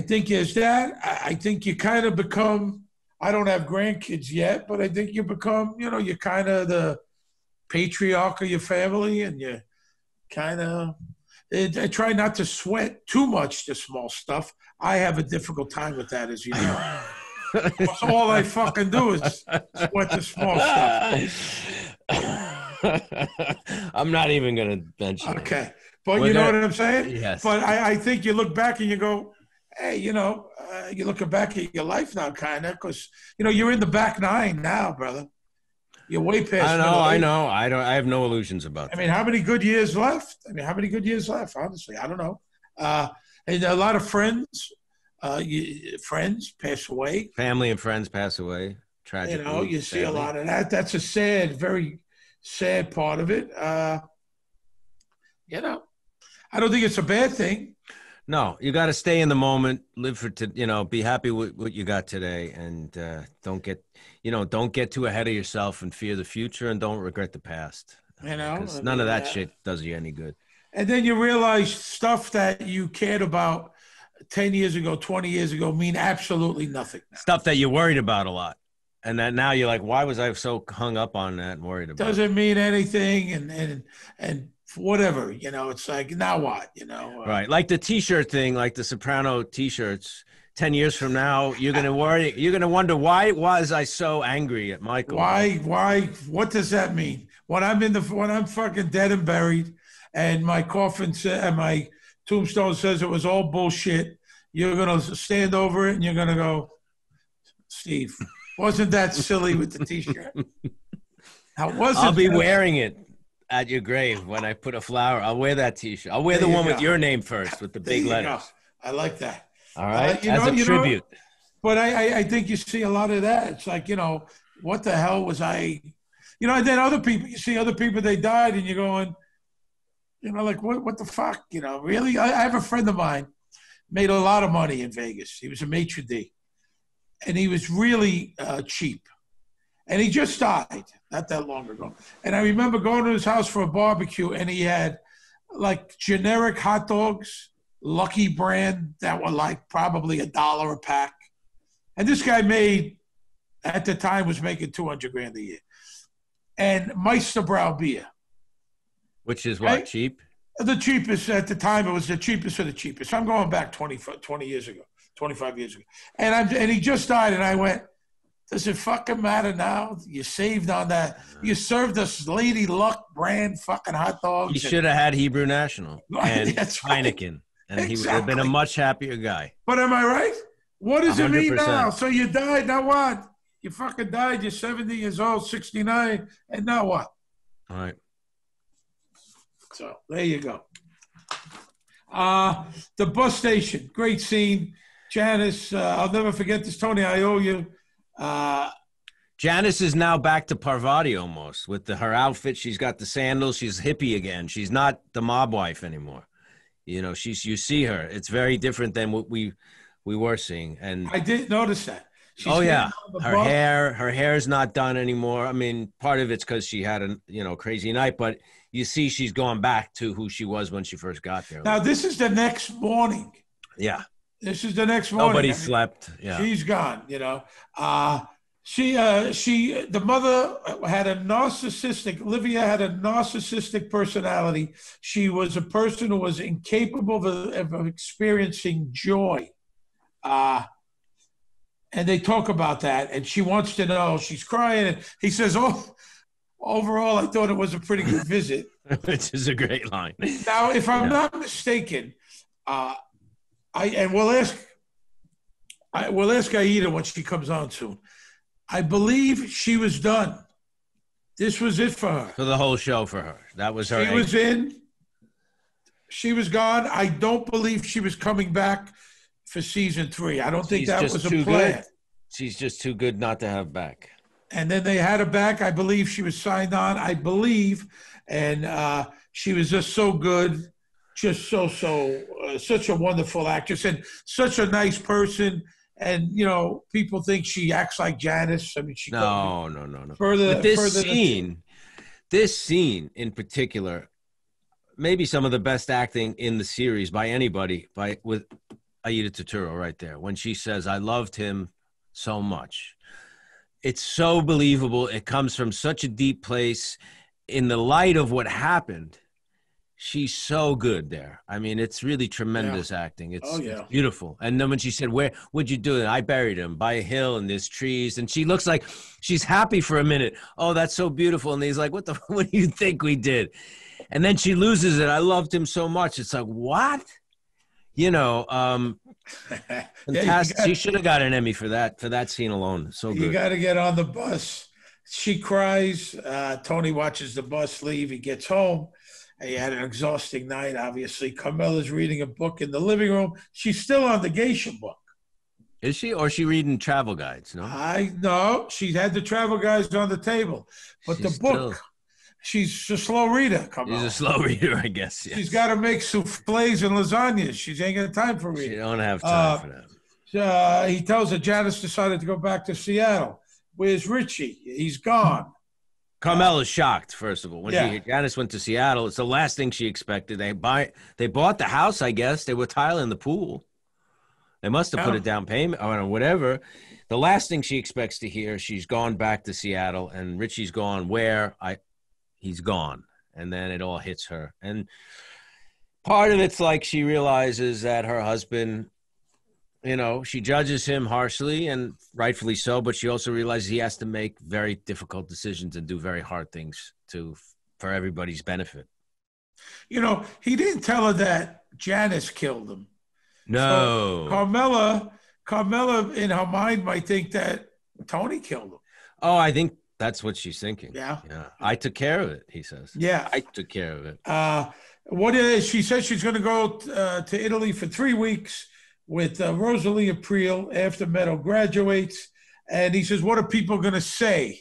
think is that. I think you kind of become, I don't have grandkids yet, but I think you become, you're kind of the patriarch of your family, and you kind of, I try not to sweat too much the small stuff. I have a difficult time with that, as you know. All I fucking do is sweat the small stuff. I'm not even going to mention it. Okay. But you know what I'm saying? Yes. But I think you look back and you go, hey, you're looking back at your life now, kind of, because, you're in the back nine now, brother. You're way past. I know. I have no illusions about that. I mean, how many good years left? Honestly, I don't know. And a lot of friends pass away. Family and friends pass away. Tragically. You see a lot of that. That's a sad, very sad part of it. I don't think it's a bad thing. No, you got to stay in the moment, live for, be happy with what you got today, and don't get too ahead of yourself and fear the future, and don't regret the past. Because none of that shit does you any good. And then you realize stuff that you cared about 10 years ago, 20 years ago mean absolutely nothing. Stuff that you're worried about a lot. And then now you're like, why was I so hung up on that and worried about it? Doesn't mean anything, and whatever, it's like, now what, Right. Like the T-shirt thing, like the Soprano T-shirts, 10 years from now, you're going to wonder, why was I so angry at Michael? Why, what does that mean? When I'm fucking dead and buried and my coffin and my tombstone says it was all bullshit, you're going to stand over it and you're going to go, Steve, wasn't that silly with the T-shirt? I'll be wearing it at your grave when I put a flower. I'll wear that T-shirt. I'll wear the one with your name first with the big letters. I like that. All right, as a tribute. But I think you see a lot of that. It's like, what the hell was I? And then other people, you see other people, they died, and you're going, like, what the fuck? Really? I have a friend of mine, made a lot of money in Vegas. He was a maitre d', and he was really cheap. And he just died not that long ago. And I remember going to his house for a barbecue, and he had like generic hot dogs, Lucky brand, that were like probably $1 a pack. And this guy at the time was making $200,000 a year. And Meisterbrow beer. Which is what, cheap? The cheapest at the time. It was the cheapest of the cheapest. I'm going back 20 years ago, 25 years ago. And he just died, and I went, does it fucking matter now? You saved on that. You served us Lady Luck brand fucking hot dogs. You should have had Hebrew National and That's Heineken. Right. And he would have been a much happier guy. But am I right? What does 100%. It mean now? So you died, now what? You fucking died. You're 70 years old, 69, and now what? All right. So there you go. The bus station, great scene. Janice, I'll never forget this. Tony, I owe you. Janice is now back to Parvati almost with her outfit. She's got the sandals. She's hippie again. She's not the mob wife anymore. You know, you see her. It's very different than what we were seeing. And I didn't notice that. She's her hair's not done anymore. I mean, part of it's because she had a crazy night, but you see she's going back to who she was when she first got there. Now this is the next morning. Yeah. This is the next morning. Nobody slept. Yeah. She's gone, the mother had Livia had a narcissistic personality. She was a person who was incapable of experiencing joy. And they talk about that, and she wants to know, she's crying, and he says, overall, I thought it was a pretty good visit. Which is a great line. Now, if I'm not mistaken, we'll ask Aida when she comes on soon. I believe she was done. This was it for her. For the whole show for her. That was her. She was in. She was gone. I don't believe she was coming back for season 3. I don't think that was a plan. Good. She's just too good not to have back. And then they had her back. I believe she was signed on. I believe. And she was just so good. Just such a wonderful actress and such a nice person. And, people think she acts like Janice. I mean, she No. But this scene in particular, maybe some of the best acting in the series by anybody, with Aida Turturro right there. When she says, I loved him so much. It's so believable. It comes from such a deep place. In the light of what happened, she's so good there. I mean, it's really tremendous acting. It's beautiful. And then when she said, where would you do it? I buried him by a hill and there's trees. And she looks like she's happy for a minute. Oh, that's so beautiful. And he's like, what do you think we did? And then she loses it. I loved him so much. It's like, what? Fantastic. She should have got an Emmy for that scene alone. So good. You got to get on the bus. She cries. Tony watches the bus leave. He gets home. He had an exhausting night, obviously. Carmela's reading a book in the living room. She's still on the geisha book. Is she? Or is she reading travel guides? No, she had the travel guides on the table. But the book, she's a slow reader, Carmela. She's a slow reader, I guess. Yes. She's got to make souffles and lasagnas. She ain't got time for reading. She don't have time for that. He tells her Janice decided to go back to Seattle. Where's Richie? He's gone. Carmela's shocked, first of all. When Janice went to Seattle, it's the last thing she expected. They bought the house, I guess. They were tiling the pool. They must have put a down payment or whatever. The last thing she expects to hear, she's gone back to Seattle, and Richie's gone where? He's gone. And then it all hits her. And part of it's like she realizes that her husband, she judges him harshly and rightfully so, but she also realizes he has to make very difficult decisions and do very hard things for everybody's benefit. He didn't tell her that Janice killed him. No. So Carmela in her mind might think that Tony killed him. Oh, I think that's what she's thinking. Yeah. I took care of it, he says. Yeah. I took care of it. She says she's going to go to Italy for 3 weeks with Richie Aprile after Meadow graduates. And he says, what are people going to say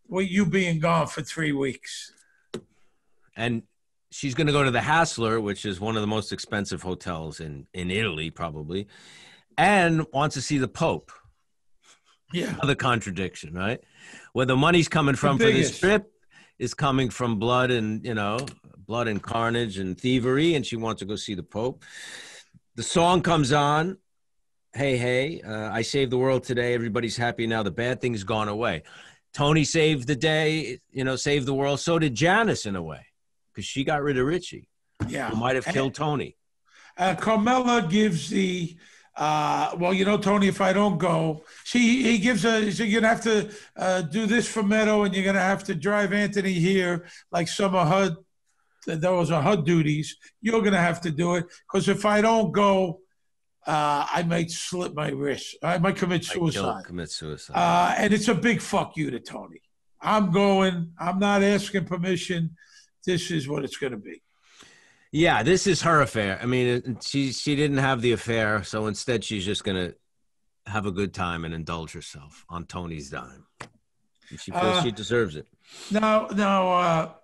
with you being gone for 3 weeks? And she's going to go to the Hassler, which is one of the most expensive hotels in Italy, probably, and wants to see the Pope. Yeah. Another contradiction, right? Where the money's coming from for this trip is coming from blood and carnage and thievery, and she wants to go see the Pope. The song comes on, hey, hey, I saved the world today. Everybody's happy now. The bad thing's gone away. Tony saved the day, saved the world. So did Janice in a way, because she got rid of Richie. Yeah. Who might have killed Tony. Carmela gives the, Tony, if I don't go, he gives he said, you're going to have to do this for Meadow, and you're going to have to drive Anthony here like summer HUD. Those are HUD duties. You're going to have to do it, because if I don't go, I might slip my wrist. I might commit suicide. Commit suicide. And it's a big fuck you to Tony. I'm going. I'm not asking permission. This is what it's going to be. Yeah, this is her affair. I mean, she didn't have the affair, so instead she's just going to have a good time and indulge herself on Tony's dime. And she feels she deserves it. Now,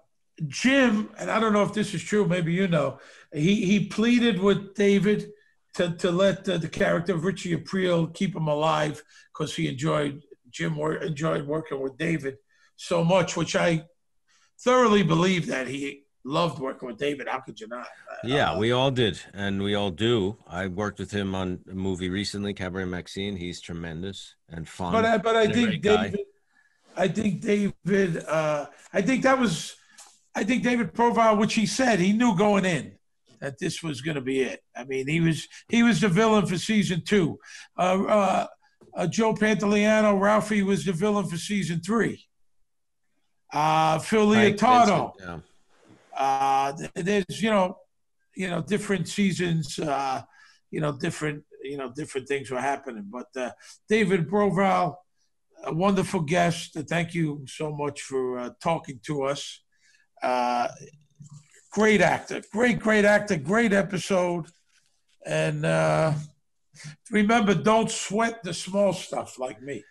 Jim, and I don't know if this is true, maybe you know, he pleaded with David to let the character of Richie Aprile keep him alive because Jim enjoyed working with David so much, which I thoroughly believe that he loved working with David. How could you not? Yeah, we all did, and we all do. I worked with him on a movie recently, Cabaret Maxine. He's tremendous and fun. But I think David, I think David Proval, which he said he knew going in that this was going to be it. I mean, he was the villain for season 2. Joe Pantoliano, Ralphie was the villain for season 3. Phil Leotardo. There's different seasons. Different things were happening. But David Proval, a wonderful guest. Thank you so much for talking to us. Great actor, great actor, great episode. And remember, don't sweat the small stuff like me.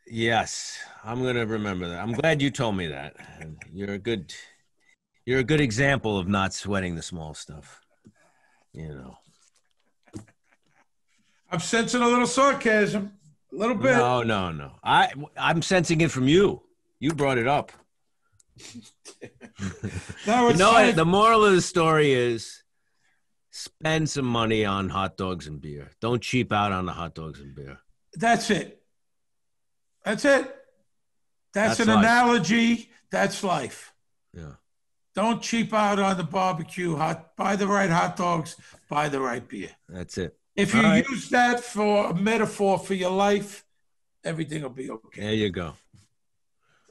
Yes, I'm going to remember that. I'm glad you told me that. You're a good example of not sweating the small stuff. I'm sensing a little sarcasm, a little bit. No. I'm sensing it from you. You brought it up. The moral of the story is spend some money on hot dogs and beer. Don't cheap out on the hot dogs and beer. That's it. That's an life. Analogy. That's life. Yeah. Don't cheap out on the barbecue. Buy the right hot dogs. Buy the right beer. That's it. If you use that for a metaphor for your life, everything will be okay. There you go.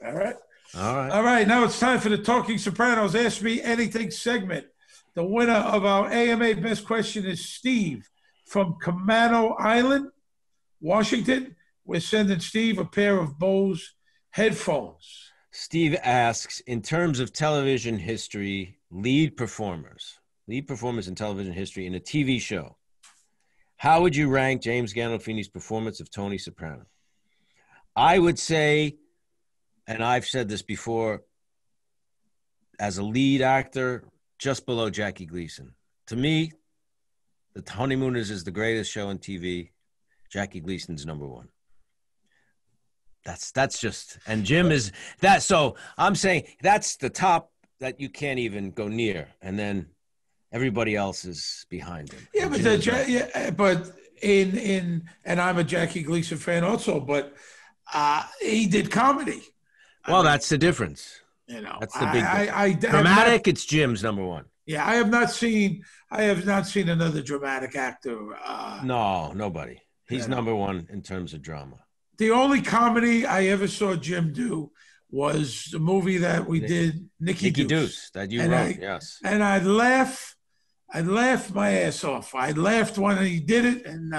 All right. All right. Now it's time for the Talking Sopranos Ask Me Anything segment. The winner of our AMA Best Question is Steve from Camano Island, Washington. We're sending Steve a pair of Bose headphones. Steve asks, in terms of television history, lead performers in television history in a TV show, how would you rank James Gandolfini's performance of Tony Soprano? I would say, and I've said this before, as a lead actor, just below Jackie Gleason. To me, The Honeymooners is the greatest show on TV. Jackie Gleason's number 1. That's just, and Jim is that. So I'm saying that's the top that you can't even go near, and then everybody else is behind him. Yeah, but and I'm a Jackie Gleason fan also, but he did comedy. Well, that's the difference. That's the big dramatic. It's Jim's number 1. Yeah, I have not seen another dramatic actor. No, nobody. He's number 1 in terms of drama. The only comedy I ever saw Jim do was the movie that we did, Nicky Deuce, that you wrote, yes. And I'd laugh my ass off. I laughed when he did it, and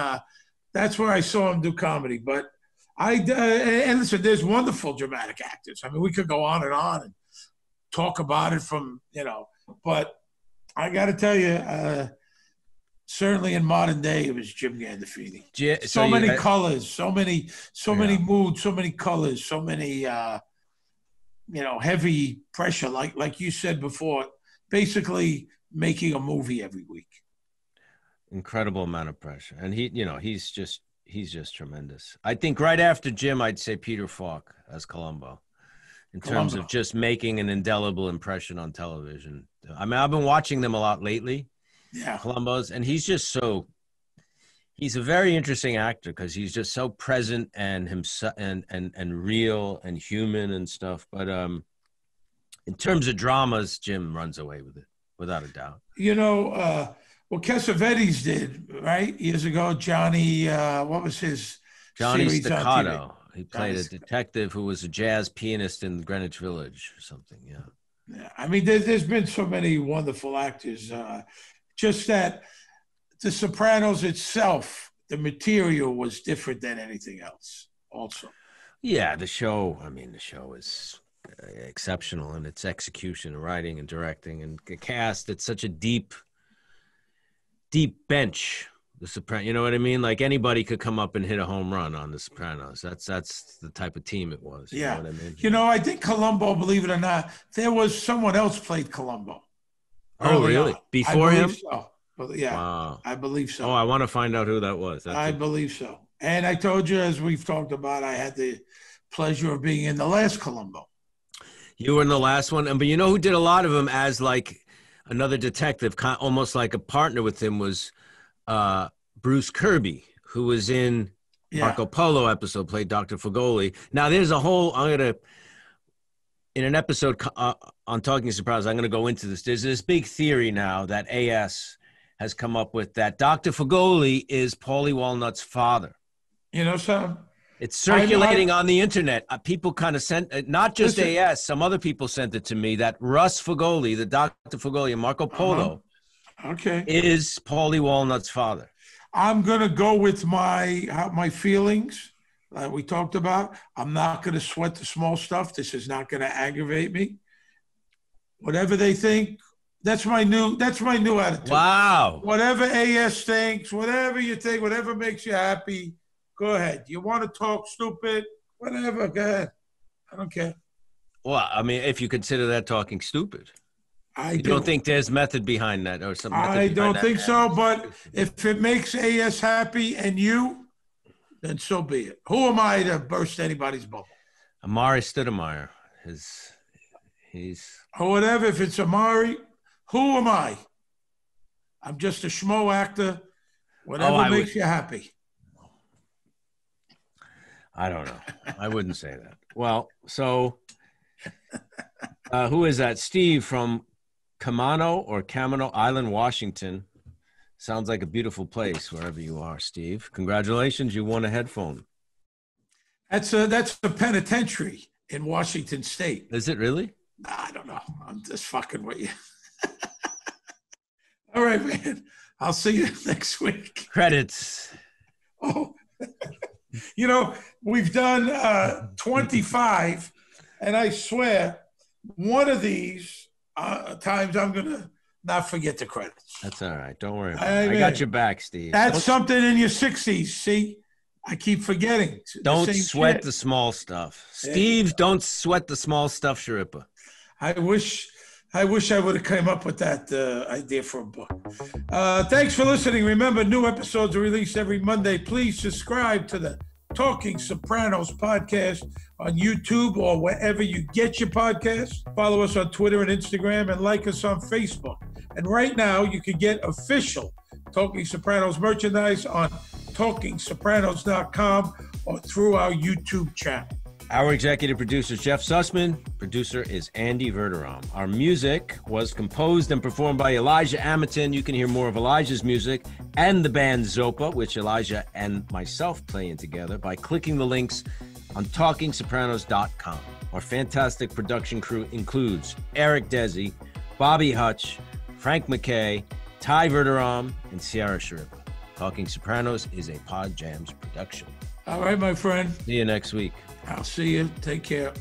that's where I saw him do comedy. But and listen, there's wonderful dramatic actors. I mean, we could go on and talk about it from, but I got to tell you, certainly in modern day, it was Jim Gandolfini. So many colors, so many moods, so many colors, so many, heavy pressure. Like you said before, basically making a movie every week. Incredible amount of pressure, and he's just tremendous. I think right after Jim, I'd say Peter Falk as Columbo, in terms of just making an indelible impression on television. I mean, I've been watching them a lot lately. Yeah, Columbo's, and he's a very interesting actor because he's just so present and himself and real and human and stuff. But in terms of dramas, Jim runs away with it without a doubt. What Cassavetes did right years ago, Johnny. What was his Johnny Staccato? He played a detective who was a jazz pianist in Greenwich Village or something. Yeah. I mean, there's been so many wonderful actors. Just that The Sopranos itself, the material was different than anything else also. Yeah, the show is exceptional in its execution, writing and directing, and the cast. It's such a deep bench. The Sopranos, you know what I mean? Like anybody could come up and hit a home run on the Sopranos. That's the type of team it was. You know what I mean? You know, I think Columbo, believe it or not, there was someone else played Columbo. Oh, really? Before him? So. Yeah, wow. I believe so. Oh, I want to find out who that was. I believe so. And I told you, as we've talked about, I had the pleasure of being in the last Columbo. You were in the last one, but you know who did a lot of them as like another detective, almost like a partner with him, was Bruce Kirby, who was in Marco Polo episode, played Dr. Fogoli. Now, there's a whole, in an episode on Talking Sopranos, I'm going to go into this. There's this big theory now that AS has come up with that Dr. Fogoli is Paulie Walnut's father. You know something? It's circulating on the internet. People kind of sent, not just AS, some other people sent it to me, that Russ Fogoli, the Dr. Fogoli and Marco Polo, is Paulie Walnut's father. I'm going to go with my feelings that we talked about. I'm not going to sweat the small stuff. This is not going to aggravate me. Whatever they think, that's my new attitude. Wow. Whatever AS thinks, whatever you think, whatever makes you happy, go ahead. You want to talk stupid, whatever, go ahead. I don't care. Well, I mean, if you consider that talking stupid. I don't think there's method behind that or something. I don't think so, but if it makes AS happy and you, then so be it. Who am I to burst anybody's bubble? Amari Stoudemire. He's or whatever. If it's Amari, who am I? I'm just a schmo actor. Whatever makes you happy. I don't know. I wouldn't say that. Well, so who is that? Steve from Camano Island, Washington. Sounds like a beautiful place wherever you are, Steve. Congratulations, you won a headphone. That's a penitentiary in Washington State. Is it really? I don't know. I'm just fucking with you. All right, man. I'll see you next week. Credits. Oh, you know, we've done 25, and I swear one of these times I'm going to not forget the credits. That's all right. Don't worry about it. I got your back, Steve. That's something in your 60s. See, I keep forgetting. Don't sweat the small stuff. Steve, don't sweat the small stuff, Schirripa. I wish I would have come up with that idea for a book. Thanks for listening. Remember, new episodes are released every Monday. Please subscribe to the Talking Sopranos podcast on YouTube or wherever you get your podcasts. Follow us on Twitter and Instagram and like us on Facebook. And right now, you can get official Talking Sopranos merchandise on TalkingSopranos.com or through our YouTube channel. Our executive producer is Jeff Sussman. Producer is Andy Verderam. Our music was composed and performed by Elijah Amaton. You can hear more of Elijah's music and the band Zopa, which Elijah and myself playing together, by clicking the links on TalkingSopranos.com. Our fantastic production crew includes Eric Desi, Bobby Hutch, Frank McKay, Ty Verderam, and Ciara Schirripa. Talking Sopranos is a Pod Jams production. All right, my friend. See you next week. I'll see you. Take care.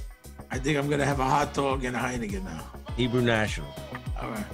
I think I'm going to have a hot dog and a Heineken now. Hebrew National. All right.